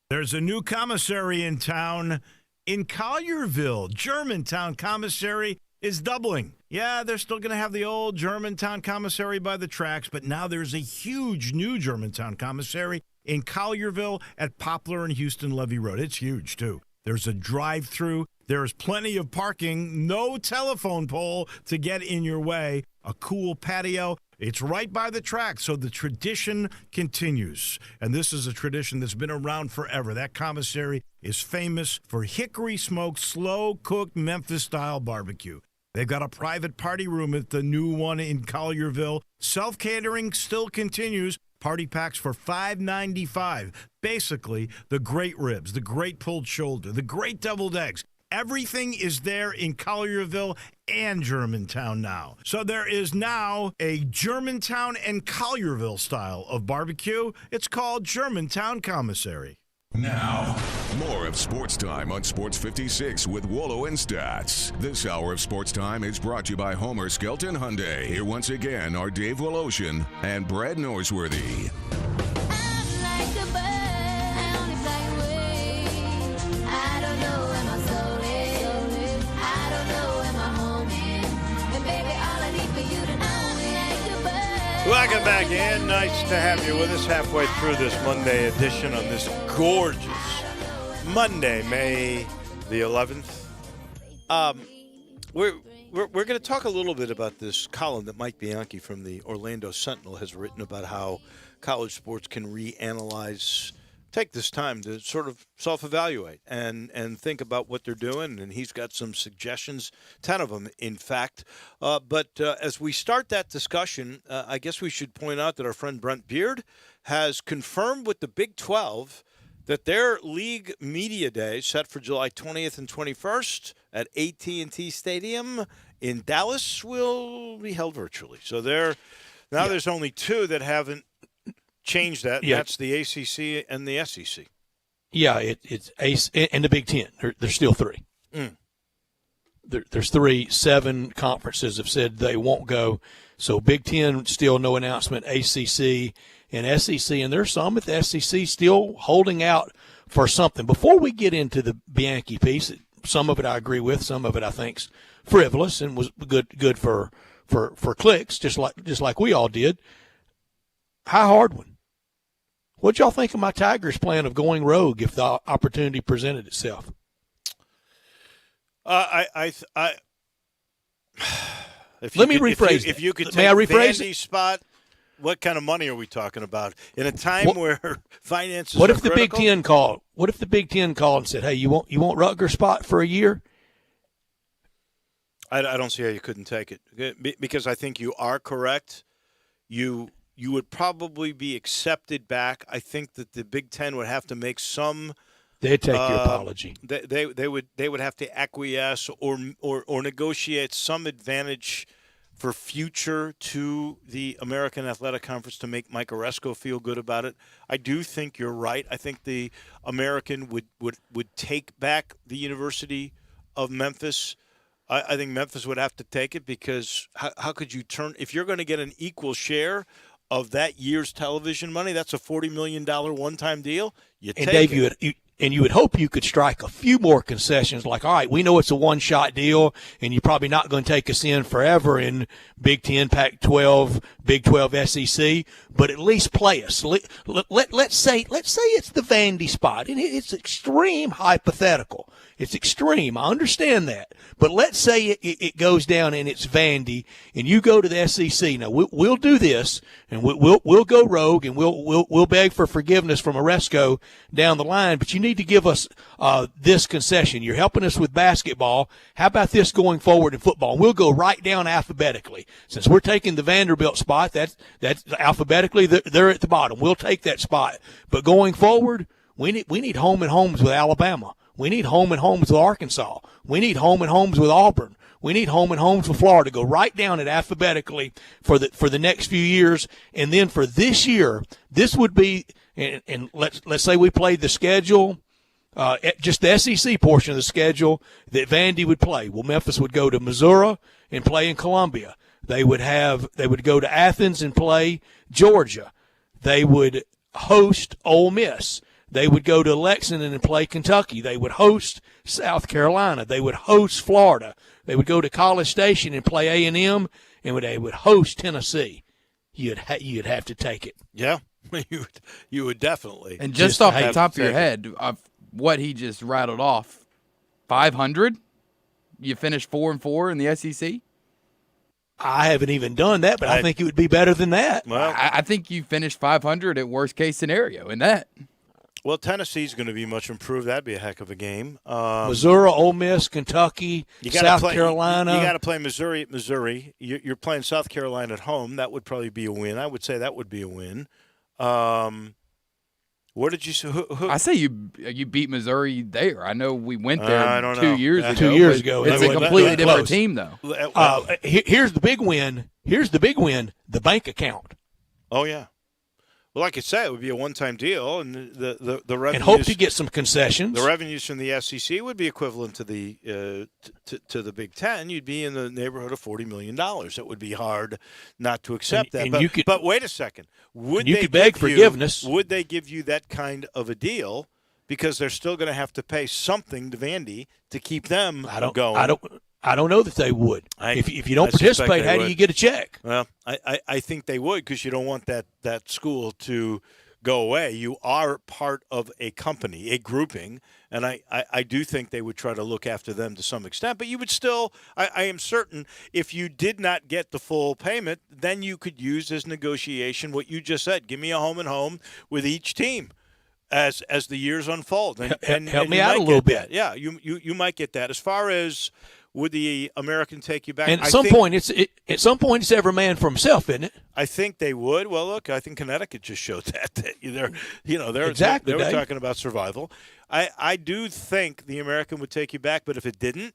There's a new commissary in town in Collierville. Germantown Commissary is doubling. Yeah, they're still going to have the old Germantown Commissary by the tracks, but now there's a huge new Germantown Commissary in Collierville at Poplar and Houston Levee Road. It's huge, too. There's a drive-through. There's plenty of parking, no telephone pole to get in your way, a cool patio. It's right by the track, so the tradition continues. And this is a tradition that's been around forever. That commissary is famous for hickory-smoked, slow-cooked Memphis-style barbecue. They've got a private party room at the new one in Collierville. Self-catering still continues. Party packs for $5.95. Basically, the great ribs, the great pulled shoulder, the great deviled eggs. Everything is there in Collierville and Germantown now. So there is now a Germantown and Collierville style of barbecue. It's called Germantown Commissary. Now, more of Sports Time on Sports 56 with Wolo and Stats. This hour of Sports Time is brought to you by Homer Skelton Hyundai. Here once again are Dave Woloshin and Brad Norsworthy. Welcome back in. Nice to have you with us halfway through this Monday edition on this gorgeous Monday, May the 11th. We're going to talk a little bit about this column that Mike Bianchi from the Orlando Sentinel has written about how college sports can reanalyze, take this time to sort of self-evaluate and think about what they're doing. And he's got some suggestions, 10 of them, in fact. But as we start that discussion, I guess we should point out that our friend Brent Beard has confirmed with the Big 12 that their league media day set for July 20th and 21st at AT&T Stadium in Dallas will be held virtually. So there's only two that haven't changed that. Yeah. That's the ACC and the SEC. Yeah, it's ACE and the Big Ten. There's still three. There's 7 conferences have said they won't go. So Big Ten, still no announcement. ACC and SEC, and there's some at the SEC still holding out for something. Before we get into the Bianchi piece, some of it I agree with, some of it I think's frivolous and was good for clicks, just like we all did. High Hardwin, what'd y'all think of my Tigers' plan of going rogue if the opportunity presented itself? Let me rephrase. If you could take May I rephrase Vandy's spot, what kind of money are we talking about in a time where finances? What are if the critical? Big Ten called? What if the Big Ten called and said, "Hey, you want Rutgers' spot for a year?" I don't see how you couldn't take it, because I think you are correct. You would probably be accepted back. I think that the Big Ten would have to make some. They'd take your apology. They would have to acquiesce or negotiate some advantage for future to the American Athletic Conference to make Mike Oresco feel good about it. I do think you're right. I think the American would take back the University of Memphis. I think Memphis would have to take it, because how could you turn – if you're going to get an equal share of that year's television money, that's a $40 million one-time deal. You and take Dave, it. You would hope you could strike a few more concessions, like, all right, we know it's a one-shot deal, and you're probably not going to take us in forever in Big 10, Pac-12, Big 12, SEC, but at least play us. Let's say it's the Vandy spot, and it's extreme hypothetical. It's extreme. I understand that. But let's say it goes down and it's Vandy, and you go to the SEC. Now, we'll do this, and we'll go rogue, and we'll beg for forgiveness from Oresco down the line, but you need to give us this concession. You're helping us with basketball. How about this going forward in football? And we'll go right down alphabetically. Since we're taking the Vanderbilt spot, that's alphabetically, they're at the bottom. We'll take that spot. But going forward, we need home and homes with Alabama. We need home and homes with Arkansas. We need home and homes with Auburn. We need home and homes with Florida. Go right down it alphabetically for the next few years, and then for this year, this would be. And let's say we played the schedule, just the SEC portion of the schedule that Vandy would play. Well, Memphis would go to Missouri and play in Columbia. They would go to Athens and play Georgia. They would host Ole Miss. They would go to Lexington and play Kentucky. They would host South Carolina. They would host Florida. They would go to College Station and play A&M, and they would host Tennessee. You'd have to take it. Yeah, you would definitely. And just off the top of your head, of what he just rattled off, 500. You finished 4-4 in the SEC. I haven't even done that, but I think it would be better than that. Well, I think you finished 500 at worst case scenario in that. Well, Tennessee's going to be much improved. That'd be a heck of a game. Missouri, Ole Miss, Kentucky, South Carolina. You got to play Missouri at Missouri. You're playing South Carolina at home. That would probably be a win. I would say that would be a win. What did you say? I say you beat Missouri there. I know we went there I don't 2 know. years ago. 2 years ago. It's a completely different team, though. Here's the big win. The bank account. Oh, yeah. Well, like I say, it would be a one-time deal, and the revenues, and hope to get some concessions. The revenues from the SEC would be equivalent to the to the Big Ten. You'd be in the neighborhood of $40 million. It would be hard not to accept that. But wait a second. Would they beg forgiveness? Would they give you that kind of a deal? Because they're still going to have to pay something to Vandy to keep them going. I don't know that they would. If you don't participate, how do you get a check? Well, I think they would, because you don't want that school to go away. You are part of a company, a grouping, and I do think they would try to look after them to some extent. But you would still, I am certain, if you did not get the full payment, then you could use as negotiation what you just said. Give me a home and home with each team as the years unfold. And help me out a little bit. Yeah, you might get that. As far as would the American take you back? And at some point, it's every man for himself, isn't it? I think they would. Well, look, I think Connecticut just showed that. They're exactly, they were talking about survival. I do think the American would take you back, but if it didn't,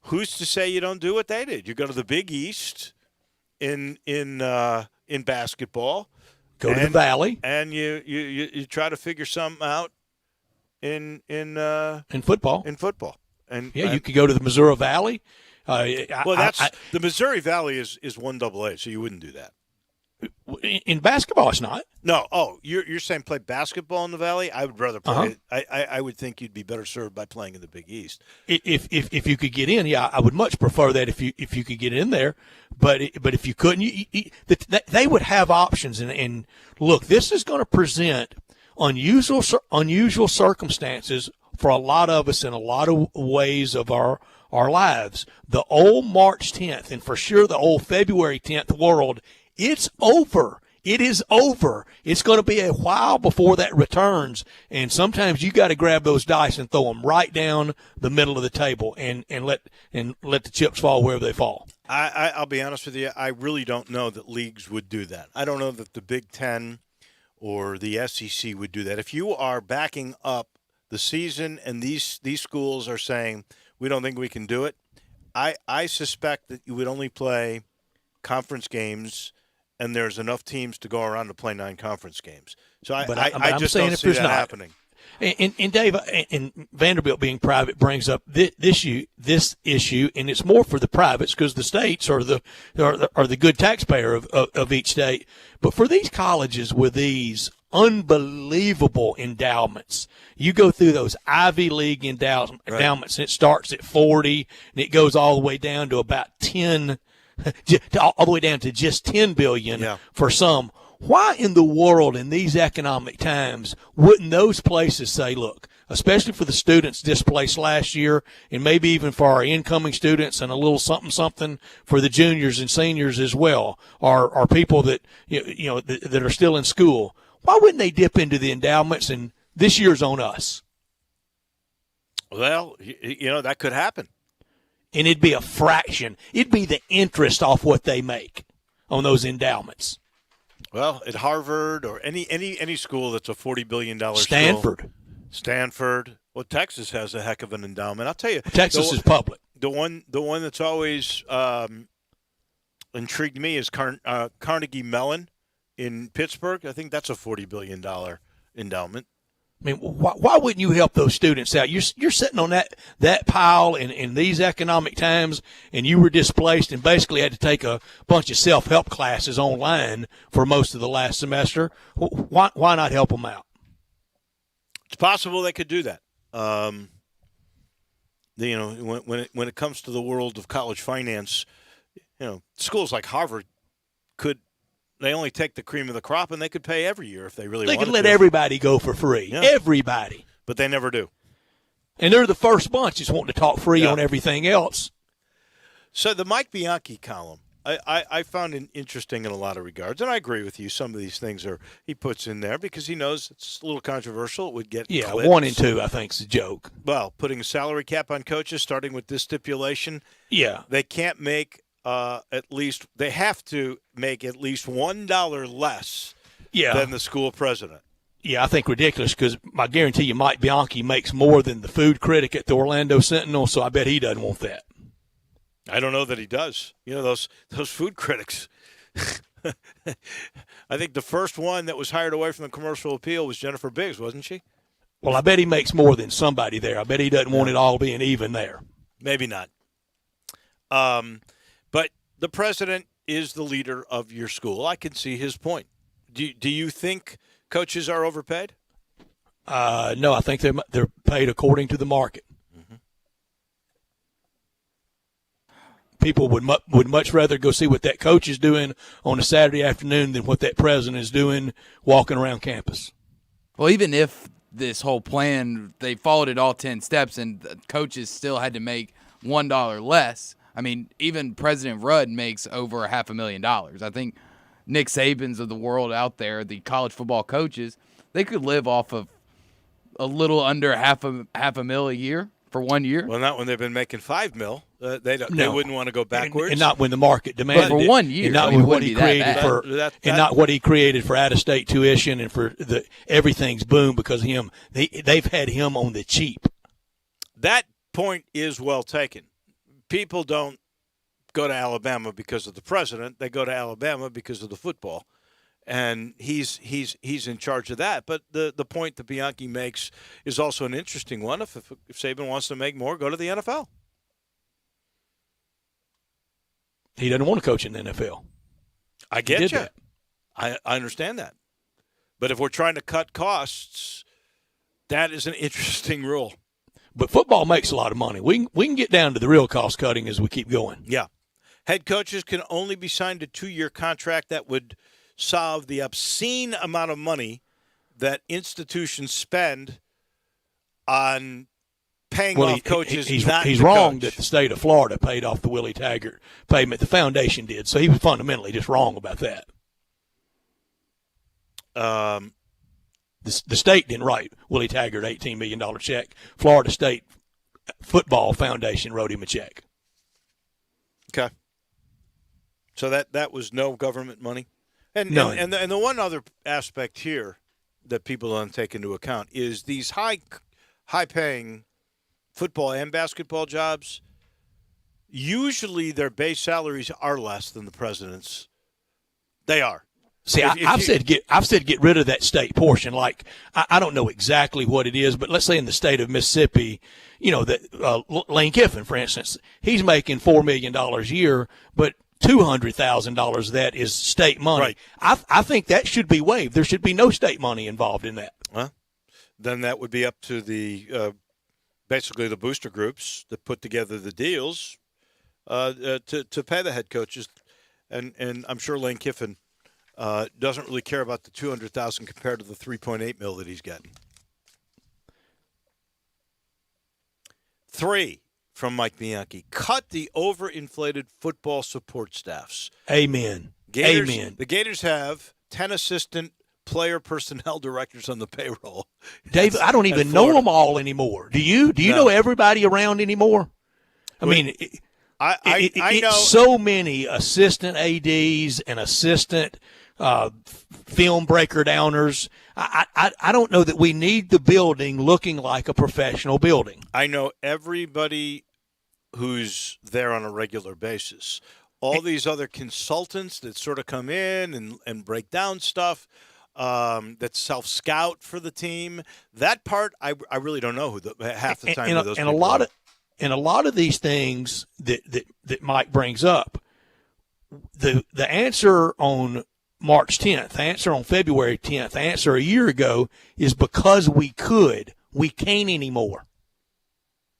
who's to say you don't do what they did? You go to the Big East in basketball. Go to the Valley, and you try to figure something out in football. In football. And you could go to the Missouri Valley. The Missouri Valley is 1AA, so you wouldn't do that. In basketball, it's not. No. Oh, you're saying play basketball in the Valley? I would rather play. I would think you'd be better served by playing in the Big East. If you could get in, yeah, I would much prefer that if you could get in there. But if you couldn't, they would have options. And look, this is going to present unusual circumstances for a lot of us in a lot of ways of our lives. The old March 10th, and for sure the old February 10th world, it's over. It is over. It's going to be a while before that returns, and sometimes you got to grab those dice and throw them right down the middle of the table and let the chips fall wherever they fall. I'll be honest with you. I really don't know that leagues would do that. I don't know that the Big Ten or the SEC would do that. If you are backing up the season and these schools are saying we don't think we can do it, I suspect that you would only play conference games, and there's enough teams to go around to play 9 conference games. So I just don't see that happening. And Dave, and Vanderbilt being private brings up this issue, and it's more for the privates because the states are the good taxpayer of each state. But for these colleges with these unbelievable endowments, you go through those Ivy League endowments, and it starts at 40, and it goes all the way down to about 10, all the way down to just $10 billion for some. Why in the world in these economic times wouldn't those places say, look, especially for the students displaced last year and maybe even for our incoming students and a little something for the juniors and seniors as well, or people that that are still in school, why wouldn't they dip into the endowments and this year's on us? Well, that could happen. And it'd be a fraction. It'd be the interest off what they make on those endowments. Well, at Harvard or any school that's a $40 billion Stanford. Well, Texas has a heck of an endowment. I'll tell you. Texas is public. The one that's always intrigued me is Carnegie Mellon in Pittsburgh. I think that's a $40 billion endowment. I mean, why wouldn't you help those students out? You're sitting on that pile in these economic times, and you were displaced and basically had to take a bunch of self-help classes online for most of the last semester. Why not help them out? It's possible they could do that. When it comes to the world of college finance, schools like Harvard they only take the cream of the crop, and they could pay every year if they really wanted to. They could let everybody go for free. Yeah. Everybody. But they never do. And they're the first bunch that's wanting to talk free on everything else. So the Mike Bianchi column, I found it interesting in a lot of regards, and I agree with you. Some of these things he puts in there because he knows it's a little controversial. It would get clips. 1 and 2, I think, is a joke. Well, putting a salary cap on coaches, starting with this stipulation. Yeah. They can't make they have to make at least $1 less than the school president. Yeah, I think ridiculous because I guarantee you Mike Bianchi makes more than the food critic at the Orlando Sentinel, so I bet he doesn't want that. I don't know that he does. Those food critics. I think the first one that was hired away from the Commercial Appeal was Jennifer Biggs, wasn't she? Well, I bet he makes more than somebody there. I bet he doesn't want it all being even there. Maybe not. But the president is the leader of your school. I can see his point. Do you think coaches are overpaid? No, I think they're paid according to the market. Mm-hmm. People would much rather go see what that coach is doing on a Saturday afternoon than what that president is doing walking around campus. Well, even if this whole plan, they followed it all 10 steps and the coaches still had to make $1 less. I mean, even President Rudd makes over $500,000. I think Nick Saban's of the world out there, the college football coaches, they could live off of a little under half a mil a year for 1 year. Well, not when they've been making $5 million. They wouldn't want to go backwards, and not when the market demanded for 1 year. And not with what he created not what he created for out-of-state tuition and for everything's boom because of him. They've had him on the cheap. That point is well taken. People don't go to Alabama because of the president. They go to Alabama because of the football. And he's in charge of that. But the point that Bianchi makes is also an interesting one. If Saban wants to make more, go to the NFL. He doesn't want to coach in the NFL. I get you. I understand that. But if we're trying to cut costs, that is an interesting rule. But football makes a lot of money. We can get down to the real cost cutting as we keep going. Yeah. Head coaches can only be signed a 2-year contract that would solve the obscene amount of money that institutions spend on paying off coaches. He's not wrong coach. that the state of Florida paid off the Willie Taggart payment. The foundation did. So he was fundamentally just wrong about that. The state didn't write Willie Taggart $18 million check. Florida State Football Foundation wrote him a check. Okay. So that was no government money? And the one other aspect here that people don't take into account is these high-paying football and basketball jobs, usually their base salaries are less than the president's. They are. See, I've said get rid of that state portion. Like I don't know exactly what it is, but let's say in the state of Mississippi, that Lane Kiffin, for instance, he's making $4 million a year, but $200,000 of that is state money. Right. I think that should be waived. There should be no state money involved in that. Well, then that would be up to the basically the booster groups that put together the deals to pay the head coaches, and I'm sure Lane Kiffin doesn't really care about the $200,000 compared to the $3.8 million that he's getting. 3 from Mike Bianchi. Cut the overinflated football support staffs. Amen. Amen. The Gators have 10 assistant player personnel directors on the payroll. Dave, I don't even know them all anymore. Do you? Do you know everybody around anymore? I mean, I know so many assistant ADs and assistant film breaker downers. I don't know that we need the building looking like a professional building. I know everybody who's there on a regular basis. All these other consultants that sort of come in and break down stuff, that self-scout for the team. That part, I really don't know half the time who those people are. And a lot of these things that Mike brings up, the answer on March 10th. The answer on February 10th. The answer a year ago is because we could. We can't anymore.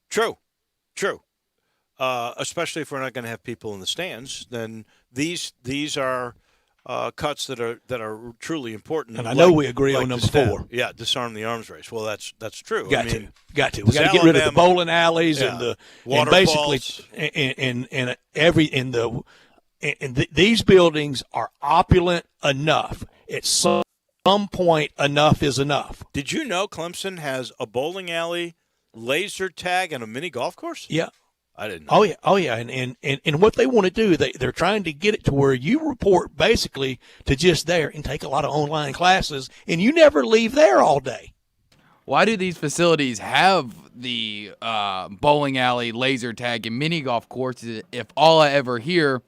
True. Especially if we're not going to have people in the stands, then these are cuts that are truly important. And I know we agree on number 4. Yeah, disarm the arms race. Well, that's true. Got to. We got to get rid of the bowling alleys and the waterfalls. These buildings are opulent enough. At some point, enough is enough. Did you know Clemson has a bowling alley, laser tag, and a mini golf course? Yeah. I didn't know. Oh yeah, and what they want to do, they're trying to get it to where you report basically to just there and take a lot of online classes, and you never leave there all day. Why do these facilities have the bowling alley, laser tag, and mini golf courses if all I ever hear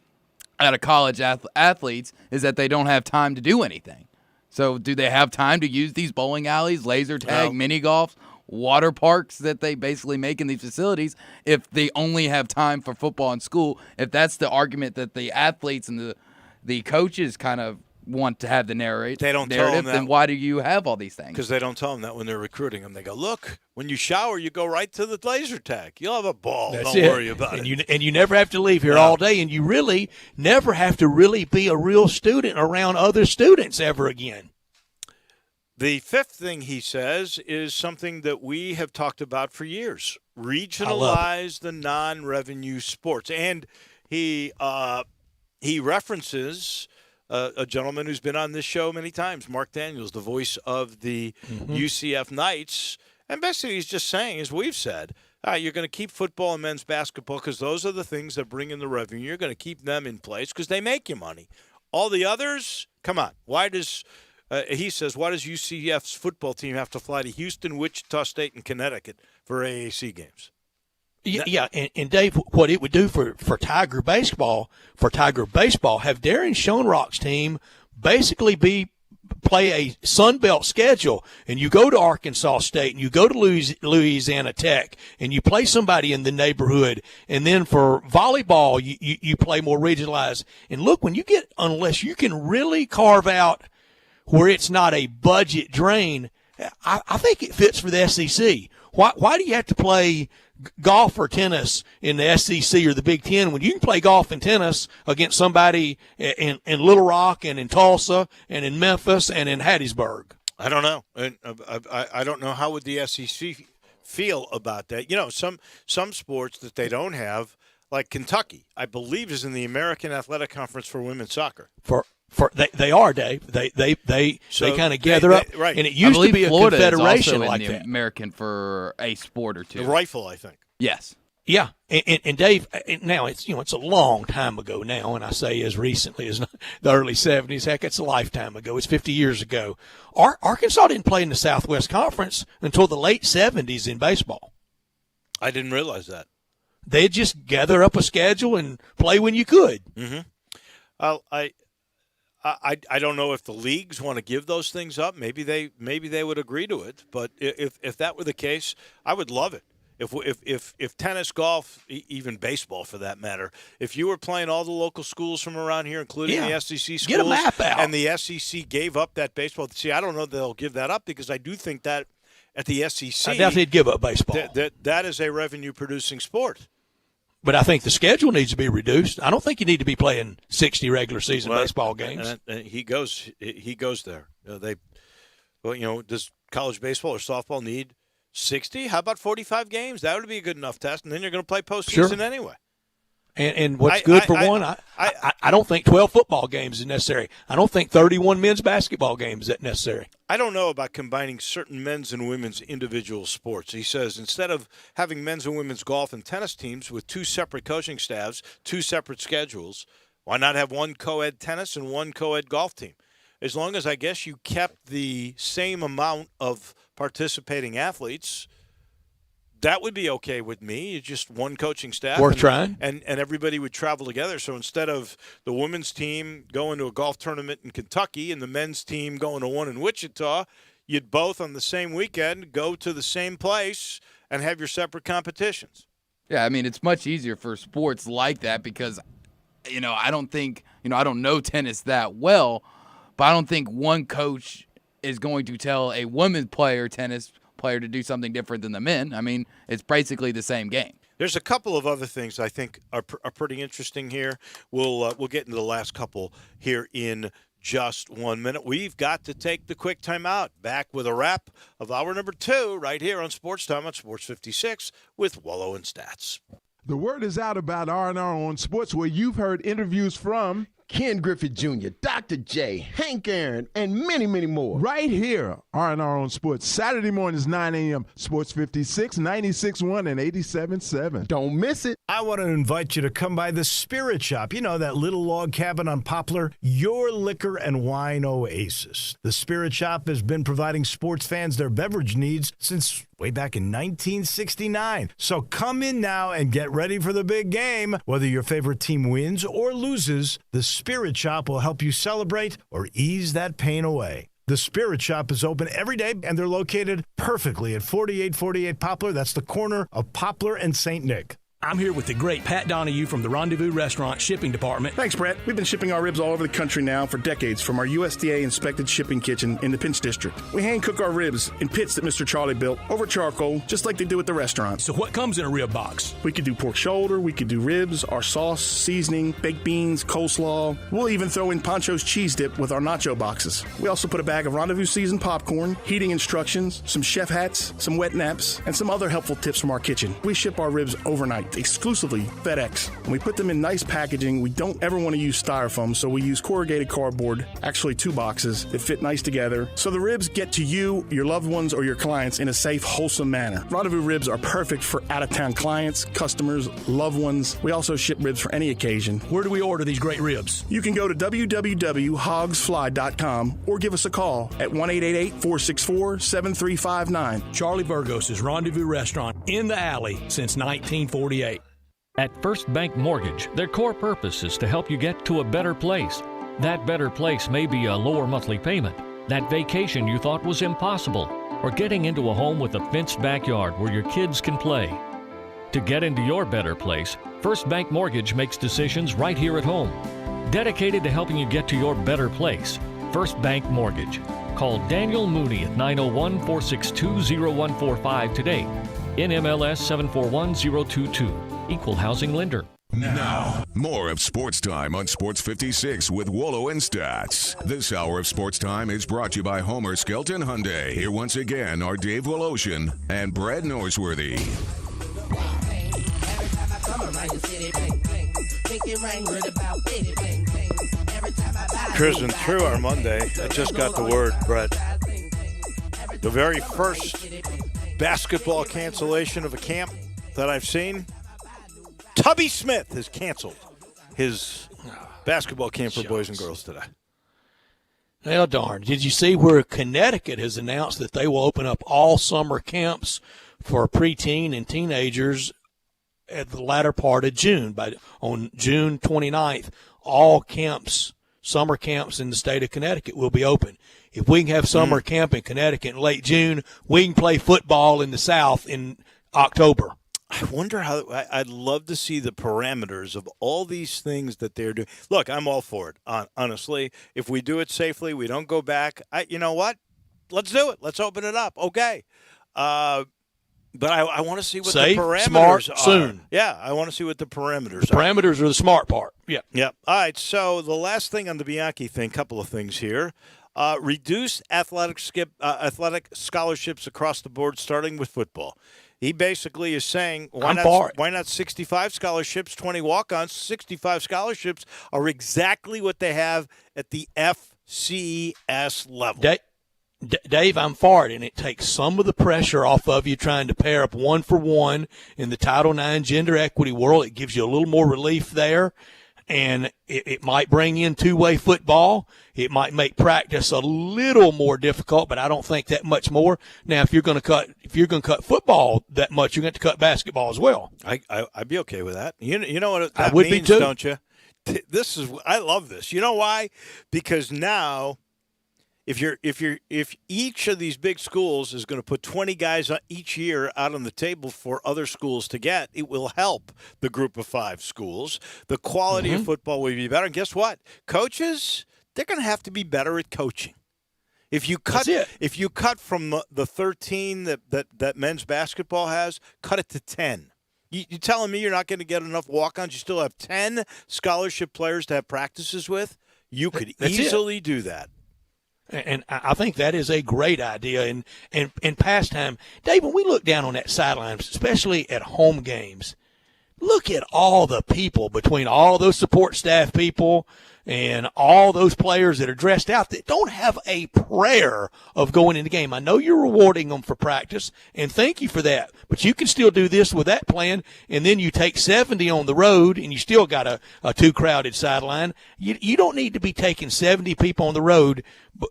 out of college athletes is that they don't have time to do anything? So do they have time to use these bowling alleys, laser tag, mini golf, water parks that they basically make in these facilities if they only have time for football and school? If that's the argument that the athletes and the coaches kind of want to have the narrative, then why do you have all these things? Because they don't tell them that when they're recruiting them. They go, look, when you shower, you go right to the laser tag. You'll have a ball. Don't worry about it. And you never have to leave here all day, and you really never have to really be a real student around other students ever again. The fifth thing he says is something that we have talked about for years. Regionalize the non-revenue sports. And he references a gentleman who's been on this show many times, Mark Daniels, the voice of the UCF Knights. And basically he's just saying, as we've said, you're going to keep football and men's basketball because those are the things that bring in the revenue. You're going to keep them in place because they make you money. All the others, come on. He says, why does UCF's football team have to fly to Houston, Wichita State, and Connecticut for AAC games? Yeah, and Dave, what it would do for Tiger baseball, have Darren Schoenrock's team basically play a Sun Belt schedule, and you go to Arkansas State, and you go to Louisiana Tech, and you play somebody in the neighborhood, and then for volleyball, you play more regionalized. And look, unless you can really carve out where it's not a budget drain, I think it fits for the SEC. Why do you have to play golf or tennis in the SEC or the Big Ten when you can play golf and tennis against somebody in Little Rock and in Tulsa and in Memphis and in Hattiesburg? I don't know. I don't know how would the SEC feel about that. You know, some sports that they don't have, like Kentucky, I believe is in the American Athletic Conference for women's soccer. They are, Dave. They kind of gather up, right. And it used to be a Florida confederation is also like in the that. American for a sport or two. The rifle, I think. Yes. Yeah, and Dave, now it's a long time ago now, and I say as recently as the early 70s. Heck, it's a lifetime ago. It's 50 years ago. Arkansas didn't play in the Southwest Conference until the late 70s in baseball. I didn't realize that. They'd just gather up a schedule and play when you could. Mm-hmm. I don't know if the leagues want to give those things up. Maybe they would agree to it. But if that were the case, I would love it. If tennis, golf, even baseball for that matter, if you were playing all the local schools from around here, including the SEC schools, get a map out. And the SEC gave up that baseball. See, I don't know that they'll give that up because I do think that at the SEC, I doubt they'd give up baseball. That is a revenue-producing sport. But I think the schedule needs to be reduced. I don't think you need to be playing 60 regular season baseball games. He goes there. Does college baseball or softball need 60? How about 45 games? That would be a good enough test, and then you're going to play postseason anyway. And what's good for one, I don't think 12 football games is necessary. I don't think 31 men's basketball games is necessary. I don't know about combining certain men's and women's individual sports. He says instead of having men's and women's golf and tennis teams with two separate coaching staffs, two separate schedules, why not have one co-ed tennis and one co-ed golf team? As long as I guess you kept the same amount of participating athletes, that would be okay with me. Just one coaching staff. Worth trying. And everybody would travel together. So instead of the women's team going to a golf tournament in Kentucky and the men's team going to one in Wichita, you'd both on the same weekend go to the same place and have your separate competitions. Yeah, I mean, it's much easier for sports like that because, I don't know tennis that well, but I don't think one coach is going to tell a women's tennis player to do something different than the men. I mean, it's basically the same game. There's a couple of other things I think are pretty interesting here. We'll get into the last couple here in just 1 minute. We've got to take the quick timeout. Back with a wrap of hour number 2 right here on Sports Time on Sports 56 with Wolo and Stats. The word is out about R&R on Sports, where you've heard interviews from Ken Griffith Jr., Dr. J, Hank Aaron, and many, many more. Right here, R&R on Sports, Saturday mornings, 9 a.m., Sports 56, 96.1, and 87.7. Don't miss it. I want to invite you to come by the Spirit Shop. You know, that little log cabin on Poplar, your liquor and wine oasis. The Spirit Shop has been providing sports fans their beverage needs since way back in 1969. So come in now and get ready for the big game. Whether your favorite team wins or loses, the Spirit Shop will help you celebrate or ease that pain away. The Spirit Shop is open every day, and they're located perfectly at 4848 Poplar. That's the corner of Poplar and St. Nick. I'm here with the great Pat Donahue from the Rendezvous Restaurant Shipping Department. Thanks, Brett. We've been shipping our ribs all over the country now for decades from our USDA-inspected shipping kitchen in the Pinch District. We hand-cook our ribs in pits that Mr. Charlie built over charcoal, just like they do at the restaurant. So what comes in a rib box? We could do pork shoulder, we could do ribs, our sauce, seasoning, baked beans, coleslaw. We'll even throw in Pancho's cheese dip with our nacho boxes. We also put a bag of Rendezvous seasoned popcorn, heating instructions, some chef hats, some wet naps, and some other helpful tips from our kitchen. We ship our ribs overnight, exclusively FedEx. And we put them in nice packaging. We don't ever want to use styrofoam, so we use corrugated cardboard, actually 2 boxes that fit nice together, so the ribs get to you, your loved ones, or your clients in a safe, wholesome manner. Rendezvous ribs are perfect for out-of-town clients, customers, loved ones. We also ship ribs for any occasion. Where do we order these great ribs? You can go to www.hogsfly.com or give us a call at 1-888-464-7359. Charlie Burgos' Rendezvous Restaurant in the alley since 1948. At First Bank Mortgage, their core purpose is to help you get to a better place. That better place may be a lower monthly payment, that vacation you thought was impossible, or getting into a home with a fenced backyard where your kids can play. To get into your better place, First Bank Mortgage makes decisions right here at home. Dedicated to helping you get to your better place, First Bank Mortgage. Call Daniel Mooney at 901-462-0145 today. NMLS 741022. Equal housing lender. Now, more of Sports Time on Sports 56 with Wolo and Stats. This hour of Sports Time is brought to you by Homer Skelton Hyundai. Here once again are Dave Woloshin and Brad Norsworthy. Cruising through our Monday, I just got the word, Brett. The very first basketball cancellation of a camp that I've seen, Tubby Smith has canceled his basketball camp for boys and girls today. Well, darn. Did you see where Connecticut has announced that they will open up all summer camps for preteen and teenagers at the latter part of June? On June 29th, all camps, summer camps in the state of Connecticut will be open. If we can have summer camp in Connecticut in late June, we can play football in the South in October. I wonder how – I'd love to see the parameters of all these things that they're doing. Look, I'm all for it, honestly. If we do it safely, we don't go back. You know what? Let's do it. Let's open it up. Okay. But I want to see what Safe, the parameters smart, are. soon. Yeah, I want to see what the parameters The parameters are the smart part. Yeah. Yeah. All right, so the last thing on the Bianchi thing, couple of things here. Reduce athletic scholarships across the board, starting with football. He basically is saying, why not 65 scholarships, 20 walk-ons? 65 scholarships are exactly what they have at the FCS level. Dave, I'm for it, and it takes some of the pressure off of you trying to pair up 1-for-1 in the Title IX gender equity world. It gives you a little more relief there, and it might bring in two-way football. It might make practice a little more difficult, but I don't think that much more. Now, if you're going to cut football that much, you're going to cut basketball as well. I'd be okay with that. You know what that I would means, be too. Don't you? I love this. You know why? Because now, if each of these big schools is going to put 20 guys each year out on the table for other schools to get, it will help the group of 5 schools. The quality of football will be better. And guess what? Coaches, they're going to have to be better at coaching. If you cut from the 13 that men's basketball has, cut it to 10. You telling me you're not going to get enough walk-ons? You still have 10 scholarship players to have practices with? You could easily do that. And I think that is a great idea. And pastime, Dave, when we look down on that sideline, especially at home games, look at all the people between all those support staff people and all those players that are dressed out that don't have a prayer of going in the game. I know you're rewarding them for practice, and thank you for that. But you can still do this with that plan, and then you take 70 on the road, and you still got a too-crowded sideline. You don't need to be taking 70 people on the road,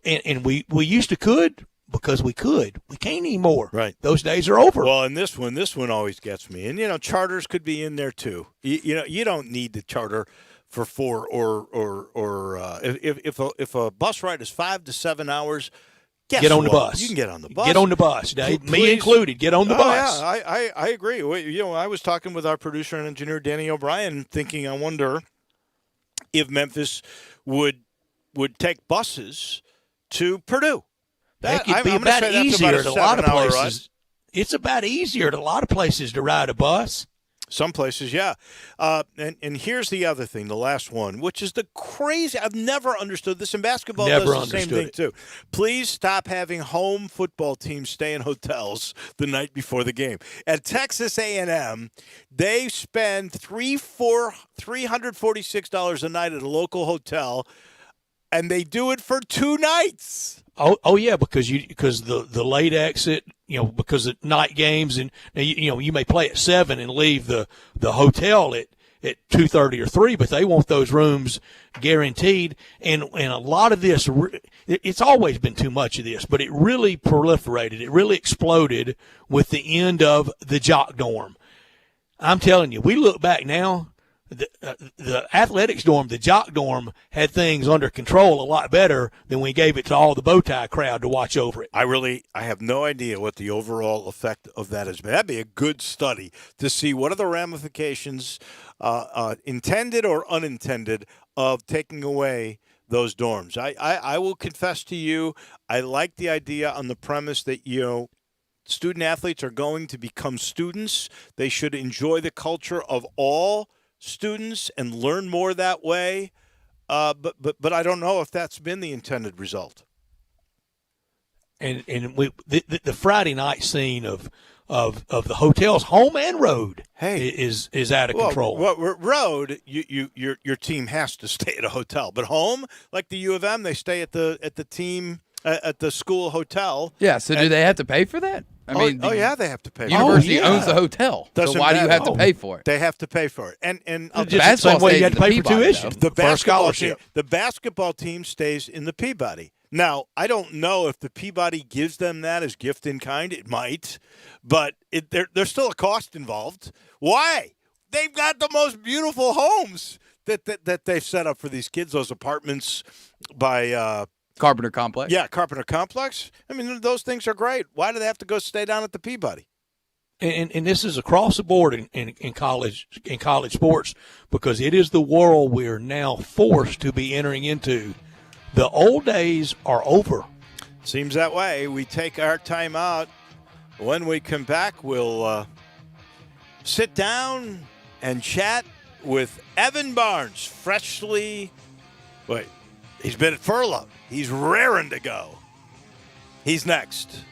and we used to could because we could. We can't anymore. Right. Those days are over. Well, and this one always gets me. And, charters could be in there too. You don't need to charter for 4 or if a bus ride is 5 to 7 hours, get on the bus. You can get on the bus. Get on the bus, Dave. Me included. Get on the bus. Yeah, I agree. I was talking with our producer and engineer Danny O'Brien, thinking, I wonder if Memphis would take buses to Purdue. That could be about easier at a lot of places. It's about easier at a lot of places to ride a bus. Some places, yeah. And here's the other thing, the last one, which is the crazy. I've never understood this, and basketball does the same thing too. Please stop having home football teams stay in hotels the night before the game. At Texas A&M, they spend $346 a night at a local hotel, and they do it for 2 nights. Oh yeah, because the late exit, because of night games, and you may play at 7 and leave the hotel at 2:30 or 3, but they want those rooms guaranteed. And a lot of this, it's always been too much of this, but it really proliferated. It really exploded with the end of the jock dorm. I'm telling you, we look back now. The athletics dorm, the jock dorm, had things under control a lot better than we gave it to all the bow tie crowd to watch over it. I have no idea what the overall effect of that has been. That'd be a good study to see what are the ramifications, intended or unintended, of taking away those dorms. I will confess to you, I like the idea on the premise that, student athletes are going to become students. They should enjoy the culture of all students and learn more that way, but I don't know if that's been the intended result. And the Friday night scene of the hotels, home and road, is out of control. Well, road, your team has to stay at a hotel, but home, like the U of M, they stay at the team at the school hotel. Yeah. So do they have to pay for that? I mean, yeah, they have to pay. University owns the hotel, so why do you have to pay for it? They have to pay for it, and just the same way you had to pay for tuition. The basketball team stays in the Peabody. Now, I don't know if the Peabody gives them that as gift in kind. It might, but there's still a cost involved. Why? They've got the most beautiful homes that they've set up for these kids. Those apartments by. Carpenter Complex? Yeah, Carpenter Complex. I mean, those things are great. Why do they have to go stay down at the Peabody? And this is across the board in college sports, because it is the world we're now forced to be entering into. The old days are over. Seems that way. We take our time out. When we come back, we'll sit down and chat with Evan Barnes, he's been at furlough. He's raring to go. He's next.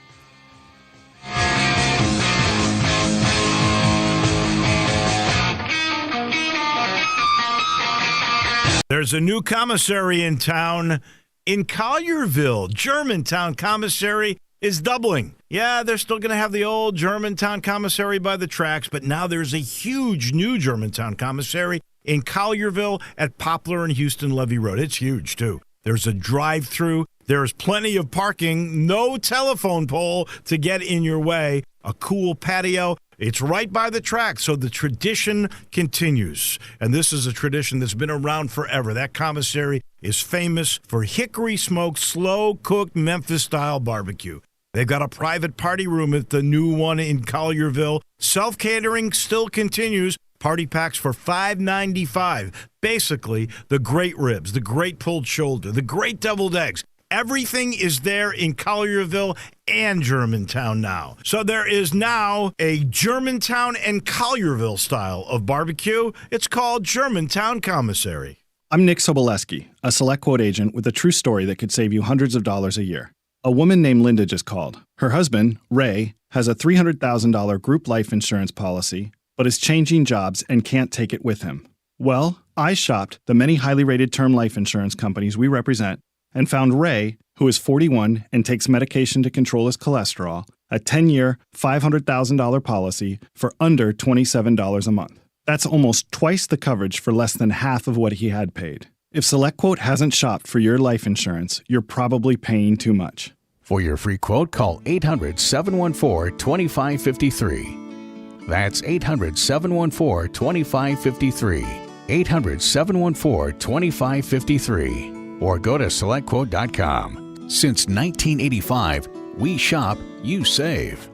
There's a new commissary in town in Collierville. Germantown Commissary is doubling. Yeah, they're still going to have the old Germantown Commissary by the tracks, but now there's a huge new Germantown Commissary in Collierville at Poplar and Houston Levee Road. It's huge, too. There's a drive-through. There's plenty of parking. No telephone pole to get in your way. A cool patio. It's right by the track, so the tradition continues. And this is a tradition that's been around forever. That commissary is famous for hickory-smoked, slow-cooked Memphis-style barbecue. They've got a private party room at the new one in Collierville. Self-catering still continues. Party packs for $5.95. Basically, the great ribs, the great pulled shoulder, the great deviled eggs. Everything is there in Collierville and Germantown now. So there is now a Germantown and Collierville style of barbecue. It's called Germantown Commissary. I'm Nick Soboleski, a Select Quote agent with a true story that could save you hundreds of dollars a year. A woman named Linda just called. Her husband, Ray, has a $300,000 group life insurance policy, but is changing jobs and can't take it with him. Well, I shopped the many highly rated term life insurance companies we represent and found Ray, who is 41 and takes medication to control his cholesterol, a 10-year, $500,000 policy for under $27 a month. That's almost twice the coverage for less than half of what he had paid. If SelectQuote hasn't shopped for your life insurance, you're probably paying too much. For your free quote, call 800-714-2553. That's 800-714-2553. 800-714-2553. Or go to SelectQuote.com. Since 1985, we shop, you save.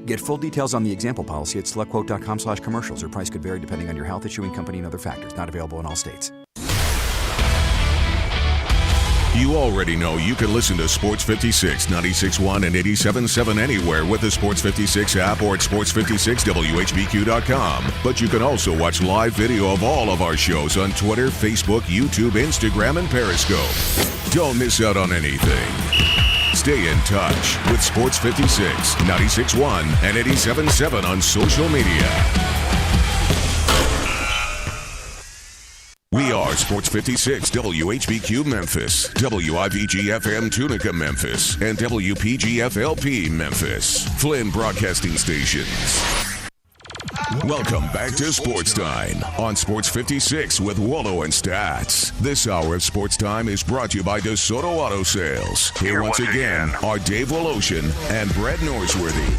Get full details on the example policy at SelectQuote.com/commercials. Or price could vary depending on your health, issuing company, and other factors. Not available in all states. You already know you can listen to Sports 56, 96.1 and 87.7 anywhere with the Sports 56 app or at sports56whbq.com. But you can also watch live video of all of our shows on Twitter, Facebook, YouTube, Instagram, and Periscope. Don't miss out on anything. Stay in touch with Sports 56, 96.1 and 87.7 on social media. We are Sports 56, WHBQ Memphis, WIVG-FM Tunica Memphis, and WPG-FLP Memphis, Flynn Broadcasting Stations. Welcome back to Sports Time on Sports 56 with Wolo and Stats. This hour of Sports Time is brought to you by DeSoto Auto Sales. Here once again are Dave Woloshin and Brett Norsworthy.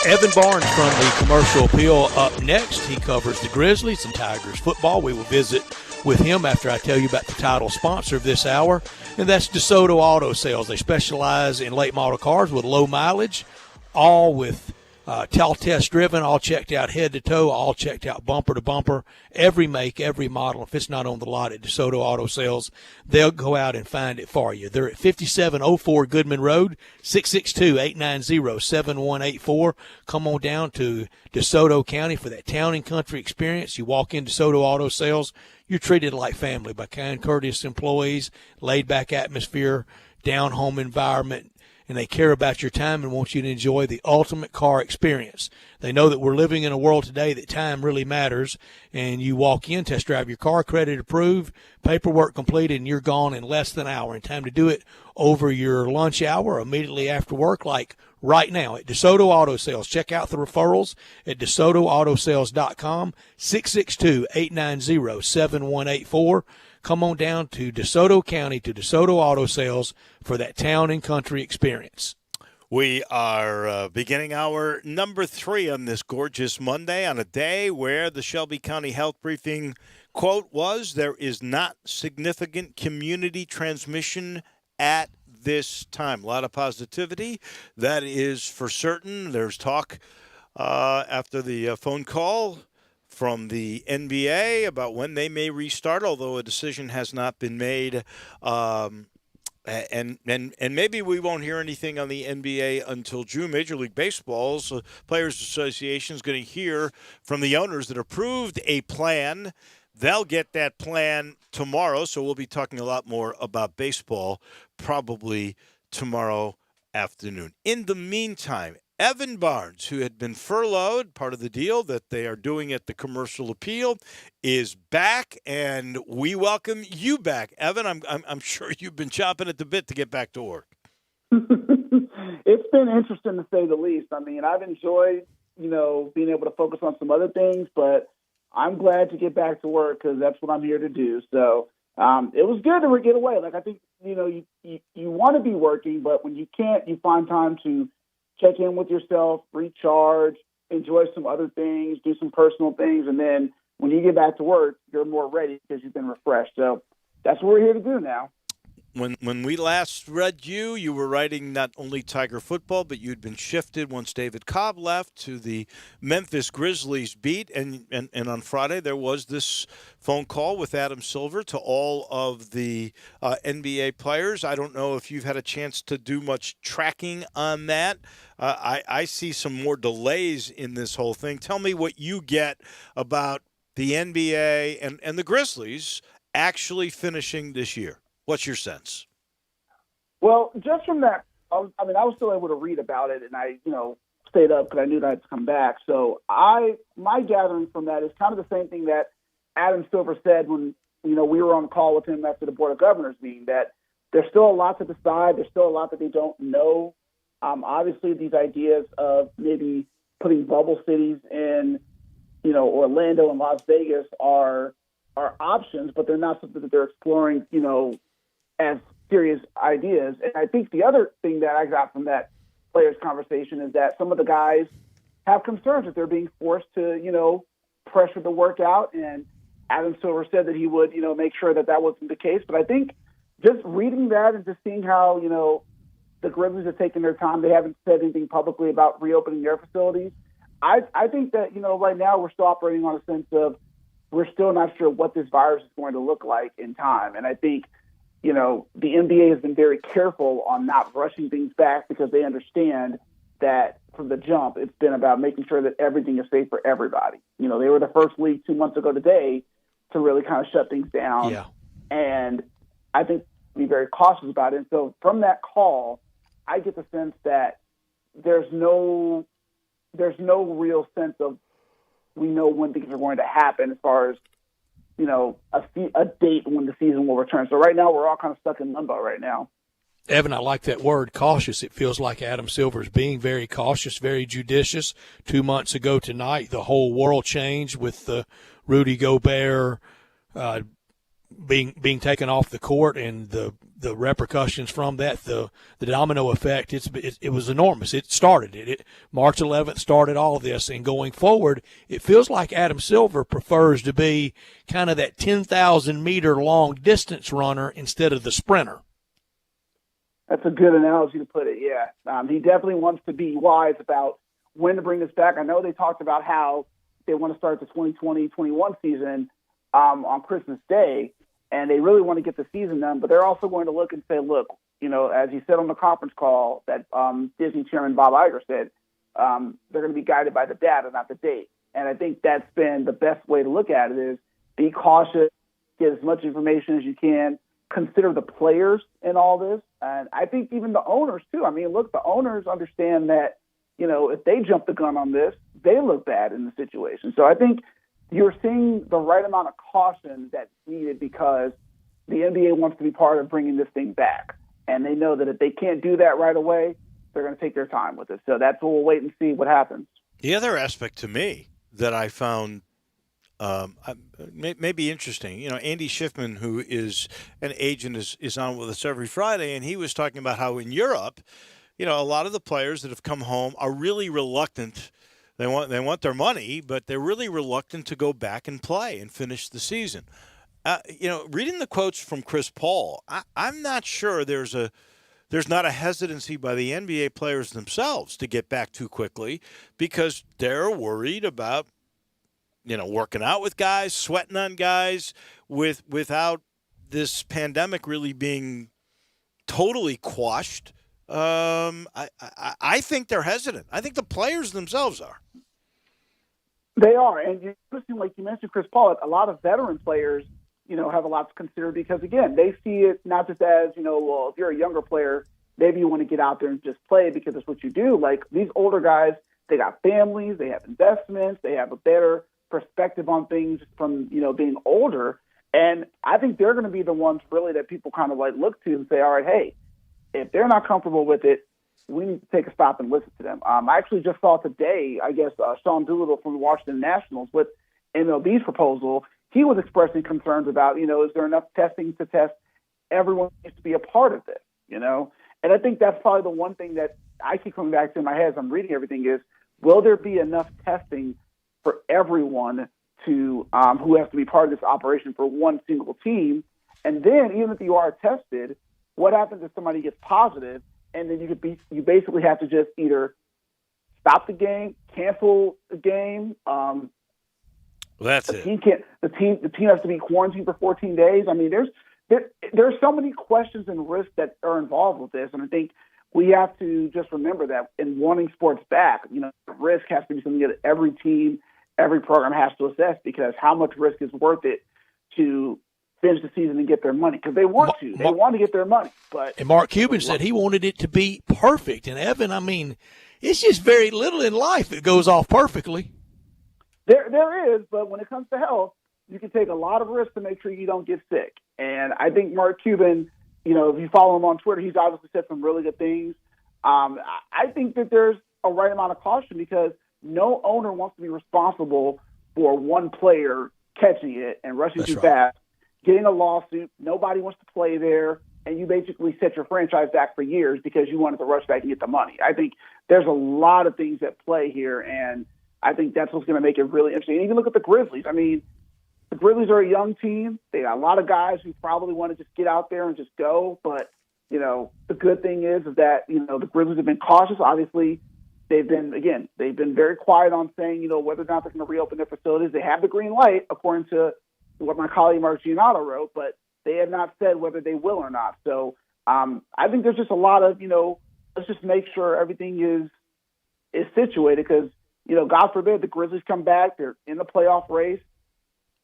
Evan Barnes from the Commercial Appeal up next. He covers the Grizzlies and Tigers football. We will visit with him after I tell you about the title sponsor of this hour, and that's DeSoto Auto Sales. They specialize in late model cars with low mileage, all with tell test driven, all checked out head to toe, all checked out bumper to bumper, every make, every model. If it's not on the lot at DeSoto Auto Sales, they'll go out and find it for you. They're at 5704 Goodman Road, 662-890-7184. Come on down to DeSoto County for that town and country experience. You walk into DeSoto Auto Sales, you're treated like family by kind, courteous employees, laid back atmosphere, down home environment, and they care about your time and want you to enjoy the ultimate car experience. They know that we're living in a world today that time really matters, and you walk in, test drive your car, credit approved, paperwork completed, and you're gone in less than an hour. And time to do it over your lunch hour or immediately after work, like right now at DeSoto Auto Sales. Check out the referrals at DeSotoAutoSales.com, 662-890-7184. Come on down to DeSoto County to DeSoto Auto Sales for that town and country experience. We are beginning our number 3 on this gorgeous Monday on a day where the Shelby County Health Briefing quote was, "There is not significant community transmission at this time." A lot of positivity. That is for certain. There's talk after the phone call from the NBA about when they may restart, although a decision has not been made. And maybe we won't hear anything on the NBA until June. Major League Baseball's Players Association is going to hear from the owners that approved a plan. They'll get that plan tomorrow, so we'll be talking a lot more about baseball probably tomorrow afternoon. In the meantime, Evan Barnes, who had been furloughed, part of the deal that they are doing at the Commercial Appeal, is back, and we welcome you back. Evan, I'm sure you've been chomping at the bit to get back to work. It's been interesting to say the least. I mean, I've enjoyed, being able to focus on some other things, but I'm glad to get back to work because that's what I'm here to do. So it was good to get away. Like, I think, you want to be working, but when you can't, you find time to check in with yourself, recharge, enjoy some other things, do some personal things, and then when you get back to work, you're more ready because you've been refreshed. So that's what we're here to do now. When we last read you were writing not only Tiger football, but you'd been shifted once David Cobb left to the Memphis Grizzlies beat. And on Friday, there was this phone call with Adam Silver to all of the NBA players. I don't know if you've had a chance to do much tracking on that. I see some more delays in this whole thing. Tell me what you get about the NBA and the Grizzlies actually finishing this year. What's your sense? Well, just from that, I was still able to read about it, and I, stayed up because I knew that I had to come back. So my gathering from that is kind of the same thing that Adam Silver said when, we were on the call with him after the Board of Governors meeting, that there's still a lot to decide. There's still a lot that they don't know. Obviously, these ideas of maybe putting bubble cities in, Orlando and Las Vegas are options, but they're not something that they're exploring, as serious ideas. And I think the other thing that I got from that players' conversation is that some of the guys have concerns that they're being forced to, pressure the workout. And Adam Silver said that he would, make sure that wasn't the case. But I think just reading that and just seeing how, the Grizzlies have taken their time, they haven't said anything publicly about reopening their facilities. I think that, right now we're still operating on a sense of we're still not sure what this virus is going to look like in time. And I think, the NBA has been very careful on not rushing things back because they understand that from the jump, it's been about making sure that everything is safe for everybody. They were the first league 2 months ago today to really kind of shut things down. Yeah. And I think be very cautious about it. And so from that call, I get the sense that there's no real sense of we know when things are going to happen as far as, a date when the season will return. So right now we're all kind of stuck in limbo right now. Evan, I like that word, cautious. It feels like Adam Silver's being very cautious, very judicious. 2 months ago tonight, the whole world changed with Rudy Gobert being taken off the court and the repercussions from that, the domino effect. It was enormous. It started it. March 11th started all of this, and going forward, it feels like Adam Silver prefers to be kind of that 10,000-meter long distance runner instead of the sprinter. That's a good analogy to put it, yeah. He definitely wants to be wise about when to bring this back. I know they talked about how they want to start the 2020-21 season on Christmas Day, and they really want to get the season done, but they're also going to look and say, look, as he said on the conference call that Disney chairman Bob Iger said, they're going to be guided by the data, not the date. And I think that's been the best way to look at it is be cautious, get as much information as you can, consider the players in all this. And I think even the owners, too. I mean, look, the owners understand that, if they jump the gun on this, they look bad in the situation. So I think you're seeing the right amount of caution that's needed because the NBA wants to be part of bringing this thing back. And they know that if they can't do that right away, they're going to take their time with it. So that's what we'll wait and see what happens. The other aspect to me that I found may be interesting, Andy Schiffman, who is an agent, is on with us every Friday, and he was talking about how in Europe, a lot of the players that have come home are really reluctant. They want their money, but they're really reluctant to go back and play and finish the season. Reading the quotes from Chris Paul, I'm not sure there's not a hesitancy by the NBA players themselves to get back too quickly because they're worried about, working out with guys, sweating on guys without this pandemic really being totally quashed. I think they're hesitant. I think the players themselves are. They are. And like you mentioned, Chris Paul, a lot of veteran players, have a lot to consider because, again, they see it not just as, well, if you're a younger player, maybe you want to get out there and just play because it's what you do. Like these older guys, they got families, they have investments, they have a better perspective on things from, being older. And I think they're going to be the ones really that people kind of like look to and say, all right, hey, if they're not comfortable with it, we need to take a stop and listen to them. I actually just saw today, I guess, Sean Doolittle from the Washington Nationals with MLB's proposal. He was expressing concerns about, is there enough testing to test? Everyone needs to be a part of this, And I think that's probably the one thing that I keep coming back to in my head as I'm reading everything is, will there be enough testing for everyone to who has to be part of this operation for one single team? And then even if you are tested, what happens if somebody gets positive, and then you basically have to just either stop the game, cancel the game. Well, that's the it. team has to be quarantined for 14 days. I mean, there's so many questions and risks that are involved with this, and I think we have to just remember that in wanting sports back, risk has to be something that every team, every program has to assess, because how much risk is worth it to finish the season and get their money, because they want to. They want to get their money. And Mark Cuban said he wanted it to be perfect. And Evan, I mean, it's just very little in life that goes off perfectly. There is, but when it comes to health, you can take a lot of risks to make sure you don't get sick. And I think Mark Cuban, if you follow him on Twitter, he's obviously said some really good things. I think that there's a right amount of caution, because no owner wants to be responsible for one player catching it and rushing too fast, getting a lawsuit. Nobody wants to play there, and you basically set your franchise back for years because you wanted to rush back and get the money. I think there's a lot of things at play here, and I think that's what's going to make it really interesting. And even look at the Grizzlies. I mean, the Grizzlies are a young team. They got a lot of guys who probably want to just get out there and just go. But, the good thing is that, the Grizzlies have been cautious. Obviously, they've been very quiet on saying, whether or not they're going to reopen their facilities. They have the green light, according to what my colleague Mark Giannotto wrote, but they have not said whether they will or not. So I think there's just a lot of, let's just make sure everything is situated, because, God forbid the Grizzlies come back, they're in the playoff race,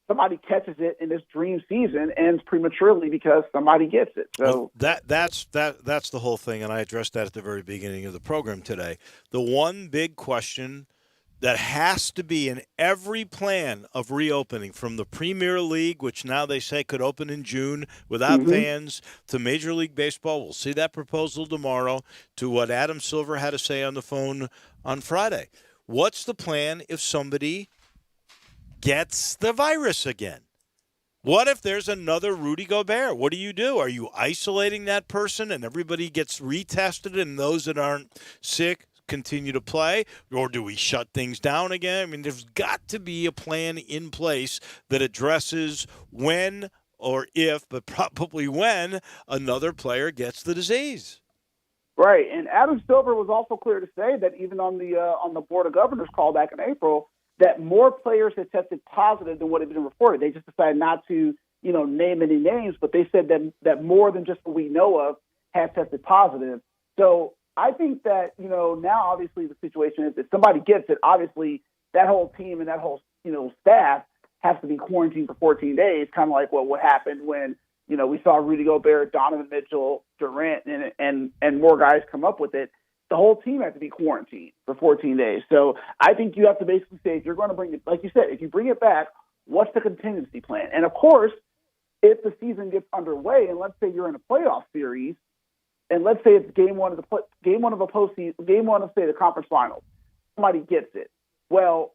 somebody catches it, and this dream season ends prematurely because somebody gets it. So that's the whole thing, and I addressed that at the very beginning of the program today. The one big question that has to be in every plan of reopening, from the Premier League, which now they say could open in June without fans, to Major League Baseball. We'll see that proposal tomorrow, to what Adam Silver had to say on the phone on Friday. What's the plan if somebody gets the virus again? What if there's another Rudy Gobert? What do? Are you isolating that person and everybody gets retested, and those that aren't sick continue to play? Or do we shut things down again? I mean, there's got to be a plan in place that addresses when, or if, but probably when, another player gets the disease. Right, and Adam Silver was also clear to say that even on the Board of Governors call back in April, that more players had tested positive than what had been reported. They just decided not to, name any names, but they said that more than just what we know of had tested positive. So I think that, now obviously the situation is if somebody gets it, obviously that whole team and that whole, staff has to be quarantined for 14 days, kind of like what happened when, we saw Rudy Gobert, Donovan Mitchell, Durant, and more guys come up with it. The whole team had to be quarantined for 14 days. So I think you have to basically say, if you're going to bring it, like you said, if you bring it back, what's the contingency plan? And of course, if the season gets underway, and let's say you're in a playoff series, and let's say it's game one of say the conference finals, somebody gets it. Well,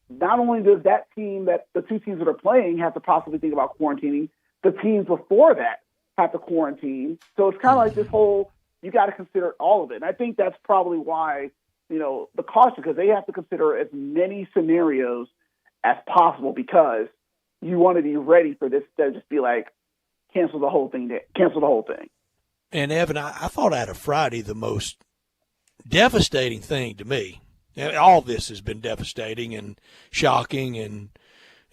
not only does that team, that the two teams that are playing, have to possibly think about quarantining, the teams before that have to quarantine. So it's kind of like this whole, you got to consider all of it. And I think that's probably why, the caution, because they have to consider as many scenarios as possible, because you want to be ready for this instead of just be like, cancel the whole thing. And Evan, I thought out of Friday the most devastating thing to me. All this has been devastating and shocking, and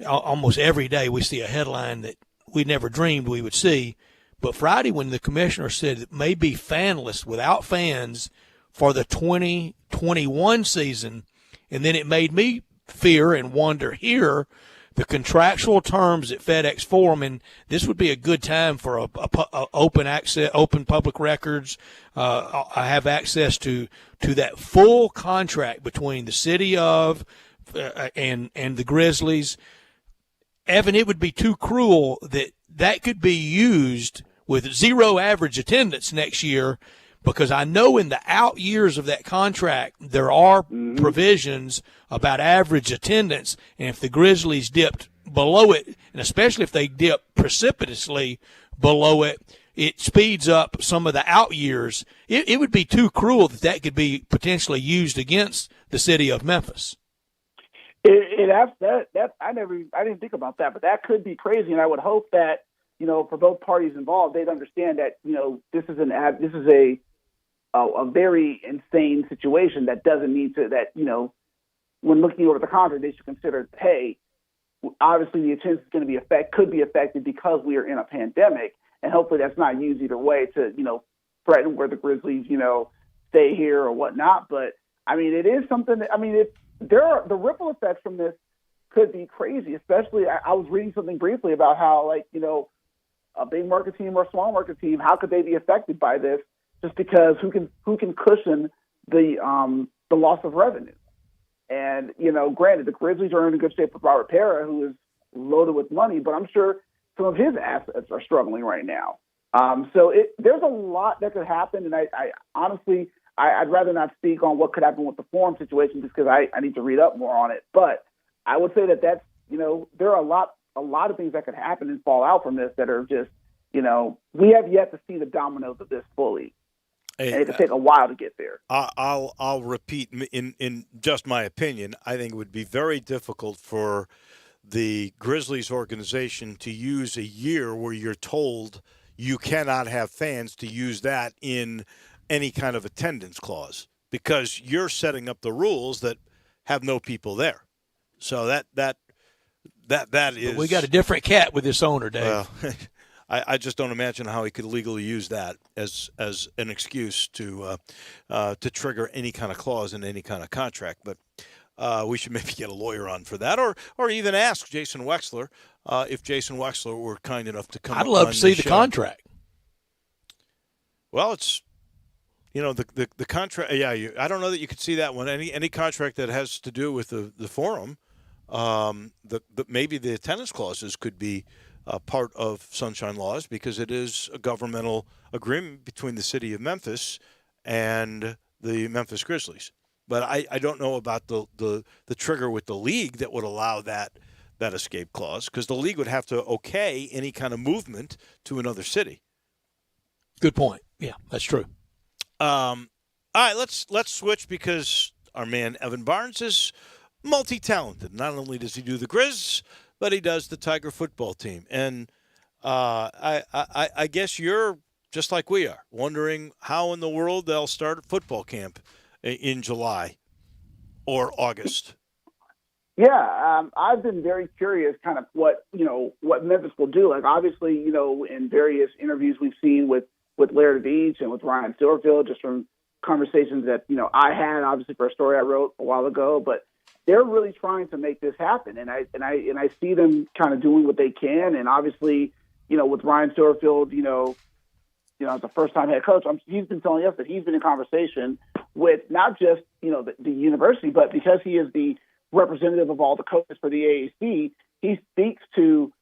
almost every day we see a headline that we never dreamed we would see. But Friday, when the commissioner said it may be fanless, without fans, for the 2021 season, and then it made me fear and wonder here the contractual terms at FedEx Forum, and this would be a good time for a open access, open public records. I have access to that full contract between the city of and the Grizzlies. Evan, it would be too cruel that could be used with zero average attendance next year, because I know in the out years of that contract there are provisions about average attendance, and if the Grizzlies dipped below it, and especially if they dip precipitously below it, it speeds up some of the out years. It would be too cruel that could be potentially used against the city of Memphis. I didn't think about that, but that could be crazy, and I would hope that for both parties involved, they'd understand that, this is a very insane situation that doesn't need to, that, when looking over the contract, they should consider, hey, obviously the attendance is going to could be affected because we are in a pandemic, and hopefully that's not used either way to, threaten where the Grizzlies, stay here or whatnot. But I mean, it is something that, the ripple effects from this could be crazy, especially I was reading something briefly about how, a big market team or a small market team, how could they be affected by this, just because who can cushion the loss of revenue? And, granted, the Grizzlies are in a good shape with Robert Parra, who is loaded with money, but I'm sure some of his assets are struggling right now. So there's a lot that could happen, and I honestly, I'd rather not speak on what could happen with the Forum situation just because I need to read up more on it. But I would say that's, there are a lot of things that could happen and fall out from this that are just, we have yet to see the dominoes of this fully. And it could take a while to get there. I'll repeat in just my opinion. I think it would be very difficult for the Grizzlies organization to use a year where you're told you cannot have fans, to use that in any kind of attendance clause, because you're setting up the rules that have no people there. So that is. But we got a different cat with this owner, Dave. Well, I just don't imagine how he could legally use that as an excuse to trigger any kind of clause in any kind of contract. But we should maybe get a lawyer on for that, or even ask Jason Wexler if Jason Wexler were kind enough to come. I'd love on to see the show. contract. Well, it's the contract. Yeah, I don't know that you could see that one. Any contract that has to do with the Forum, maybe the attendance clauses could be part of Sunshine Laws, because it is a governmental agreement between the city of Memphis and the Memphis Grizzlies. But I don't know about the trigger with the league that would allow that escape clause, because the league would have to okay any kind of movement to another city. Good point. Yeah, that's true. All right, let's switch, because our man Evan Barnes is multi-talented. Not only does he do the Grizz, but he does the Tiger football team. And I guess you're just like we are, wondering how in the world they'll start football camp in July or August. Yeah, I've been very curious kind of what Memphis will do. Like, obviously, in various interviews we've seen with Laird Beach and with Ryan Silverfield, just from conversations that, I had, obviously, for a story I wrote a while ago, but they're really trying to make this happen. And I see them kind of doing what they can. And obviously, with Ryan Silverfield, as a first-time head coach, he's been telling us that he's been in conversation with not just, the university, but because he is the representative of all the coaches for the AAC, he speaks to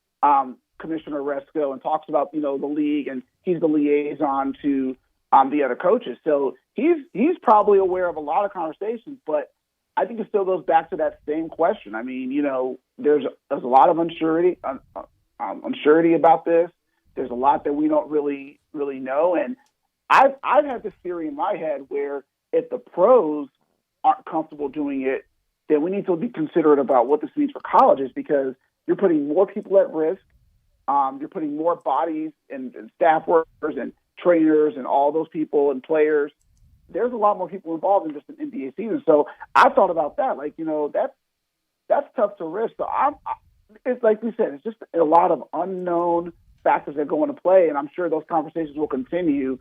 Commissioner Resco and talks about, the league, and he's the liaison to the other coaches. So he's probably aware of a lot of conversations, but I think it still goes back to that same question. I mean, there's a lot of unsurety about this. There's a lot that we don't really know, and I've had this theory in my head where if the pros aren't comfortable doing it, then we need to be considerate about what this means for colleges, because you're putting more people at risk. You're putting more bodies and staff workers and trainers and all those people and players. There's a lot more people involved in just an NBA season. So I thought about that. Like, that's tough to risk. So it's like we said, it's just a lot of unknown factors that go into play, and I'm sure those conversations will continue,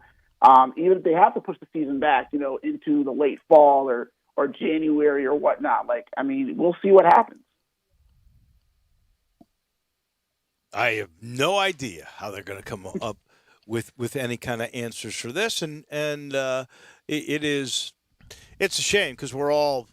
even if they have to push the season back, into the late fall or January or whatnot. Like, I mean, we'll see what happens. I have no idea how they're going to come up with any kind of answers for this, and it's a shame, because we're all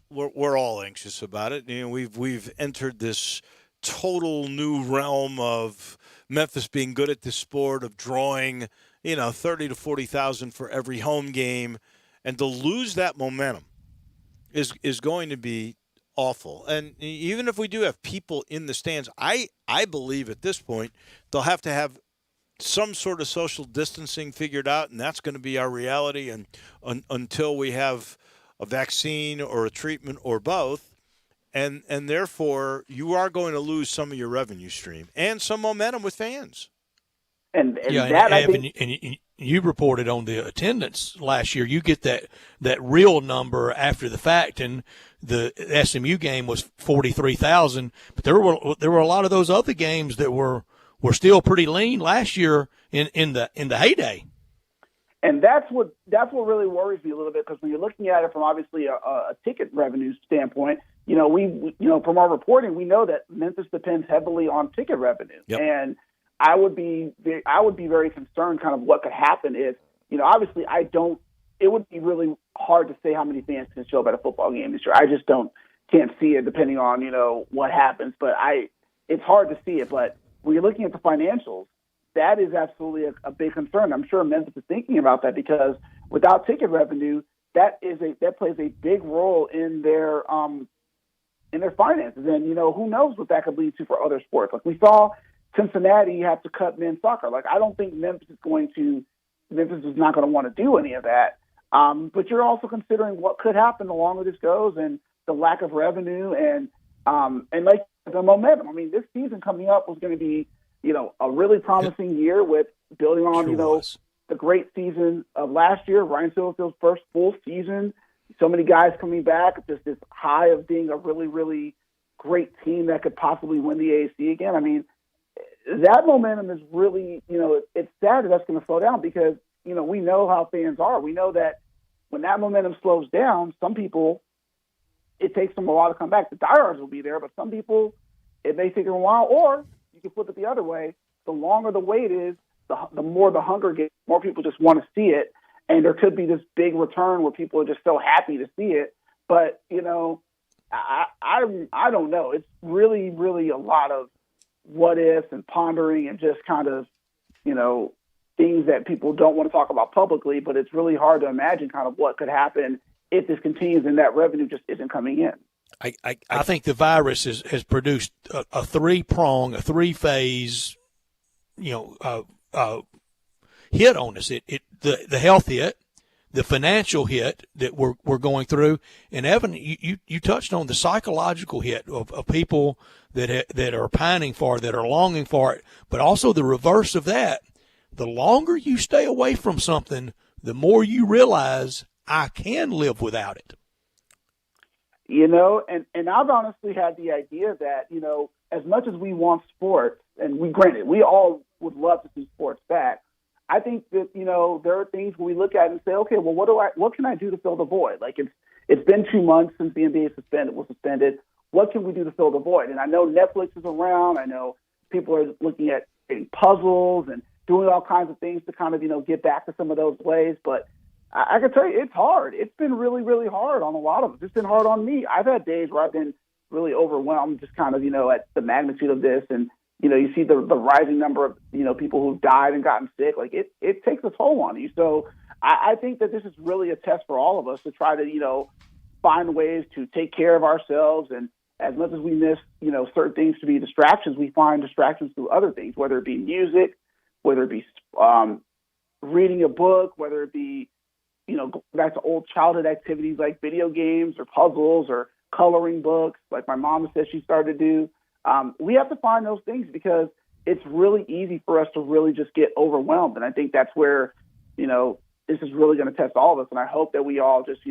anxious about it. We've entered this total new realm of Memphis being good at this sport, of drawing 30 to 40,000 for every home game, and to lose that momentum is going to be awful. And even if we do have people in the stands, I believe at this point they'll have to have some sort of social distancing figured out, and that's going to be our reality and until we have a vaccine or a treatment or both. And therefore, you are going to lose some of your revenue stream and some momentum with fans. And yeah, that, I Evan, think, and you reported on the attendance last year. You get that real number after the fact, and the SMU game was 43,000. But there were a lot of those other games that were still pretty lean last year in the heyday. and that's what really worries me a little bit, because when you're looking at it from obviously a ticket revenue standpoint, we from our reporting, we know that Memphis depends heavily on ticket revenue. Yep. And I would be very concerned kind of what could happen if, obviously it would be really hard to say how many fans can show up at a football game this year. I just can't see it depending on, what happens, but it's hard to see it. But when you're looking at the financials, that is absolutely a big concern. I'm sure Memphis is thinking about that, because without ticket revenue, that plays a big role in their finances. And, who knows what that could lead to for other sports. Like we saw Cincinnati have to cut men's soccer. Like, I don't think Memphis is not going to want to do any of that. But you're also considering what could happen the longer this goes, and the lack of revenue and like the momentum. I mean, this season coming up was going to be, a really promising year with building on, the great season of last year, Ryan Silverfield's first full season. So many guys coming back, just this high of being a really, really great team that could possibly win the AAC again. I mean, that momentum is really, it's sad that that's going to slow down, because, we know how fans are. We know that when that momentum slows down, some people, it takes them a while to come back. The diehards will be there, but some people, it may take them a while. Or you can flip it the other way. The longer the wait is, the more the hunger gets, more people just want to see it. And there could be this big return where people are just so happy to see it. But, I don't know. It's really, really a lot of what ifs and pondering, and just kind of, things that people don't want to talk about publicly, but it's really hard to imagine kind of what could happen if this continues and that revenue just isn't coming in. I think the virus has produced a three-phase, hit on us. The health hit, the financial hit that we're going through, and Evan, you touched on the psychological hit of people that are pining for it, that are longing for it, but also the reverse of that. The longer you stay away from something, the more you realize I can live without it. And I've honestly had the idea that, as much as we want sports, and we all would love to see sports back, I think that, there are things where we look at and say, okay, well, what can I do to fill the void? Like, it's been 2 months since the NBA was suspended. What can we do to fill the void? And I know Netflix is around. I know people are looking at creating puzzles and doing all kinds of things to kind of, get back to some of those ways. But I can tell you, it's hard. It's been really, really hard on a lot of us. It's been hard on me. I've had days where I've been really overwhelmed, just kind of, at the magnitude of this. And, you see the rising number of, people who've died and gotten sick. Like, it takes a toll on you. So I think that this is really a test for all of us to try to, find ways to take care of ourselves. And as much as we miss, certain things to be distractions, we find distractions through other things, whether it be music, whether it be reading a book, whether it be, back to old childhood activities like video games or puzzles or coloring books, like my mom said she started to do. We have to find those things, because it's really easy for us to really just get overwhelmed. And I think that's where, this is really going to test all of us. And I hope that we all just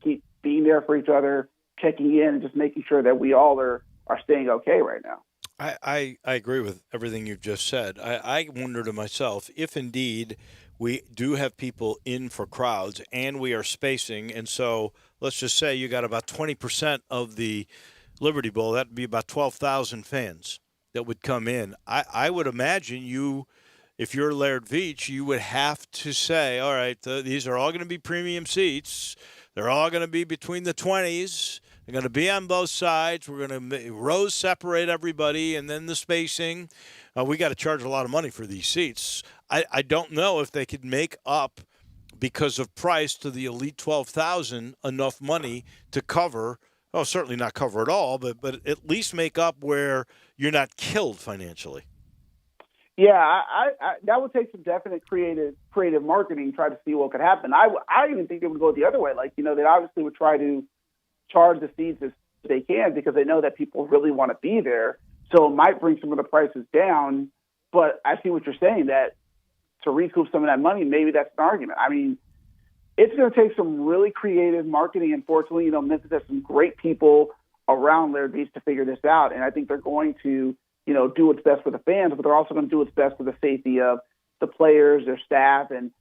keep being there for each other, checking in, and just making sure that we all are staying okay right now. I agree with everything you've just said. I wonder to myself if indeed we do have people in for crowds and we are spacing. And so let's just say you got about 20% of the Liberty Bowl. That would be about 12,000 fans that would come in. I would imagine if you're Laird Veach, you would have to say, all right, these are all going to be premium seats. They're all going to be between the 20s. They're going to be on both sides. We're going to rows separate everybody, and then the spacing. We got to charge a lot of money for these seats. I don't know if they could make up, because of price, to the elite 12,000 enough money to cover. Oh, certainly not cover it all, but at least make up where you're not killed financially. Yeah, I that would take some definite creative marketing, try to see what could happen. I even think they would go the other way. Like, they obviously would try to charge the seats as they can, because they know that people really want to be there. So it might bring some of the prices down. But I see what you're saying, that to recoup some of that money, maybe that's an argument. I mean, it's going to take some really creative marketing. Unfortunately, Memphis has some great people around Laird Beach to figure this out, and I think they're going to, do what's best for the fans, but they're also going to do what's best for the safety of the players, their staff, and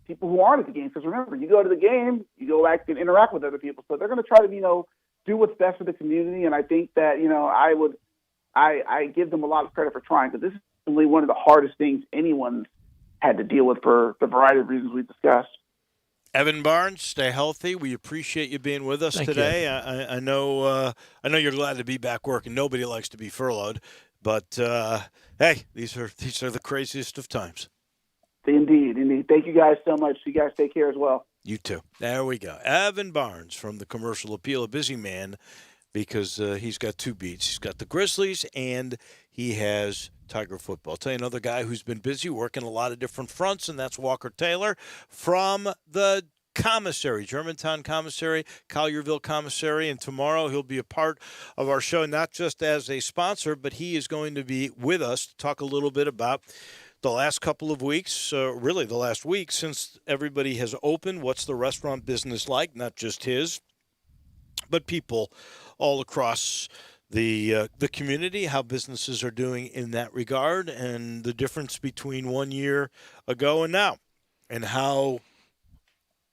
people who aren't at the game. Because remember, you go to the game, you go back and interact with other people, so they're going to try to, do what's best for the community. And I think that, I give them a lot of credit for trying, because this is really one of the hardest things anyone's had to deal with for the variety of reasons we've discussed. Evan Barnes, stay healthy. We appreciate you being with us today. I know you're glad to be back working. Nobody likes to be furloughed, but hey, these are the craziest of times. Indeed. Thank you guys so much. You guys take care as well. You too. There we go. Evan Barnes from the Commercial Appeal, a busy man, because he's got two beats. He's got the Grizzlies and he has Tiger football. I'll tell you another guy who's been busy working a lot of different fronts, and that's Walker Taylor from the commissary, Germantown commissary, Collierville commissary, and tomorrow he'll be a part of our show, not just as a sponsor, but he is going to be with us to talk a little bit about the last couple of weeks, really the last week since everybody has opened. What's the restaurant business like? Not just his, but people all across the community, how businesses are doing in that regard, and the difference between 1 year ago and now, and how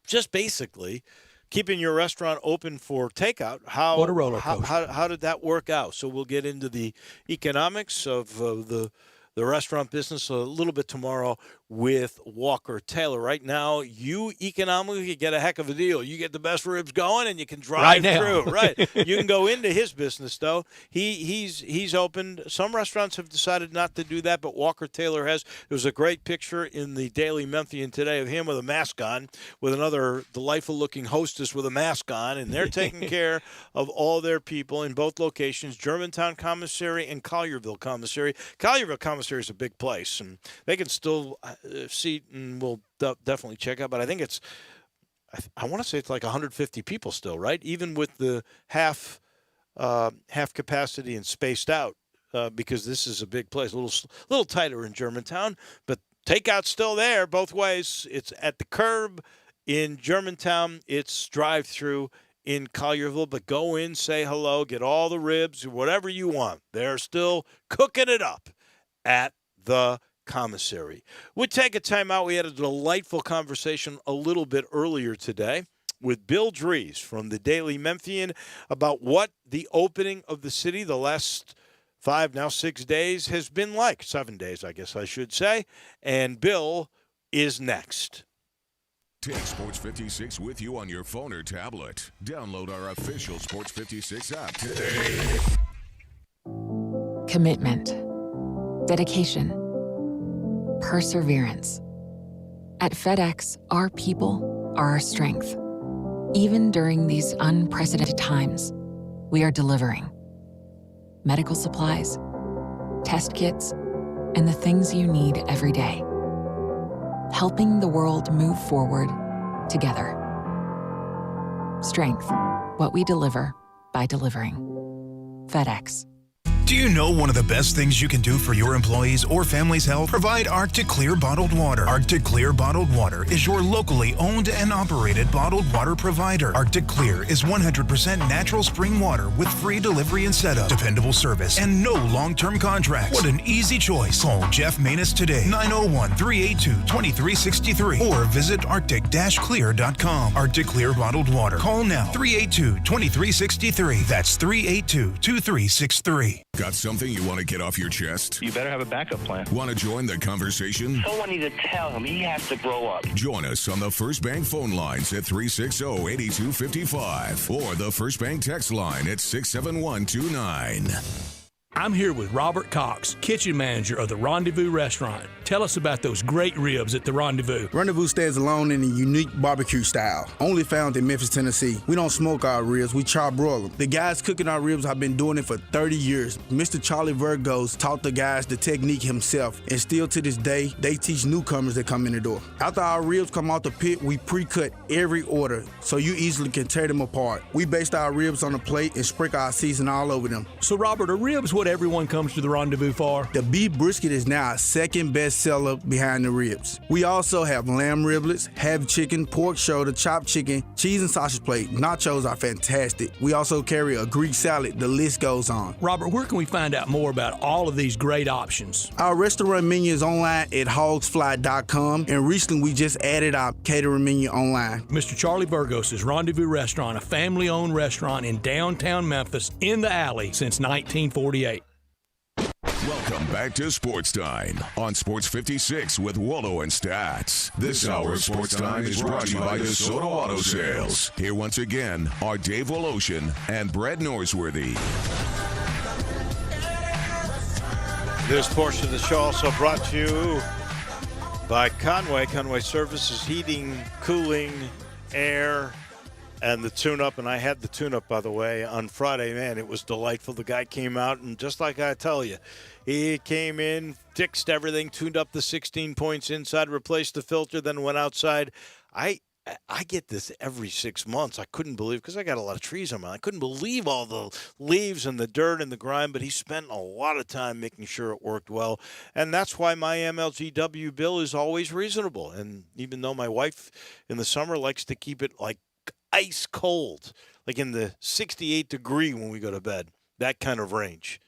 just basically keeping your restaurant open for takeout, what a roller coaster. How did that work out? So we'll get into the economics of the restaurant business a little bit tomorrow with Walker Taylor. Right now, you economically get a heck of a deal. You get the best ribs going, and you can drive through. Right. You can go into his business, though. He's opened. Some restaurants have decided not to do that, but Walker Taylor has. There was a great picture in the Daily Memphian today of him with a mask on, with another delightful-looking hostess with a mask on, and they're taking care of all their people in both locations, Germantown Commissary and Collierville Commissary. Collierville Commissary is a big place, and they can still seat, and we'll definitely check out, but I think I want to say it's like 150 people still, right? Even with the half capacity and spaced out, because this is a big place, a little tighter in Germantown, but takeout's still there both ways. It's at the curb in Germantown. It's drive-through in Collierville, but go in, say hello, get all the ribs, whatever you want. They're still cooking it up at the commissary. We'll take a time out. We had a delightful conversation a little bit earlier today with Bill Dries from the Daily Memphian about what the opening of the city the last 5, now 6 days has been like. 7 days, I guess I should say. And Bill is next. Take Sports 56 with you on your phone or tablet. Download our official Sports 56 app today. Commitment, dedication, perseverance. At FedEx, our people are our strength. Even during these unprecedented times, we are delivering medical supplies, test kits, and the things you need every day. Helping the world move forward together. Strength, what we deliver by delivering. FedEx. Do you know one of the best things you can do for your employees or family's health? Provide Arctic Clear bottled water. Arctic Clear bottled water is your locally owned and operated bottled water provider. Arctic Clear is 100% natural spring water with free delivery and setup, dependable service, and no long-term contracts. What an easy choice. Call Jeff Manus today, 901-382-2363, or visit arctic-clear.com. Arctic Clear bottled water. Call now, 382-2363. That's 382-2363. Got something you want to get off your chest? You better have a backup plan. Want to join the conversation? Someone needs to tell him he has to grow up. Join us on the First Bank phone lines at 360-8255 or the First Bank text line at 67129. I'm here with Robert Cox, kitchen manager of the Rendezvous Restaurant. Tell us about those great ribs at the Rendezvous. Rendezvous stands alone in a unique barbecue style, only found in Memphis, Tennessee. We don't smoke our ribs, we char-broil them. The guys cooking our ribs have been doing it for 30 years. Mr. Charlie Virgos taught the guys the technique himself, and still to this day, they teach newcomers that come in the door. After our ribs come out the pit, we pre-cut every order, so you easily can tear them apart. We baste our ribs on a plate and sprinkle our season all over them. So Robert, are ribs what what everyone comes to the Rendezvous for? The beef brisket is now our second best seller behind the ribs. We also have lamb riblets, half chicken, pork shoulder, chopped chicken, cheese and sausage plate. Nachos are fantastic. We also carry a Greek salad. The list goes on. Robert, where can we find out more about all of these great options? Our restaurant menu is online at hogsfly.com, and recently we just added our catering menu online. Mr. Charlie Burgos' Rendezvous Restaurant, a family-owned restaurant in downtown Memphis, in the alley since 1948. Welcome back to Sports Time on Sports 56 with Wolo and Stats. This hour of Sports Time is brought to you by DeSoto Auto Sales. Here once again are Dave Woloshin and Brad Norsworthy. This portion of the show also brought to you by Conway. Conway Services, heating, cooling, air, and the tune-up. And I had the tune-up, by the way, on Friday. Man, it was delightful. The guy came out, and just like I tell you, he came in, fixed everything, tuned up the 16 points inside, replaced the filter, then went outside. I get this every 6 months. I couldn't believe, because I got a lot of trees on my, I couldn't believe all the leaves and the dirt and the grime, but he spent a lot of time making sure it worked well. And that's why my MLGW bill is always reasonable. And even though my wife in the summer likes to keep it like ice cold, like in the 68 degree when we go to bed, that kind of range.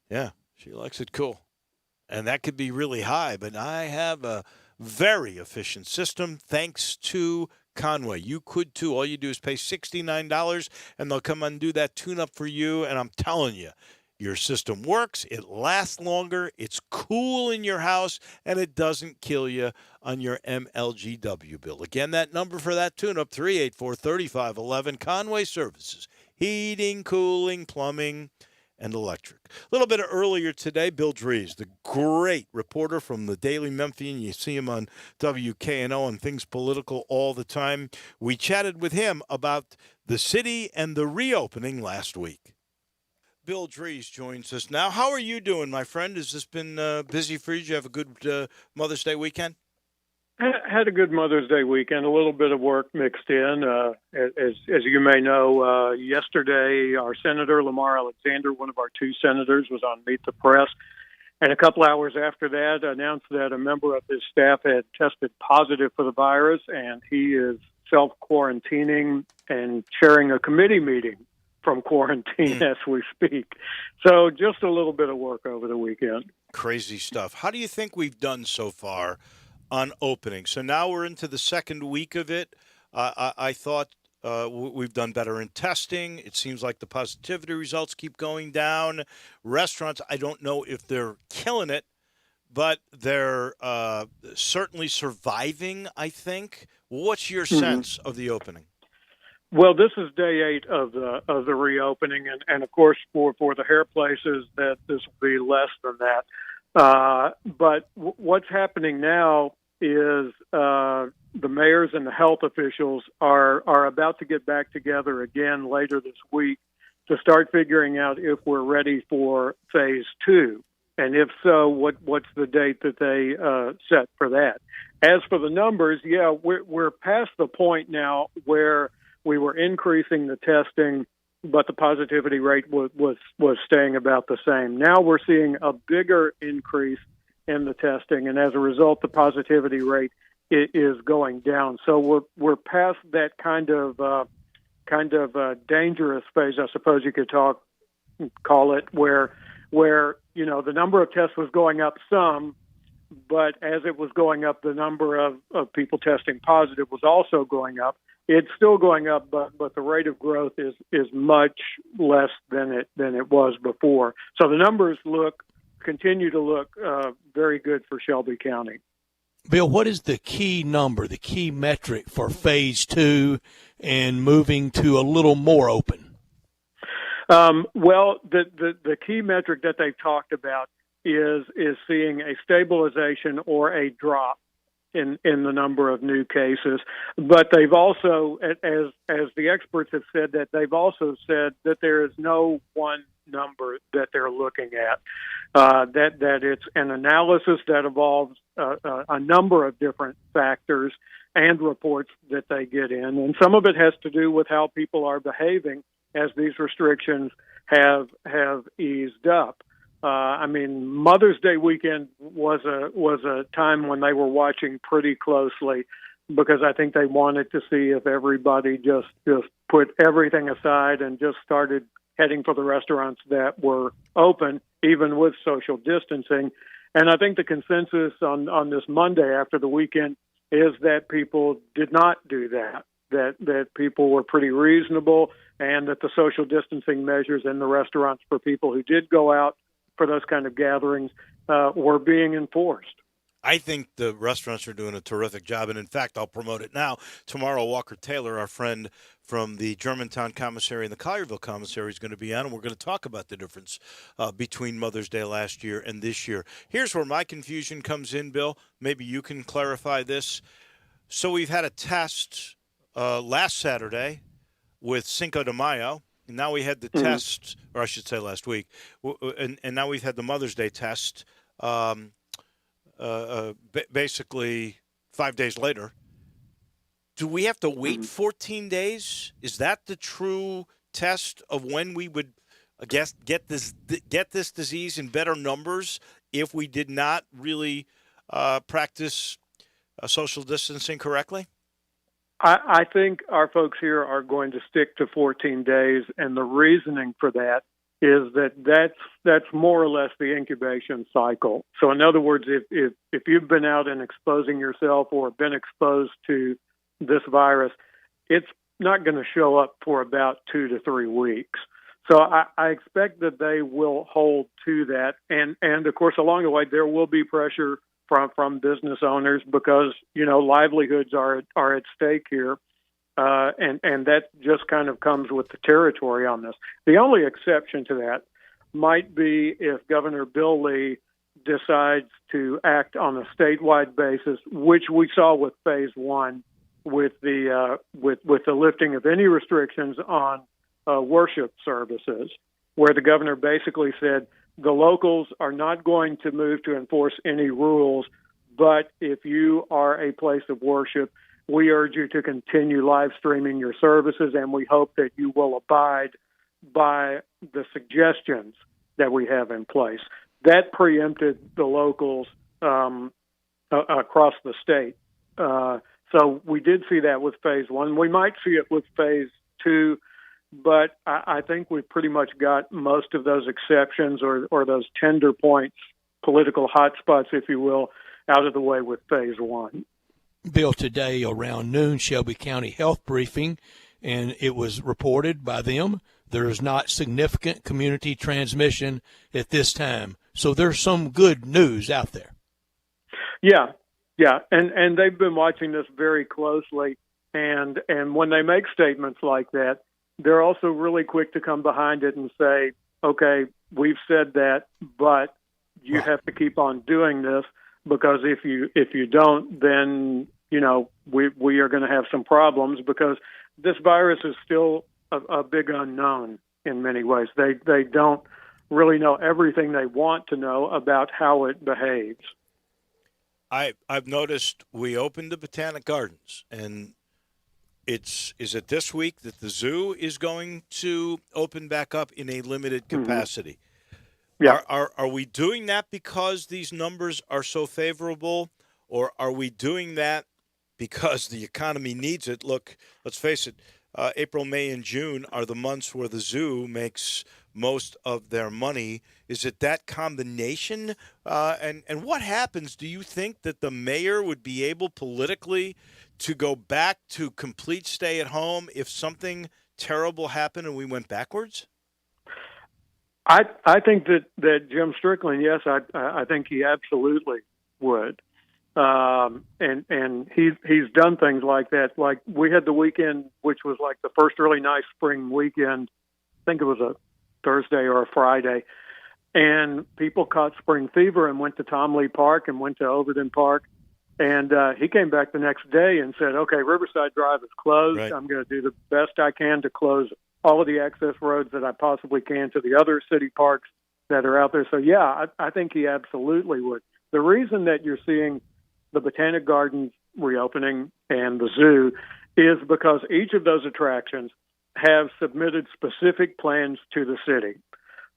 Yeah, she likes it cool. And that could be really high, but I have a very efficient system thanks to Conway. You could too. All you do is pay $69 and they'll come and do that tune-up for you. And I'm telling you, your system works, it lasts longer, it's cool in your house, and it doesn't kill you on your MLGW bill. Again, that number for that tune-up, 384-3511, Conway Services. Heating, cooling, plumbing, and electric. A little bit earlier today, Bill Dries, the great reporter from the Daily Memphian. You see him on WKNO and Things Political all the time. We chatted with him about the city and the reopening last week. Bill Dries joins us now. How are you doing, my friend? Has this been busy for you? Did you have a good Mother's Day weekend? Had a good Mother's Day weekend, a little bit of work mixed in. As you may know, yesterday our Senator Lamar Alexander, one of our two senators, was on Meet the Press. And a couple hours after that announced that a member of his staff had tested positive for the virus, and he is self-quarantining and chairing a committee meeting from quarantine as we speak. So just a little bit of work over the weekend. Crazy stuff. How do you think we've done so far on opening? So now we're into the second week of it. I thought we've done better in testing. It seems like the positivity results keep going down. Restaurants, I don't know if they're killing it, but they're certainly surviving, I think. What's your sense of the opening? Well, this is day 8 of the reopening, and of course for the hair places that this will be less than that. But what's happening now is the mayors and the health officials are about to get back together again later this week to start figuring out if we're ready for phase 2. And if so, what's the date that they set for that? As for the numbers, yeah, we're past the point now where we were increasing the testing, but the positivity rate was staying about the same. Now we're seeing a bigger increase in the testing, and as a result, the positivity rate is going down. So we're past that kind of dangerous phase, I suppose you could call it, where the number of tests was going up some, but as it was going up, the number of people testing positive was also going up. It's still going up, but the rate of growth is much less than it was before. So the numbers continue to look very good for Shelby County. Bill, what is the key number, the key metric for phase 2 and moving to a little more open? Well, the key metric that they've talked about is seeing a stabilization or a drop in the number of new cases. But they've also, as the experts have said, that they've also said that there is no one number that they're looking at, that it's an analysis that involves a number of different factors and reports that they get in. And some of it has to do with how people are behaving as these restrictions have eased up. Mother's Day weekend was a time when they were watching pretty closely, because I think they wanted to see if everybody just put everything aside and just started heading for the restaurants that were open, even with social distancing. And I think the consensus on this Monday after the weekend is that people did not do that people were pretty reasonable, and that the social distancing measures in the restaurants for people who did go out for those kind of gatherings were being enforced. I think the restaurants are doing a terrific job, and in fact, I'll promote it now. Tomorrow, Walker Taylor, our friend from the Germantown Commissary and the Collierville Commissary, is going to be on, and we're going to talk about the difference between Mother's Day last year and this year. Here's where my confusion comes in, Bill. Maybe you can clarify this. So we've had a test last Saturday with Cinco de Mayo. And now we had the test, or I should say last week, and now we've had the Mother's Day test basically 5 days later. Do we have to wait 14 days? Is that the true test of when we would, I guess, get this disease in better numbers if we did not really practice social distancing correctly? I think our folks here are going to stick to 14 days, and the reasoning for that is that's more or less the incubation cycle. So in other words, if you've been out and exposing yourself or been exposed to this virus, it's not going to show up for about 2 to 3 weeks. So I expect that they will hold to that. And of course, along the way, there will be pressure from business owners, because, livelihoods are at stake here. And that just kind of comes with the territory on this. The only exception to that might be if Governor Bill Lee decides to act on a statewide basis, which we saw with phase one, with the lifting of any restrictions on worship services, where the governor basically said the locals are not going to move to enforce any rules, but if you are a place of worship, we urge you to continue live streaming your services, and we hope that you will abide by the suggestions that we have in place. That preempted the locals across the state. So we did see that with phase one. We might see it with phase two, but I think we've pretty much got most of those exceptions or those tender points, political hotspots, if you will, out of the way with phase one. Bill, today around noon, Shelby County Health Briefing, and it was reported by them there is not significant community transmission at this time. So there's some good news out there. Yeah, and they've been watching this very closely, and when they make statements like that, they're also really quick to come behind it and say, okay, we've said that, but you have to keep on doing this, because if you don't, then we are going to have some problems, because this virus is still a big unknown in many ways. They don't really know everything they want to know about how it behaves. I've noticed we opened the Botanic Gardens, and is it this week that the zoo is going to open back up in a limited capacity? Yeah. Are we doing that because these numbers are so favorable, or are we doing that because the economy needs it? Look, let's face it, April, May, and June are the months where the zoo makes most of their money. Is it that combination? And what happens? Do you think that the mayor would be able politically to go back to complete stay at home if something terrible happened and we went backwards? I think that Jim Strickland, yes, I think he absolutely would. And he's done things like that. Like we had the weekend, which was like the first really nice spring weekend. I think it was a Thursday or a Friday. And people caught spring fever and went to Tom Lee Park and went to Overton Park. And he came back the next day and said, okay, Riverside Drive is closed. Right. I'm going to do the best I can to close all of the access roads that I possibly can to the other city parks that are out there. So, yeah, I think he absolutely would. The reason that you're seeing the Botanic Gardens reopening and the zoo is because each of those attractions have submitted specific plans to the city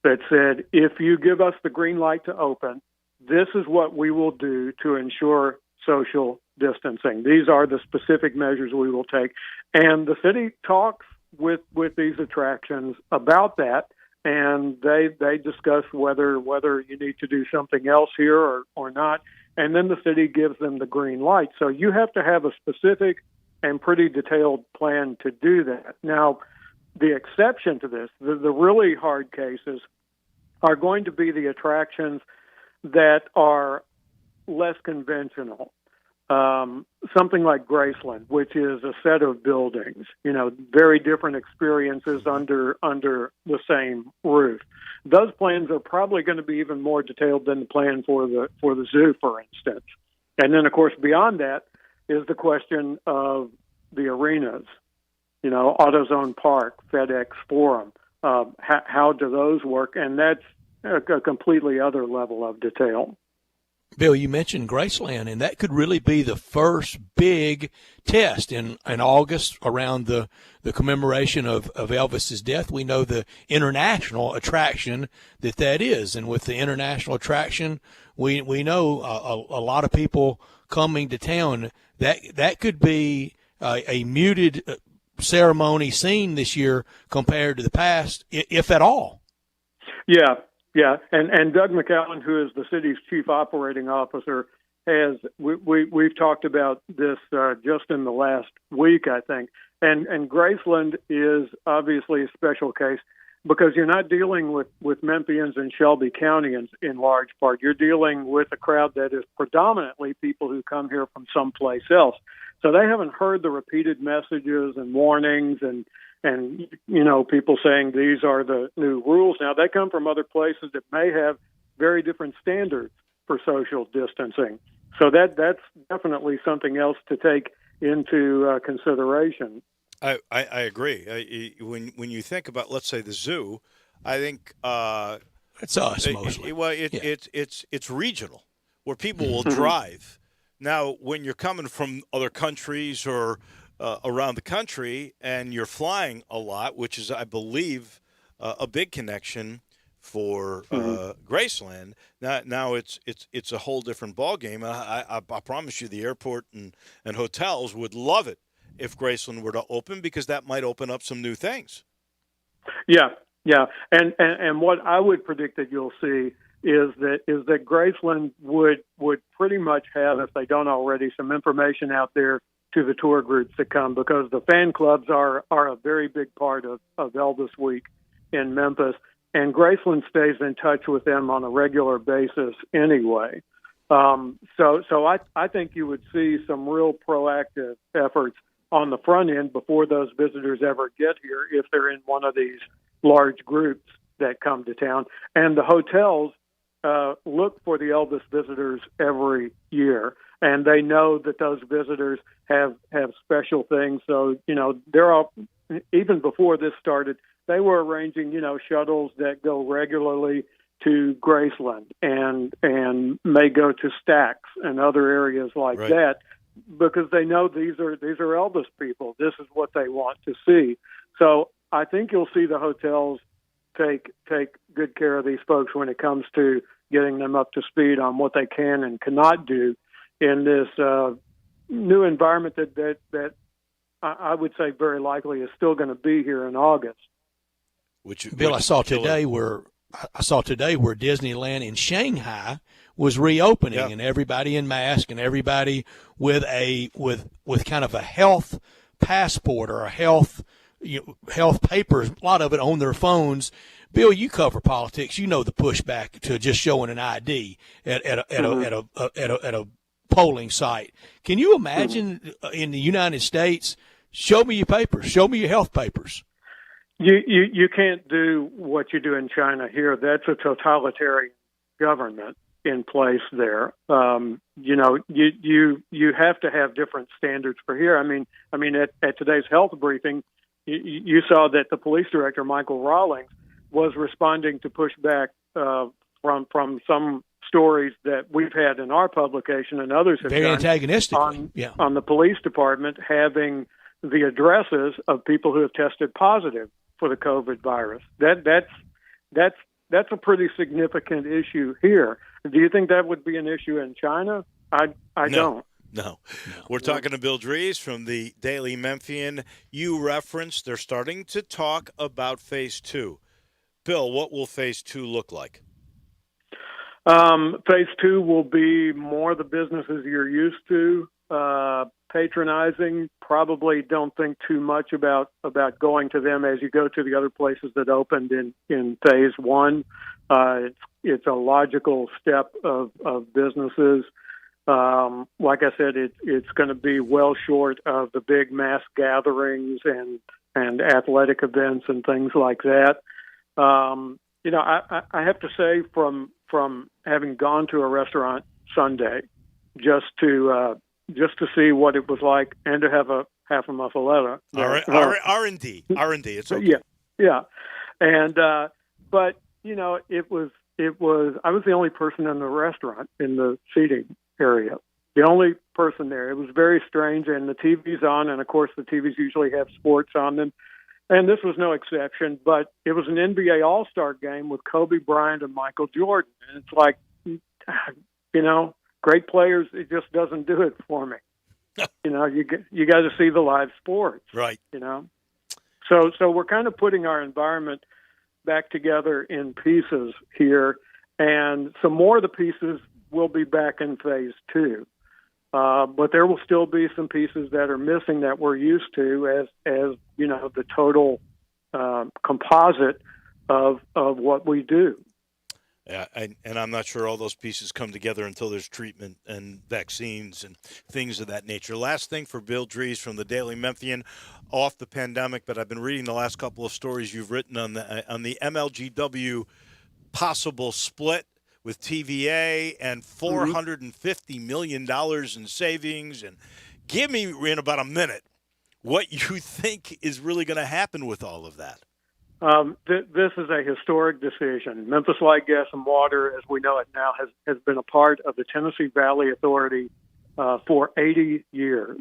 that said, if you give us the green light to open, this is what we will do to ensure social distancing. These are the specific measures we will take. And the city talks with these attractions about that, and they discuss whether you need to do something else here or not. And then the city gives them the green light. So you have to have a specific and pretty detailed plan to do that. Now, the exception to this, the really hard cases, are going to be the attractions that are less conventional. Something like Graceland, which is a set of buildings, very different experiences under the same roof. Those plans are probably going to be even more detailed than the plan for the zoo, for instance. And then, of course, beyond that is the question of the arenas, AutoZone Park, FedEx Forum. How do those work? And that's a completely other level of detail. Bill, you mentioned Graceland, and that could really be the first big test in August around the commemoration of Elvis's death. We know the international attraction that is, and with the international attraction, we know a lot of people coming to town. That could be a muted ceremony scene this year compared to the past, if at all. Yeah. Yeah, and Doug McAllen, who is the city's chief operating officer, we've talked about this just in the last week, I think. And Graceland is obviously a special case because you're not dealing with Memphians and Shelby County in large part. You're dealing with a crowd that is predominantly people who come here from someplace else. So they haven't heard the repeated messages and warnings and people saying these are the new rules. Now, they come from other places that may have very different standards for social distancing. So that's definitely something else to take into consideration. I agree. When you think about, let's say, the zoo, I think it's us mostly. It's regional, where people will drive. Now, when you're coming from other countries or around the country, and you're flying a lot, which is, I believe, a big connection for Graceland. Now it's a whole different ballgame. I promise you, the airport and hotels would love it if Graceland were to open, because that might open up some new things. Yeah, and what I would predict that you'll see is that Graceland would pretty much have, if they don't already, some information out there to the tour groups that come, because the fan clubs are a very big part of Elvis Week in Memphis, and Graceland stays in touch with them on a regular basis anyway. So I think you would see some real proactive efforts on the front end before those visitors ever get here, if they're in one of these large groups that come to town. And the hotels look for the Elvis visitors every year, and they know that those visitors have special things. So, they're all, even before this started, they were arranging, shuttles that go regularly to Graceland and may go to Stax and other areas like that, because they know these are Elvis people. This is what they want to see. So I think you'll see the hotels take good care of these folks when it comes to getting them up to speed on what they can and cannot do in this new environment that I would say very likely is still going to be here in August. Bill, I saw today where Disneyland in Shanghai was reopening, and everybody in mask and everybody with kind of a health passport or a health papers, a lot of it on their phones. Bill, you cover politics. You know the pushback to just showing an ID at a polling site. Can you imagine in the United States, show me your papers, show me your health papers? You can't do what you do in China here. That's a totalitarian government in place there. You have to have different standards for here. I mean, at today's health briefing, you saw that the police director, Michael Rawlings, was responding to pushback from some stories that we've had in our publication and others have very done antagonistic on the police department having the addresses of people who have tested positive for the COVID virus. That's a pretty significant issue here. Do you think that would be an issue in China? I don't. No. We're talking to Bill Dries from the Daily Memphian. You referenced they're starting to talk about Phase 2. Bill, what will Phase 2 look like? Phase 2 will be more the businesses you're used to patronizing. Probably don't think too much about going to them as you go to the other places that opened in Phase 1. It's a logical step of businesses. Like I said, it's going to be well short of the big mass gatherings and athletic events and things like that. I have to say from having gone to a restaurant Sunday just to see what it was like and to have a half a muffaletta. R&D. It's okay. Yeah. And but it was I was the only person in the restaurant in the seating area. The only person there. It was very strange, and the TV's on, and of course the TVs usually have sports on them. And this was no exception, but it was an NBA All-Star game with Kobe Bryant and Michael Jordan. And it's like, great players, it just doesn't do it for me. You got to see the live sports. Right. So we're kind of putting our environment back together in pieces here, and some more of the pieces will be back in Phase 2. But there will still be some pieces that are missing that we're used to as the total composite of what we do. Yeah, and I'm not sure all those pieces come together until there's treatment and vaccines and things of that nature. Last thing for Bill Dries from the Daily Memphian, off the pandemic, but I've been reading the last couple of stories you've written on the MLGW possible split with TVA and $450 million in savings. And give me, in about a minute, what you think is really going to happen with all of that. This is a historic decision. Memphis Light, Gas, and Water, as we know it now, has been a part of the Tennessee Valley Authority for 80 years.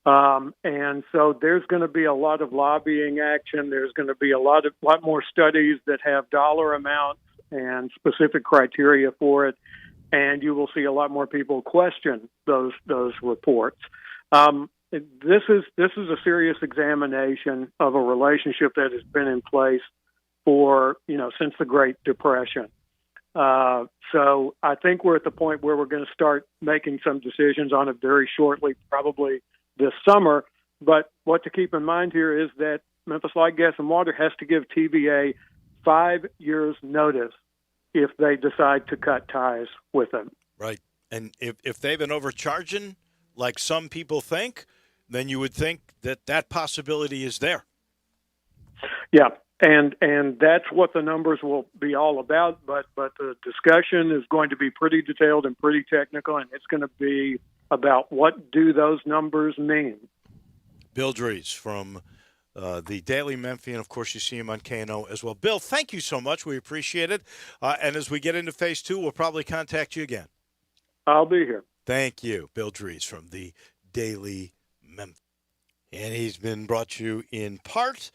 And so there's going to be a lot of lobbying action. There's going to be a lot more studies that have dollar amounts and specific criteria for it, and you will see a lot more people question those reports. This is a serious examination of a relationship that has been in place for since the Great Depression. So I think we're at the point where we're going to start making some decisions on it very shortly, probably this summer. But what to keep in mind here is that Memphis Light, Gas, and Water has to give TVA 5 years notice if they decide to cut ties with them. Right. And if they've been overcharging, like some people think, then you would think that possibility is there. Yeah. And that's what the numbers will be all about. But the discussion is going to be pretty detailed and pretty technical, and it's going to be about what do those numbers mean. Bill Dries from the Daily Memphian. Of course, you see him on KNO as well. Bill, thank you so much. We appreciate it. And as we get into Phase 2, we'll probably contact you again. I'll be here. Thank you. Bill Dries from the Daily Memphian. And he's been brought to you in part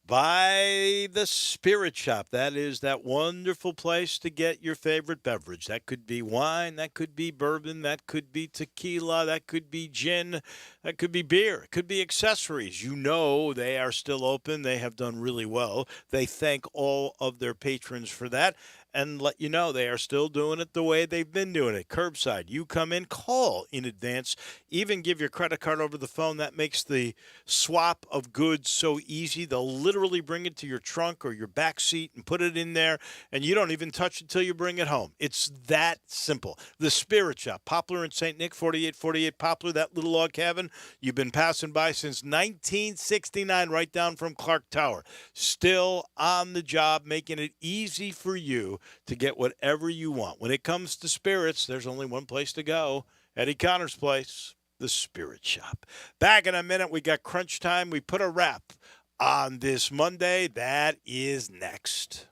by the Spirit Shop. That is that wonderful place to get your favorite beverage. That could be wine, that could be bourbon, that could be tequila, that could be gin, that could be beer, it could be accessories. They are still open. They have done really well. They thank all of their patrons for that and let you know they are still doing it the way they've been doing it. Curbside. You come in, call in advance, even give your credit card over the phone. That makes the swap of goods so easy. They'll literally bring it to your trunk or your back seat and put it in there, and you don't even touch it until you bring it home. It's that simple. The Spirit Shop, Poplar and St. Nick, 4848 Poplar, that little log cabin you've been passing by since 1969, right down from Clark Tower. Still on the job, making it easy for you to get whatever you want. When it comes to spirits, there's only one place to go. Eddie Connor's place, the Spirit Shop. Back in a minute, we got crunch time. We put a wrap on this Monday. That is next.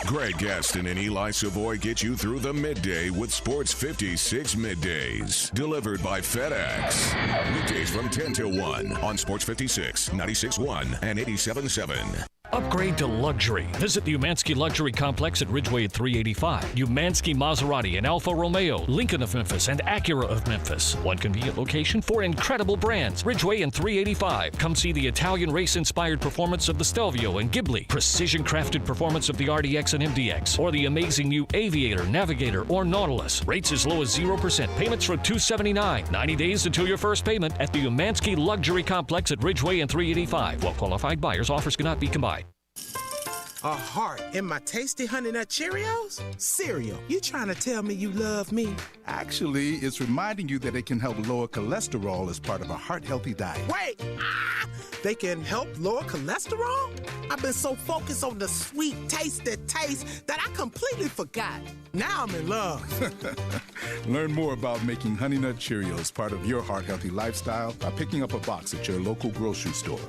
Greg Gaston and Eli Savoy get you through the midday with Sports 56 Middays. Delivered by FedEx. Weekdays from 10 till 1 on Sports 56, 96.1 and 87.7. Upgrade to luxury. Visit the Umansky Luxury Complex at Ridgeway at 385. Umansky Maserati and Alfa Romeo, Lincoln of Memphis, and Acura of Memphis. One convenient location for incredible brands. Ridgeway and 385. Come see the Italian race-inspired performance of the Stelvio and Ghibli, precision-crafted performance of the RDX and MDX, or the amazing new Aviator, Navigator, or Nautilus. Rates as low as 0%. Payments from $279. 90 days until your first payment at the Umansky Luxury Complex at Ridgeway and 385. While qualified buyers, offers cannot be combined. A heart in my tasty Honey Nut Cheerios? Cereal, you trying to tell me you love me? Actually, it's reminding you that it can help lower cholesterol as part of a heart-healthy diet. Wait! They can help lower cholesterol? I've been so focused on the sweet, tasty taste that I completely forgot. Now I'm in love. Learn more about making Honey Nut Cheerios part of your heart-healthy lifestyle by picking up a box at your local grocery store.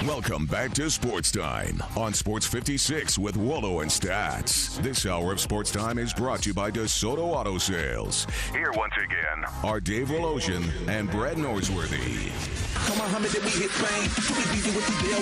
Welcome back to Sports Time on Sports 56 with Wolo and Stats. This hour of Sports Time is brought to you by DeSoto Auto Sales. Here once again are Dave Wolosian and Brad Norsworthy.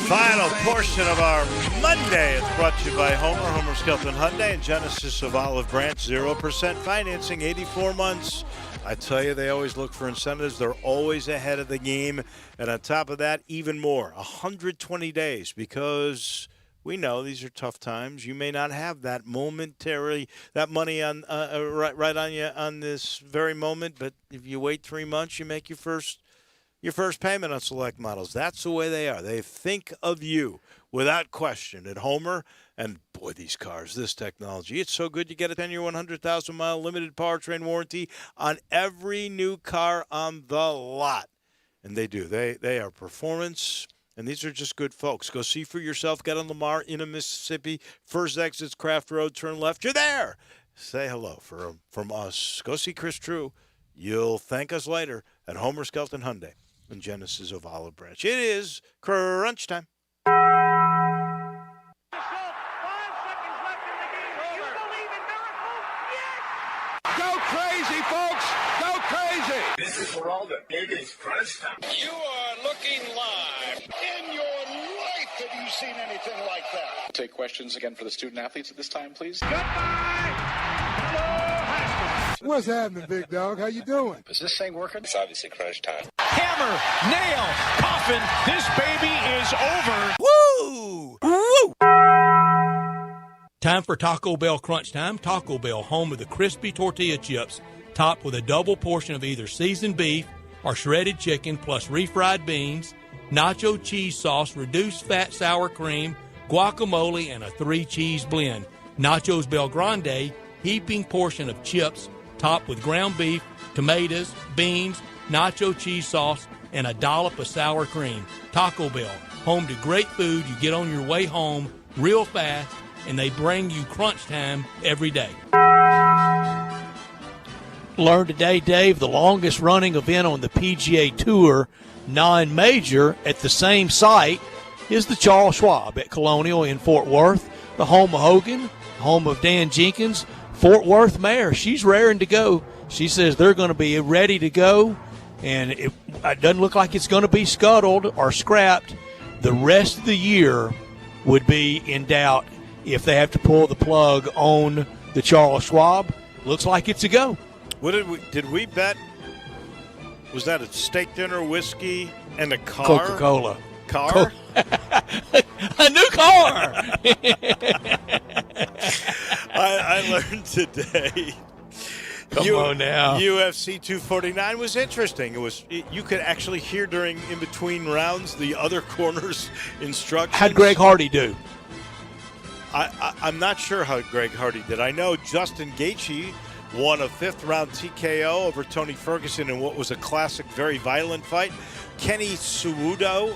Final portion of our Monday is brought to you by Homer Skelton Hyundai, and Genesis of Olive Branch. 0% financing, 84 months. I tell you, they always look for incentives. They're always ahead of the game. And on top of that, even more, 120 days, because we know these are tough times. You may not have that that money on right on you on this very moment, but if you wait 3 months, you make your first payment on select models. That's the way they are. They think of you without question at Homer. And boy, these cars, this technology, it's so good. You get a 10-year, 100,000-mile limited powertrain warranty on every new car on the lot. And they do. They are performance, and these are just good folks. Go see for yourself. Get on Lamar in Mississippi. First exit's Craft Road. Turn left. You're there. Say hello from us. Go see Chris True. You'll thank us later at Homer Skelton Hyundai and Genesis of Olive Branch. It is crunch time. Go crazy, folks! Go crazy! This is for all the biggest crunch time. You are looking live. In your life have you seen anything like that? Take questions again for the student athletes at this time, please. What's happening, big dog? How you doing? Is this thing working? It's obviously crunch time. Hammer, nail, coffin, this baby is over. Woo! Woo! Time for Taco Bell Crunch Time. Taco Bell, home of the crispy tortilla chips, topped with a double portion of either seasoned beef or shredded chicken, plus refried beans, nacho cheese sauce, reduced fat sour cream, guacamole, and a 3-cheese blend. Nachos Bel Grande, heaping portion of chips, topped with ground beef, tomatoes, beans, nacho cheese sauce, and a dollop of sour cream. Taco Bell, home to great food you get on your way home real fast, and they bring you crunch time every day. Learn today, Dave, the longest running event on the PGA Tour, non-major, at the same site is the Charles Schwab at Colonial in Fort Worth, the home of Hogan, home of Dan Jenkins. Fort Worth Mayor, she's raring to go. She says they're going to be ready to go, and it doesn't look like it's going to be scuttled or scrapped. The rest of the year would be in doubt if they have to pull the plug on the Charles Schwab. Looks like it's a go. What did we bet? Was that a steak dinner, whiskey, and a car? Coca-Cola. Car? A new car! I learned today. Come on now. UFC 249 was interesting. You could actually hear in between rounds the other corner's instructions. How'd Greg Hardy do? I'm not sure how Greg Hardy did. I know Justin Gaethje won a 5th-round TKO over Tony Ferguson in what was a classic, very violent fight. Kenny Cejudo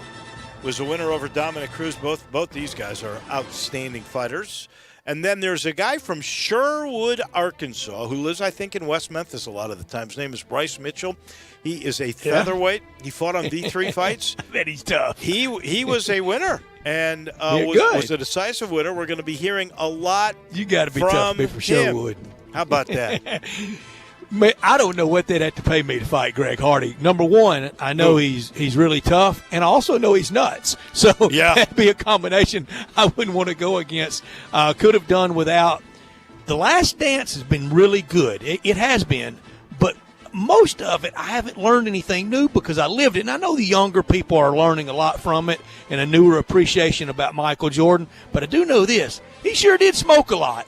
was a winner over Dominic Cruz. Both these guys are outstanding fighters. And then there's a guy from Sherwood, Arkansas, who lives, I think, in West Memphis a lot of the time. His name is Bryce Mitchell. He is a featherweight. He fought on V3 fights. I bet he's tough. He was a winner and was a decisive winner. We're going to be hearing a lot. You got to be tough to be from Sherwood. How about that? Man, I don't know what they'd have to pay me to fight Greg Hardy. Number one, I know he's really tough, and I also know he's nuts. So that'd be a combination I wouldn't want to go against. Could have done without. The Last Dance has been really good. It has been, but most of it I haven't learned anything new because I lived it. And I know the younger people are learning a lot from it and a newer appreciation about Michael Jordan. But I do know this. He sure did smoke a lot.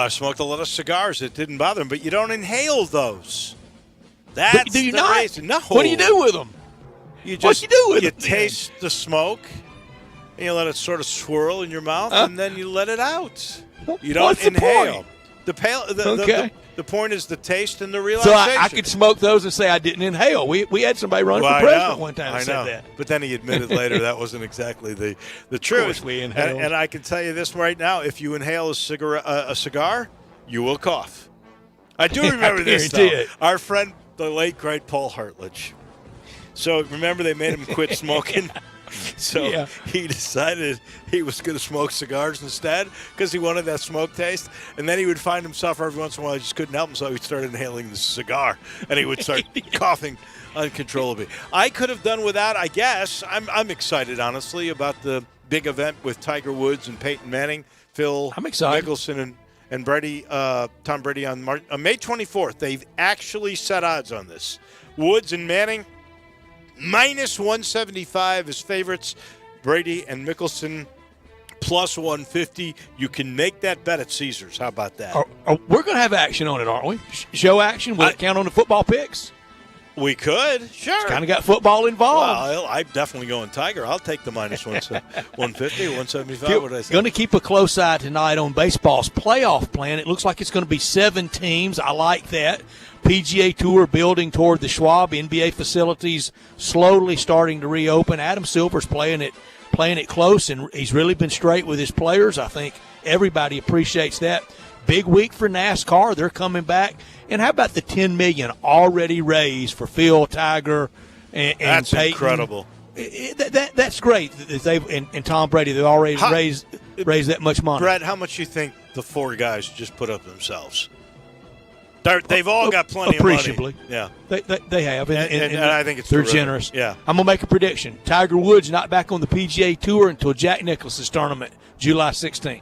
Smoked a lot of cigars. It didn't bother him, but you don't inhale those. That's do you the not? reason. No. What do you do with them? You What you do with you them? taste the smoke, and you let it sort of swirl in your mouth, and then you let it out. You don't What's the inhale. point? The point is the taste and the So relaxation. I could smoke those and say I didn't inhale. We had somebody run for president one time and said that. But then he admitted later that wasn't exactly the truth. Of course we inhaled. And I can tell you this right now: if you inhale a cigar, you will cough. I do remember this, though. guarantee it. Our friend, the late great Paul Hartledge. So remember, they made him quit smoking. So he decided he was going to smoke cigars instead because he wanted that smoke taste. And then he would find himself every once in a while, he just couldn't help himself. He started inhaling the cigar, and he would start coughing uncontrollably. I could have done without, I guess. I'm excited, honestly, about the big event with Tiger Woods and Peyton Manning, Phil Mickelson, and Brady, Tom Brady on May 24th. They've actually set odds on this. Woods and Manning, minus 175 as favorites. Brady and Mickelson, plus 150. You can make that bet at Caesars. How about that? We're going to have action on it, aren't we? Show action? Will it count on the football picks? We could, sure. It's kind of got football involved. Well, I'm definitely going Tiger. I'll take the minus 150, 175. What did I say? Going to keep a close eye tonight on baseball's playoff plan. It looks like it's going to be 7 teams. I like that. PGA Tour building toward the Schwab. NBA facilities slowly starting to reopen. Adam Silver's playing it close, and he's really been straight with his players. I think everybody appreciates that. Big week for NASCAR. They're coming back. And how about the $10 million already raised for Phil, Tiger, and That's Peyton? Incredible. That's great. They've and Tom Brady. They've already raised that much money. Brett, how much do you think the 4 guys just put up themselves? They've all got plenty appreciably. of money. Yeah, they have, and I think it's they're terrific. generous. Yeah, I'm gonna make a prediction. Tiger Woods not back on the PGA Tour until Jack Nicklaus's tournament, July 16th.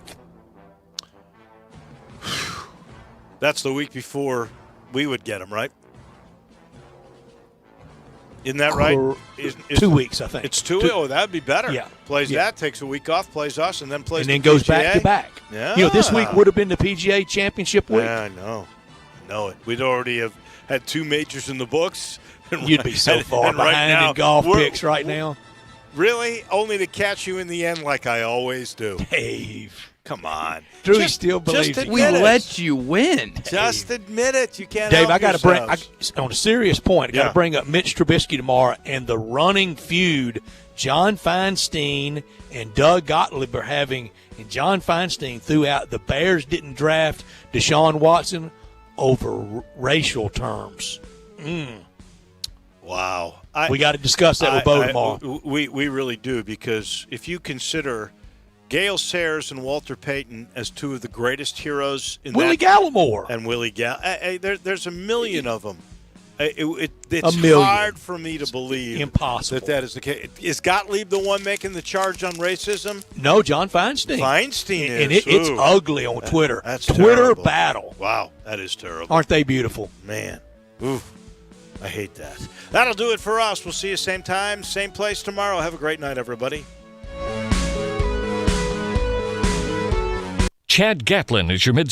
That's the week before we would get him, right? Isn't that right? 2 weeks, I think. It's 2 weeks? Oh, that would be better. Yeah. Plays that, takes a week off, plays us, and then plays and then the goes PGA. back to back. Yeah. This week would have been the PGA Championship week. Yeah, I know it. We'd already have had 2 majors in the books. You'd be so far behind in golf picks right now. Really? Only to catch you in the end like I always do. Dave. Come on. Drew still believes it. We let you win. Just admit it. You can't Dave, help I got to bring, yourselves. on a serious point, I got to bring up Mitch Trubisky tomorrow and the running feud John Feinstein and Doug Gottlieb are having. And John Feinstein threw out the Bears didn't draft Deshaun Watson over racial terms. Wow. We got to discuss that with Bo tomorrow. We really do, because if you consider Gale Sayers and Walter Payton as 2 of the greatest heroes in Willie Gallimore. And Willie there's a million of them. It's a million. hard for me to believe impossible that is the case. Is Gottlieb the one making the charge on racism? No, John Feinstein. Feinstein is. And it's ugly on Twitter. That's Twitter terrible. battle. Wow, that is terrible. Aren't they beautiful? Man. Oof. I hate that. That'll do it for us. We'll see you same time, same place tomorrow. Have a great night, everybody. Chad Gatlin is your mid